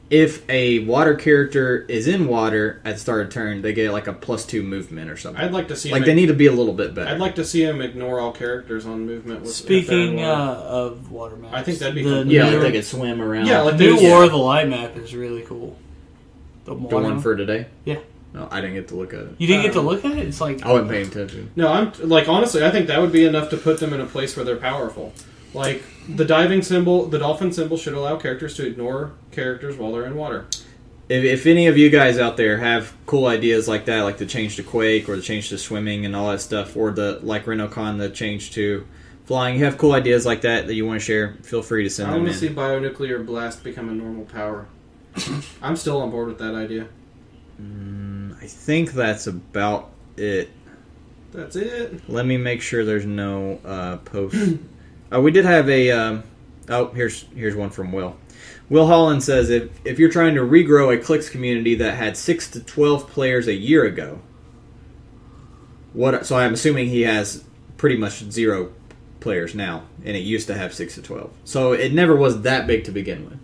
If a water character is in water at the start of turn, they get like a +2 movement or something. I'd like to see like they need to be a little bit better. I'd like to see him ignore all characters on movement. Speaking of water maps, I think that'd be cool. Yeah, like they could swim around. Yeah, like New War of the Light map is really cool. The one for today? Yeah. No, I didn't get to look at it. You didn't get to look at it? It's like... I wasn't paying attention. No, I'm like, honestly, I think that would be enough to put them in a place where they're powerful. Like, the diving symbol, the dolphin symbol should allow characters to ignore characters while they're in water. If any of you guys out there have cool ideas like that, like the change to Quake or the change to swimming and all that stuff, or the like RenoCon, the change to flying, you have cool ideas like that you want to share, feel free to send them in. I want to see bionuclear blast become a normal power. I'm still on board with that idea. I think that's about it. That's it. Let me make sure there's no post. We did have a... here's one from Will. Will Holland says, if you're trying to regrow a Clix community that had 6 to 12 players a year ago, so I'm assuming he has pretty much 0 players now, and it used to have 6 to 12. So it never was that big to begin with.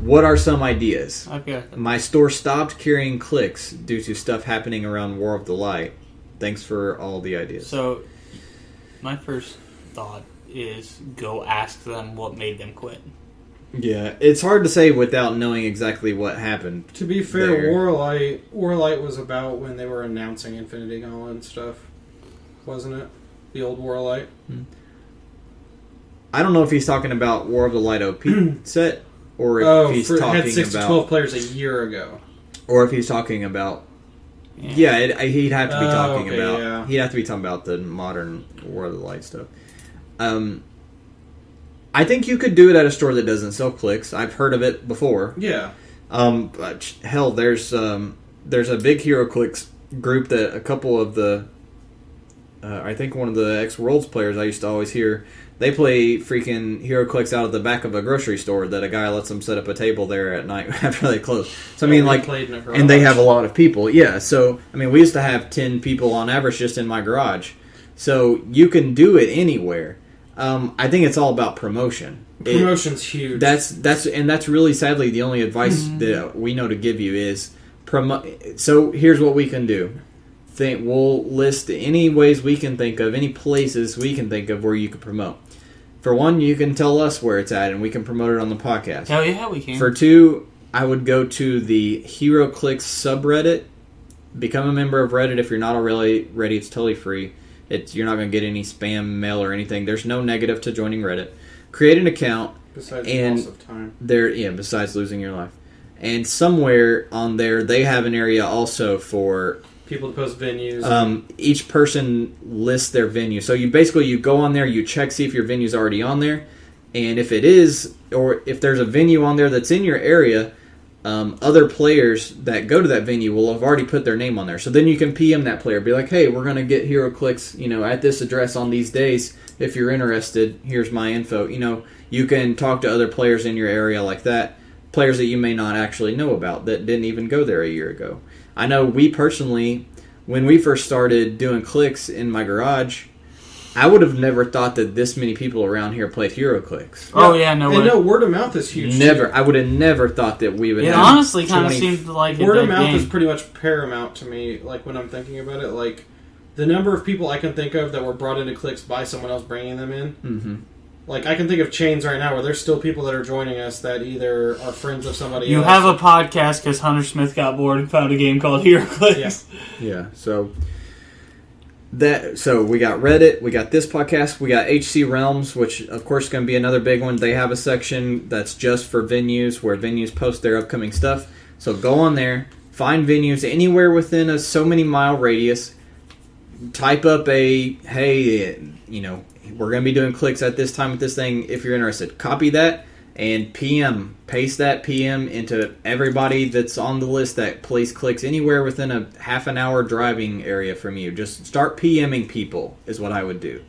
What are some ideas? Okay. My store stopped carrying clicks due to stuff happening around War of the Light. Thanks for all the ideas. So, my first thought is go ask them what made them quit. Yeah, it's hard to say without knowing exactly what happened. To be fair, there. Warlight was about when they were announcing Infinity Gauntlet and stuff, wasn't it? The old Warlight. I don't know if he's talking about War of the Light OP set, or if he's it talking had 6 about to 12 players a year ago. or if he's talking about. Yeah, he'd have to be talking about. Yeah. He'd have to be talking about the modern War of the Light stuff. I think you could do it at a store that doesn't sell clicks. I've heard of it before. Yeah. But hell, there's a big Heroclix group that a couple of the, I think one of the X-Worlds players I used to always hear, they play freaking Heroclix out of the back of a grocery store that a guy lets them set up a table there at night after they close. So I mean, and they have a lot of people. Yeah, so I mean, we used to have 10 people on average just in my garage. So you can do it anywhere. I think it's all about promotion. Promotion's huge. That's really sadly the only advice that we know to give you is promote. So here's what we can do. We'll list any ways we can think of, any places we can think of where you can promote. For one, you can tell us where it's at, and we can promote it on the podcast. Hell yeah, we can. For two, I would go to the Heroclix subreddit. Become a member of Reddit if you're not already. It's totally free. You're not going to get any spam mail or anything. There's no negative to joining Reddit. Create an account. Besides the loss of time. Besides losing your life. And somewhere on there, they have an area also for people to post venues. Each person lists their venue. So you go on there, you check, see if your venue's already on there. And if it is, or if there's a venue on there that's in your area, other players that go to that venue will have already put their name on there. So then you can PM that player. Be like, hey, we're going to get Heroclix, at this address on these days. If you're interested, here's my info. You can talk to other players in your area like that. Players that you may not actually know about that didn't even go there a year ago. I know we personally, when we first started doing clicks in my garage, I would have never thought that this many people around here played Heroclix. Oh yeah, no way. And no, word of mouth is huge. Never. I would have never thought that we would have. It honestly kind of seemed like word of mouth is pretty much paramount to me. Like when I'm thinking about it, like the number of people I can think of that were brought into clicks by someone else bringing them in. Mm-hmm. Like I can think of chains right now where there's still people that are joining us that either are friends of somebody else. You have a podcast because Hunter Smith got bored and found a game called Heroclix. Yeah. So we got Reddit, we got this podcast, we got HC Realms, which of course is going to be another big one. They have a section that's just for venues where venues post their upcoming stuff. So go on there, find venues anywhere within a so many mile radius. Type up hey, we're going to be doing clicks at this time with this thing. If you're interested, copy that and paste that PM into everybody that's on the list that plays clicks anywhere within a half an hour driving area from you. Just start PMing people is what I would do.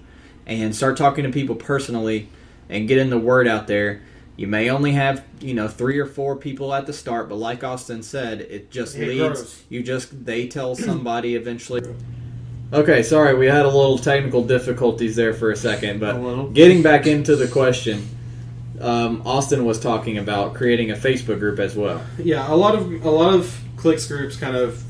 And start talking to people personally and getting the word out there. You may only have, 3 or 4 people at the start, but like Austin said, it leads. Grows. They tell somebody eventually. Okay, sorry, we had a little technical difficulties there for a second, but getting back into the question, Austin was talking about creating a Facebook group as well. Yeah, a lot of clicks groups kind of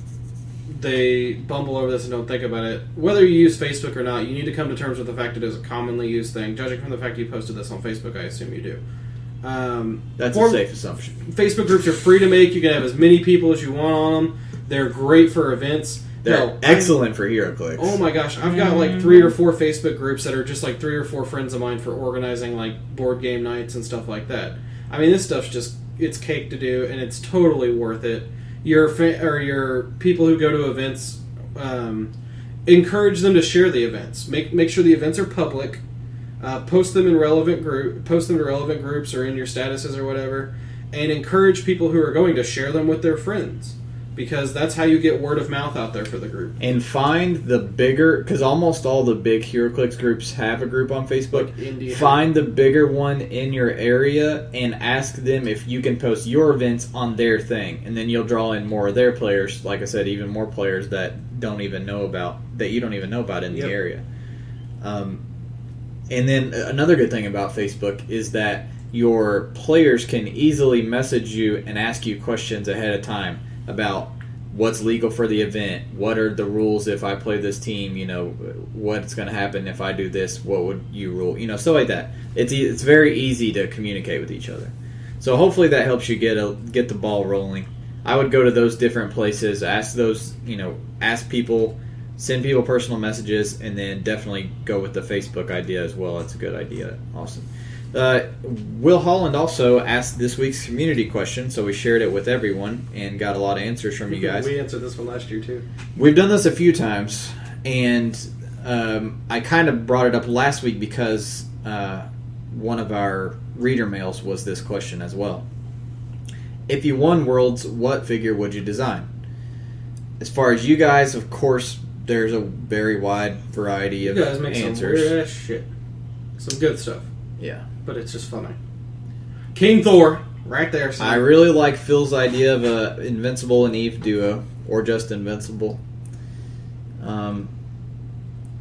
they bumble over this and don't think about it. Whether you use Facebook or not, you need to come to terms with the fact it is a commonly used thing. Judging from the fact you posted this on Facebook, I assume you do. That's a safe assumption. Facebook groups are free to make. You can have as many people as you want on them. They're great for events. They're excellent for Heroclix. Oh my gosh, I've got like 3 or 4 Facebook groups that are just like 3 or 4 friends of mine for organizing like board game nights and stuff like that. I mean, this stuff's it's cake to do, and it's totally worth it. Your people who go to events, encourage them to share the events. Make sure the events are public. Post them in relevant groups or in your statuses or whatever, and encourage people who are going to share them with their friends. Because that's how you get word of mouth out there for the group. And find the bigger, because almost all the big Heroclix groups have a group on Facebook. Like find the bigger one in your area and ask them if you can post your events on their thing. And then you'll draw in more of their players. Like I said, even more players that you don't even know about in the area. And then another good thing about Facebook is that your players can easily message you and ask you questions ahead of time about what's legal for the event, what are the rules if I play this team, what's going to happen if I do this, what would you rule, stuff like that. It's very easy to communicate with each other. So hopefully that helps you get the ball rolling. I would go to those different places, ask people, send people personal messages, and then definitely go with the Facebook idea as well. That's a good idea. Awesome. Will Holland also asked this week's community question, so we shared it with everyone and got a lot of answers from you guys. We answered this one last year too. We've done this a few times, and I kind of brought it up last week because one of our reader mails was this question as well. If you won Worlds, what figure would you design? As far as you guys, of course, there's a very wide variety of answers. You guys make some weird ass shit. Some good stuff. Yeah. But it's just funny. King Thor, right there. Son. I really like Phil's idea of a Invincible and Eve duo, or just Invincible.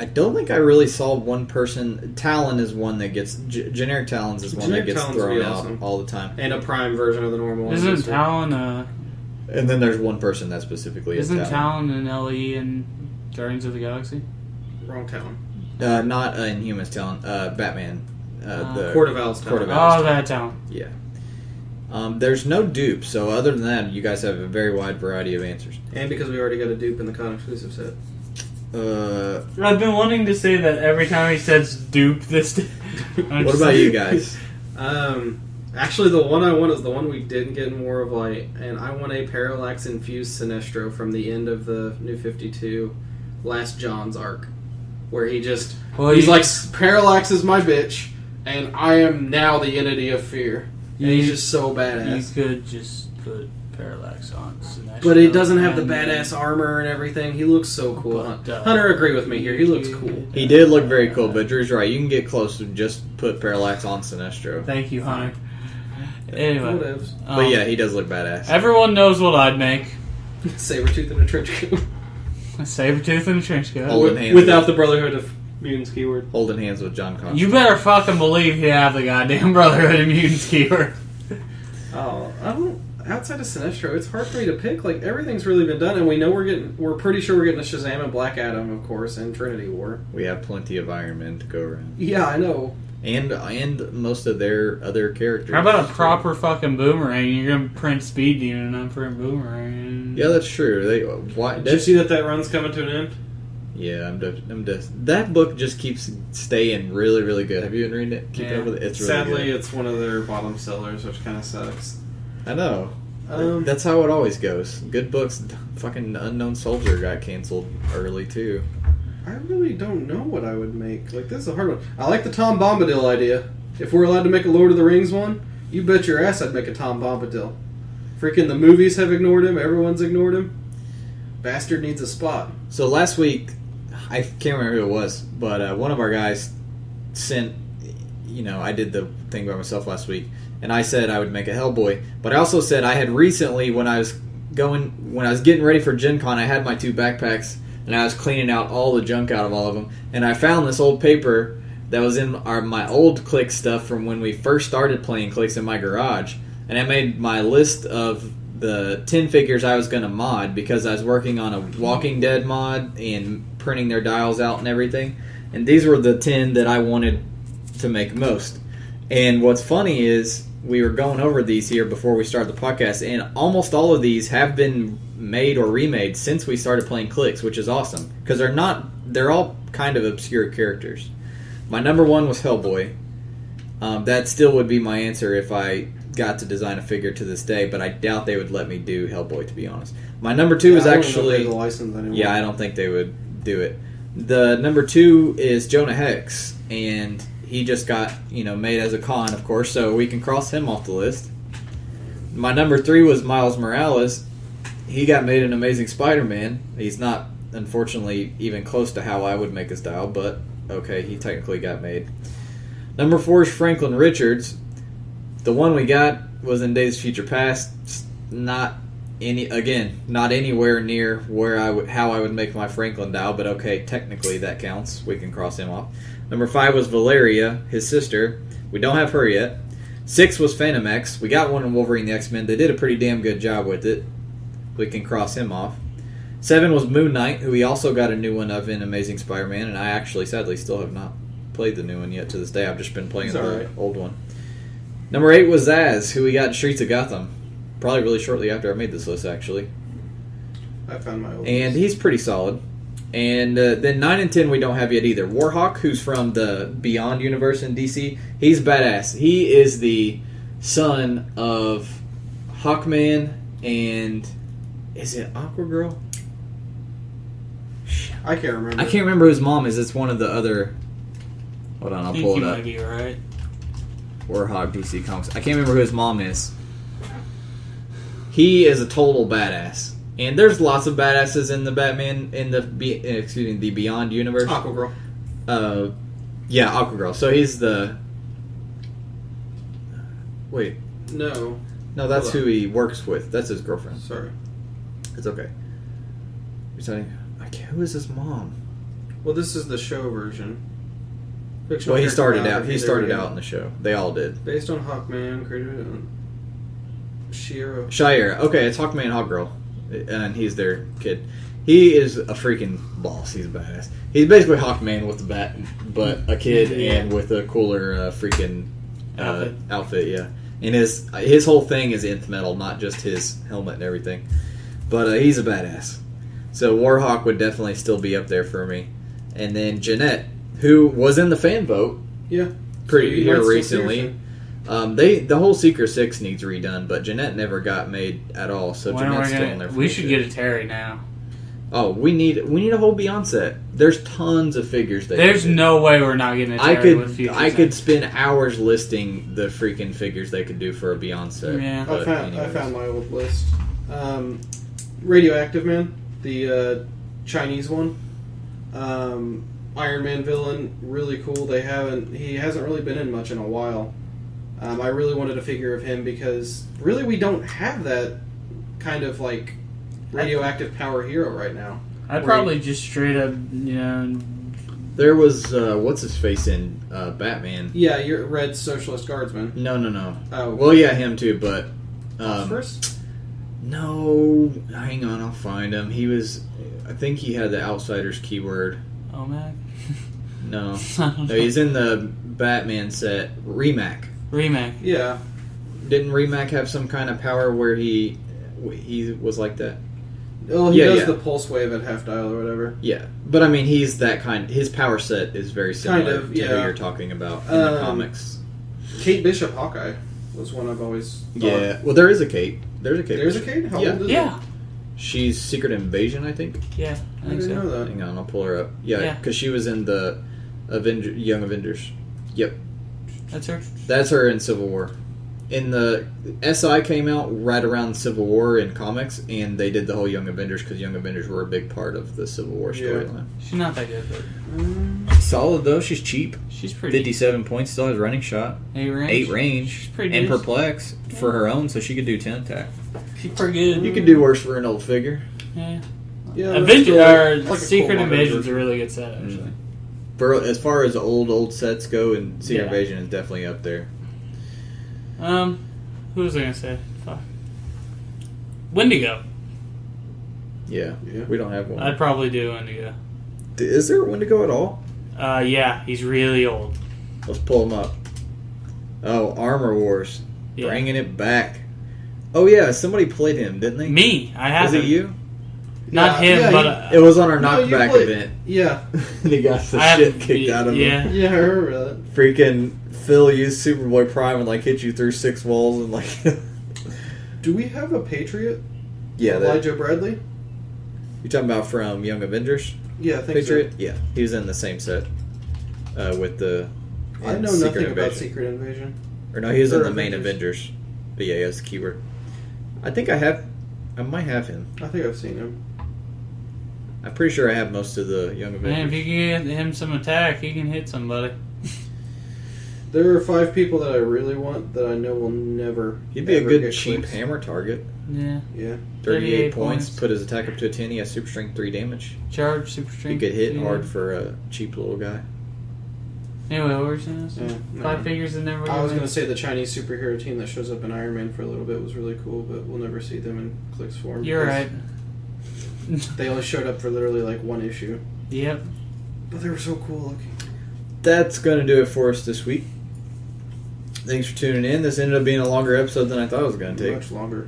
I don't think I really saw one person. Talon is one that gets generic Talons is one that gets thrown out all the time, and a prime version of the normal one. Isn't Talon? And then there's one person that specifically isn't is Talon. Talon an LE in Guardians of the Galaxy? Wrong Talon. Not Inhumans Talon. Batman. The Court of Owls. That Talon. Yeah. There's no dupe, so other than that, you guys have a very wide variety of answers. And because we already got a dupe in the con exclusive set. I've been wanting to say that every time he says dupe this. What about you guys? Actually, the one I want is the one we didn't get in War of Light, and I want a Parallax infused Sinestro from the end of the New 52 Last John's arc, where he's like, Parallax is my bitch, and I am now the entity of fear. And he's just so badass. You could just put Parallax on Sinestro, but it doesn't have the badass armor and everything. He looks so cool. Hunter, agree with me here. He looks cool. He did look very cool, but Drew's right. You can get close to just put Parallax on Sinestro. Thank you, Hunter. Anyway. But yeah, he does look badass. Everyone knows what I'd make. Sabretooth in a trench coat. A Sabretooth in a trench coat. Without the Brotherhood of Mutants keyword. Holding hands with John Constantine. You better fucking believe he'd have the goddamn Brotherhood of Mutants keyword. Oh, I don't... Outside of Sinestro, it's hard for me to pick. Like, everything's really been done, and we know we're pretty sure we're getting a Shazam and Black Adam, of course, and Trinity War. We have plenty of Iron Men to go around. Yeah, I know. And most of their other characters. How about a proper fucking Boomerang? You're gonna print Speed Demon and I'm for a Boomerang. Yeah, that's true. Did you see that run's coming to an end? Yeah, I'm just. That book just keeps staying really, really good. Have you been reading it? Keep up with it? It's really Sadly, good. it's one of their bottom sellers, which kind of sucks. I know. That's how it always goes. Good books. Fucking Unknown Soldier got canceled early too. I really don't know what I would make. Like, this is a hard one. I like the Tom Bombadil idea. If we're allowed to make a Lord of the Rings one, you bet your ass I'd make a Tom Bombadil. Freaking the movies have ignored him. Everyone's ignored him. Bastard needs a spot. So last week, I can't remember who it was, but one of our guys sent, I did the thing by myself last week, and I said I would make a Hellboy, but I also said I had recently, when I was getting ready for GenCon, I had my 2 backpacks, and I was cleaning out all the junk out of all of them, and I found this old paper that was in my old Click stuff from when we first started playing Clicks in my garage, and I made my list of the 10 figures I was going to mod because I was working on a Walking Dead mod and printing their dials out and everything, and these were the 10 that I wanted to make most. And what's funny is we were going over these here before we started the podcast, and almost all of these have been made or remade since we started playing Clicks, which is awesome because they're all kind of obscure characters. My number 1 was Hellboy. That still would be my answer if I got to design a figure to this day, but I doubt they would let me do Hellboy, to be honest. My number 2 is actually the license anymore. Yeah, I don't think they would do it. The number 2 is Jonah Hex, and he just got made as a con, of course, so we can cross him off the list. My number 3 was Miles Morales. He got made an Amazing Spider-Man. He's not, unfortunately, even close to how I would make his style, but okay, he technically got made. Number 4 is Franklin Richards. The one we got was in Days of Future Past. Not anywhere near how I would make my Franklin dial, but okay, technically that counts. We can cross him off. Number 5 was Valeria, his sister. We don't have her yet. 6 was Phantom X. We got one in Wolverine the X-Men. They did a pretty damn good job with it. We can cross him off. 7 was Moon Knight, who we also got a new one of in Amazing Spider-Man, and I actually, sadly, still have not played the new one yet to this day. I've just been playing the old one. Number 8 was Zaz, who we got in Streets of Gotham. Probably really shortly after I made this list, actually. I found my old And list. he's pretty solid. And then 9 and 10 we don't have yet either. Warhawk, who's from the Beyond universe in DC, he's badass. He is the son of Hawkman and... Is it Aquagirl? I can't remember. I can't remember who his mom is. It's one of the other... Hold on, I'll pull it You up. might be right. Warhawk, DC Comics. I can't remember who his mom is. He is a total badass. And there's lots of badasses in the Batman, in the the Beyond universe. Aquagirl. Yeah, Aquagirl. So he's the... Wait. No. No, that's Hold who he works with. That's his girlfriend. Sorry. It's okay. You're saying, who is his mom? Well, this is the show version. Well, he started out in the show. They all did. Based on Hawkman, created on Shira. Shire. Okay, it's Hawkman and Hawkgirl. And he's their kid. He is a freaking boss. He's a badass. He's basically Hawkman with the bat, but a kid and with a cooler freaking outfit. Yeah, and his whole thing is nth metal, not just his helmet and everything. But he's a badass. So Warhawk would definitely still be up there for me. And then Jeanette, who was in the fan vote, Yeah. pretty So you here might still recently. The whole Secret 6 needs redone, but Jeanette never got made at all. So Jeanette's still in there. We should get a Terry now. Oh, we need a whole Beyond set. There's tons of figures. There's no way we're not getting a Terry with future I could sets. spend hours listing the freaking figures they could do for a Beyond set. Yeah. I found my old list. Radioactive Man, the Chinese one. Iron Man villain, really cool. He hasn't really been in much in a while. I really wanted a figure of him because really we don't have that kind of like radioactive power hero right now. I'd probably just straight up, There was what's his face in Batman. Yeah, you're Red Socialist Guardsman. No. Oh, Well, yeah, him too, but first. no. Hang on, I'll find him. He was. I think he had the Outsiders keyword. OMAC? No, no, he's in the Batman set. Remac. Yeah. Didn't Remac have some kind of power where he was like that? Well, he does yeah. the pulse wave at half dial or whatever. Yeah, but I mean, he's that kind. His power set is very similar to who you're talking about in the comics. Kate Bishop Hawkeye was one I've always thought. Yeah, well, there is a Kate. There's a Kate. There's a Bishop. Kate? How Yeah. old is Yeah. it? She's Secret Invasion, I think. Yeah, I didn't know that. Hang on, I'll pull her up. Yeah, Yeah. because she was in the Young Avengers. Yep, That's her. that's her in Civil War. In the SI came out right around Civil War in comics, and they did the whole Young Avengers because Young Avengers were a big part of the Civil War storyline. She's not that good, but Solid though, she's cheap. she's pretty. 57 points, still has running shot, 8 range. 8 range, She's pretty and good. perplex for her own, so she could do 10 attack. She's pretty good. You could do worse for an old figure. Yeah. Yeah, Avenger, that's still like a Secret cool Invasion's Avenger. a really good set, actually. For as far as old sets go, and Secret Yeah. Invasion is definitely up there. Who was I gonna say? Fuck. Wendigo. Yeah, Yeah. we don't have one. I'd probably do Wendigo. Is there a Wendigo at all? Yeah, he's really old. Let's pull him up. Oh, Armor Wars. Yeah. Bringing it back. Oh, yeah, somebody played him, didn't they? Me, I have Was him. it you? Not Yeah, him, yeah, but It was on our No, you knockback played- event. Yeah. And he got the I have shit kicked out of him. Yeah. Yeah, I remember that. Freaking Phil used Superboy Prime and like hit you through 6 walls and like. Do we have a Patriot? Yeah, that, Elijah Bradley? you're talking about from Young Avengers? Yeah, I think Patriot? Yeah, he was in the same set with the. so. I know Secret nothing about Invasion. Secret Invasion. Or no, he was in Or the main Avengers. But yeah, he has the keyword. I think I might have him. I think I've seen him. I'm pretty sure I have most of the Young Avengers. man, if you can get him some attack, he can hit somebody. There are 5 people that I really want that I know will never. He'd be a ever good get cheap clicks. hammer target. Yeah. Yeah. 38 points, put his attack up to a 10, he has super strength 3 damage. Charge, super He strength. could hit yeah. hard for a cheap little guy. Anyway, what were you saying? Yeah, Five no. figures and never. I was going to say the Chinese superhero team that shows up in Iron Man for a little bit was really cool, but we'll never see them in Click's form. You're because right. They only showed up for literally like one issue. Yep. But they were so cool looking. That's going to do it for us this week. Thanks for tuning in. This ended up being a longer episode than I thought it was going to take. Much longer.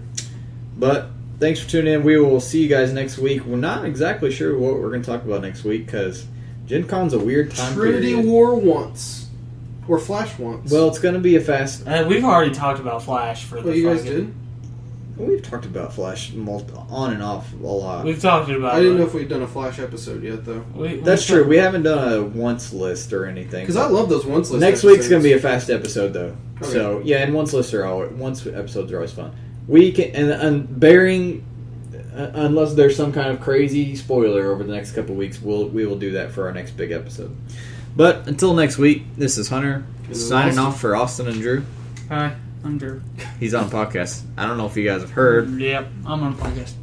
But thanks for tuning in. We will see you guys next week. We're not exactly sure what we're going to talk about next week because Gen Con's a weird time Trinity period. War once. Or Flash once. Well, it's going to be a fast... We've already talked about Flash for the. Well, you guys fucking- did? We've talked about Flash on and off a lot. We've talked about. I didn't know if we'd done a Flash episode yet, though. That's true. We haven't done a once list or anything. Because I love those once lists. Next week's going to be a fast episode, though. Okay. So, yeah, and once episodes are always fun. We can... And bearing... unless there's some kind of crazy spoiler over the next couple weeks, we will do that for our next big episode. But until next week, this is Hunter This is signing Austin. off for Austin and Drew. Hi, I'm Drew. He's on podcast. I don't know if you guys have heard. Yep, I'm on podcast.